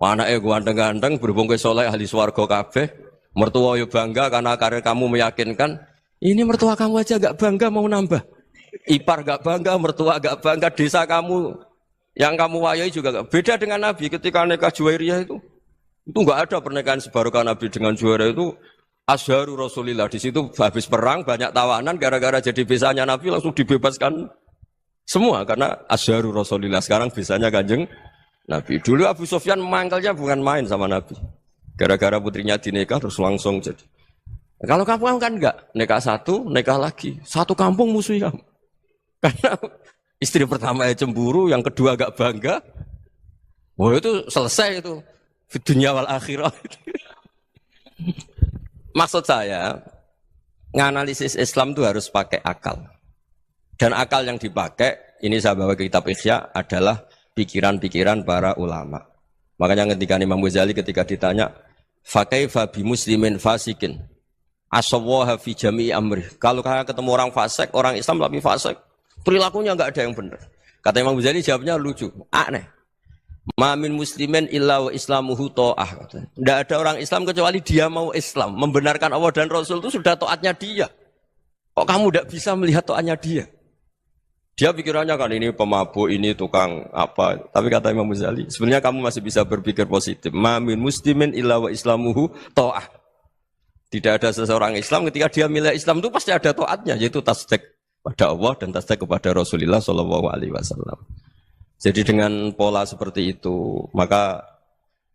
anake ganteng-ganteng, berhubung kowe saleh ahli swarga kabeh, mertua yo bangga karena karir kamu meyakinkan, ini mertua kamu aja enggak bangga mau nambah. Ipar enggak bangga, mertua enggak bangga, desa kamu yang kamu wayai juga enggak. Beda dengan Nabi ketika nikah Juwairiyah itu enggak ada pernikahan sebarokah Nabi dengan Juwairiyah itu. Azharu Rasulillah, di situ habis perang banyak tawanan, gara-gara jadi besanya Nabi langsung dibebaskan semua karena Azharu Rasulillah. Sekarang besanya Kanjeng Nabi. Dulu Abu Sufyan mangkalnya bukan main sama Nabi, gara-gara putrinya dinikah terus langsung jadi. Kalau kamu kan enggak, nikah satu, nikah lagi, satu kampung musuh kamu. Karena istri pertama cemburu, yang kedua agak bangga. Wah itu selesai itu, di dunia wal akhirah. Maksud saya, nganalisis Islam itu harus pakai akal. Dan akal yang dipakai, ini saya bawa ke kitab Ihya, adalah pikiran-pikiran para ulama. Makanya ketika Imam Ghazali ketika ditanya, fakaifa bi muslimin fasikin, asawwaha fi jami'i amri. Kalau ketemu orang fasik, orang Islam tapi fasik, perilakunya enggak ada yang benar. Kata Imam Ghazali jawabnya lucu, aneh. Ma min muslimin illa wa islamuhu ta'ah. Tidak ada orang Islam kecuali dia mau Islam, membenarkan Allah dan Rasul itu sudah taatnya dia. Kok kamu tidak bisa melihat taatnya dia? Dia pikirannya kan ini pemabuk, ini tukang apa. Tapi kata Imam Ghazali, sebenarnya kamu masih bisa berpikir positif. Ma min muslimin illa wa islamuhu ta'ah. Tidak ada seseorang Islam ketika dia milih Islam itu pasti ada taatnya, yaitu tasdik pada Allah dan tasdik kepada Rasulullah Shallallahu Alaihi Wasallam. Jadi dengan pola seperti itu, maka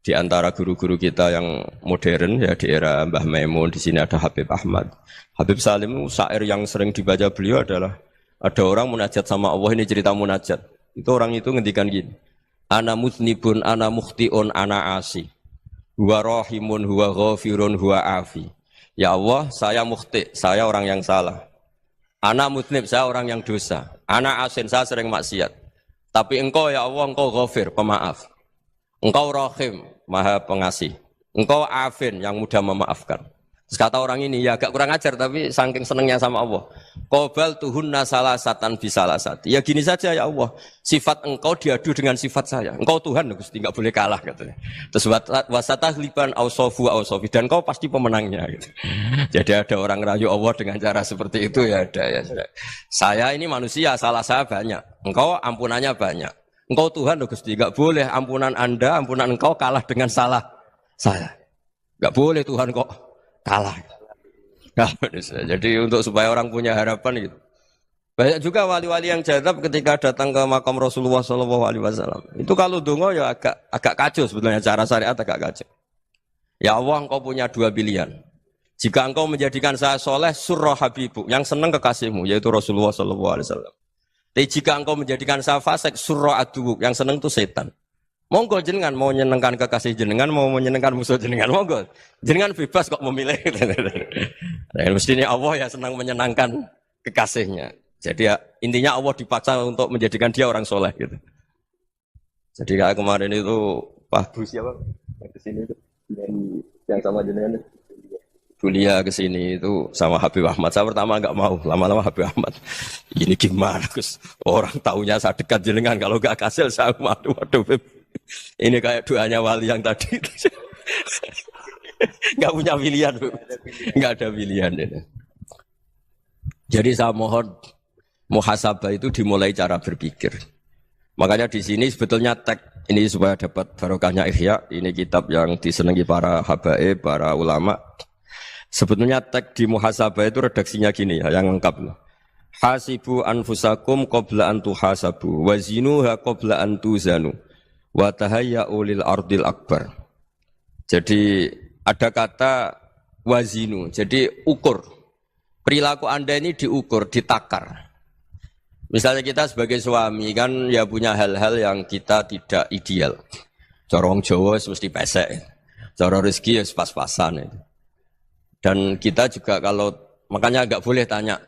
di antara guru-guru kita yang modern ya di era Mbah Maimun, di sini ada Habib Ahmad. Habib Salim, syair yang sering dibaca beliau adalah ada orang munajat sama Allah, ini cerita munajat. Itu orang itu ngendikan gini, ana mutnibun, ana mukhtiun, ana asi. Huwa rahimun, huwa ghafirun, huwa afi. Ya Allah, saya mukhti, saya orang yang salah. Ana mutnib, saya orang yang dosa. Ana asin, saya sering maksiat. Tapi engkau ya Allah, engkau ghafir, pemaaf. Engkau rahim, maha pengasih. Engkau afin, yang mudah memaafkan. Terus kata orang ini, ya agak kurang ajar, tapi saking senengnya sama Allah. Qobal tuhunna salasatan bisalasati. Ya gini saja ya Allah, sifat engkau diadu dengan sifat saya. Engkau Tuhan, Gusti, enggak boleh kalah katanya. Terus wasatahliban ausofu ausofi, dan kau pasti pemenangnya. Gitu. Jadi ada orang rayu Allah dengan cara seperti itu ya ada ya. Saya ini manusia, salah saya banyak. Engkau ampunannya banyak. Engkau Tuhan, Gusti, enggak boleh ampunan Anda, ampunan engkau kalah dengan salah saya. Enggak boleh Tuhan kok kalah. Nah, jadi untuk supaya orang punya harapan gitu. Banyak juga wali-wali yang jadab ketika datang ke makam Rasulullah SAW. Itu kalau dongo ya agak kacau sebetulnya, cara syariat agak kacau. Ya Allah, engkau punya dua pilihan. Jika engkau menjadikan saya soleh, surah habibu, yang senang kekasihmu, yaitu Rasulullah SAW. Tapi jika engkau menjadikan saya fasik, surah adubuk, yang senang itu setan. Monggo jenengan mau menyenangkan kekasih jenengan, mau menyenangkan musuh jenengan, monggo. Jenengan bebas kok memilih. Nah, mestinya Allah ya senang menyenangkan kekasihnya. Jadi ya, intinya Allah dipaksa untuk menjadikan dia orang soleh gitu. Jadi kayak kemarin itu Pak Bu siapa? Yang kesini itu yang sama jenengan. Kuliah ke sini itu sama Habib Ahmad. Saya pertama enggak mau, lama-lama Habib Ahmad. Ini gimana, Gus? Orang taunya saya dekat jenengan, kalau enggak kasil saya waduh Habib. Ini kayak doanya wali yang tadi. Enggak punya pilihan, Bu. Enggak ada pilihan ini. Jadi saya mohon muhasabah itu dimulai cara berpikir. Makanya di sini sebetulnya teks ini supaya dapat barokahnya Ihya. Ini kitab yang disenangi para habaib, para ulama. Sebetulnya teks di muhasabah itu redaksinya gini ya, yang lengkap. Hasibu anfusakum qabla an tuhasabu wa zinuha qabla an tuzanu wa tahayya'u lil ardil akbar. Jadi ada kata wazinu, jadi ukur. Perilaku Anda ini diukur, ditakar. Misalnya kita sebagai suami kan ya punya hal-hal yang kita tidak ideal. Cara wong Jawa mesti pesek. Cara rezeki ya pas-pasan. Dan kita juga kalau makanya enggak boleh tanya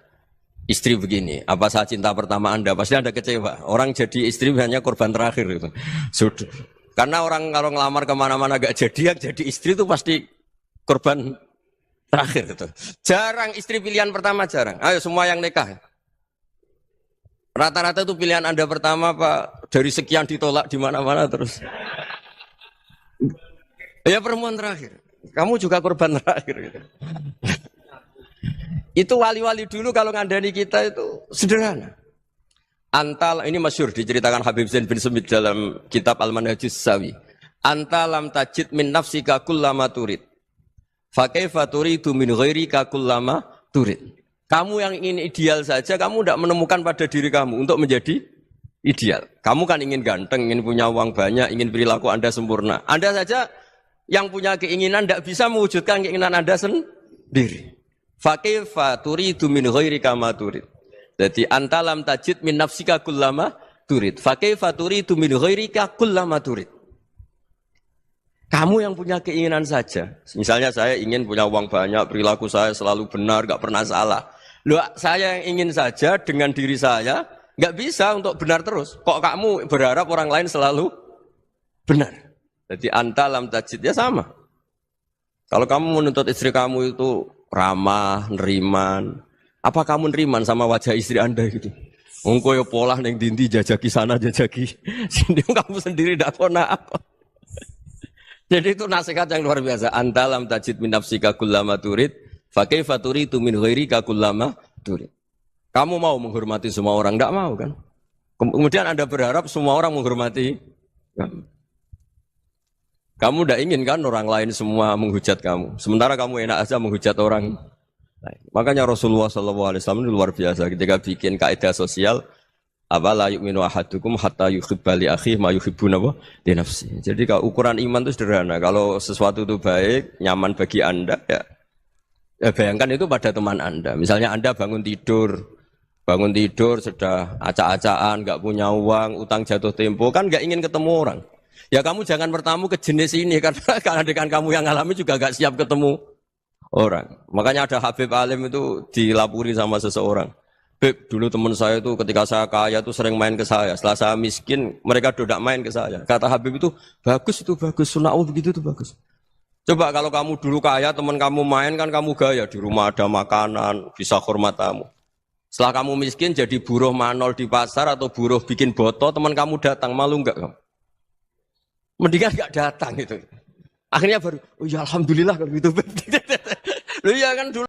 istri begini, apa saya cinta pertama Anda? Pasti Anda kecewa. Orang jadi istri hanya korban terakhir itu. Sudah. Karena orang kalau ngelamar kemana-mana gak jadi, yang jadi istri itu pasti korban terakhir itu. Jarang istri pilihan pertama, jarang. Ayo semua yang nikah. Rata-rata itu pilihan Anda pertama Pak, dari sekian ditolak di mana-mana terus. Ya perempuan terakhir. Kamu juga korban terakhir gitu. Itu wali-wali dulu kalau ngandani kita itu sederhana. Antal ini masyhur diceritakan Habib Zain bin Semit dalam kitab Al-Manhajus Sawi. Antalam tajid min nafsika kullama turid. Fa kaifa turidu min ghairika kullama turid. Kamu yang ingin ideal saja kamu tidak menemukan pada diri kamu untuk menjadi ideal. Kamu kan ingin ganteng, ingin punya uang banyak, ingin perilaku Anda sempurna. Anda saja yang punya keinginan tidak bisa mewujudkan keinginan Anda sendiri. Fa kaifa turidu min ghairika ma turid. Jadi antalam tajid min nafsika kullama turid. Fa kaifa turidu min ghairika kullama turid. Kamu yang punya keinginan saja. Misalnya saya ingin punya uang banyak, perilaku saya selalu benar, enggak pernah salah. Loh, saya yang ingin saja dengan diri saya enggak bisa untuk benar terus. Kok kamu berharap orang lain selalu benar? Jadi antalam tajid ya sama. Kalau kamu menuntut istri kamu itu ramah, neriman, apa kamu neriman sama wajah istri Anda gitu? Engko yo pola ning dindi jajaki sana jajaki sini, kamu sendiri ndak kona apa. Jadi itu nasihat yang luar biasa. Antalam tajid min nafsika kullama turid, fa kaifa turidu min ghairika kullama turid. Kamu mau menghormati semua orang, ndak mau kan? Kemudian Anda berharap semua orang menghormati kamu. Kamu tidak ingin kan orang lain semua menghujat kamu. Sementara kamu enak aja menghujat orang Makanya Rasulullah SAW itu luar biasa ketika bikin kaidah sosial apa la yu'minu ahadukum hatta yuhibba li akhihi ma yuhibbu li nafsi. Jadi kalau ukuran iman itu sederhana. Kalau sesuatu itu baik, nyaman bagi Anda ya bayangkan itu pada teman Anda. Misalnya Anda bangun tidur sudah acak-acakan, enggak punya uang, utang jatuh tempo, kan enggak ingin ketemu orang. Ya kamu jangan bertamu ke jenis ini karena dengan kamu yang alami juga enggak siap ketemu orang. Makanya ada Habib Alim itu dilapuri sama seseorang. Beb, dulu teman saya itu ketika saya kaya itu sering main ke saya. Setelah saya miskin, mereka tidak main ke saya. Kata Habib itu bagus, sunnah begitu itu bagus. Coba kalau kamu dulu kaya, teman kamu main kan kamu gaya. Di rumah ada makanan, bisa hormat tamu. Setelah kamu miskin jadi buruh manol di pasar atau buruh bikin boto, teman kamu datang, malu enggak kamu? Mendingan enggak datang gitu. Akhirnya baru, oh ya alhamdulillah kalau gitu. Loh ya kan dulu.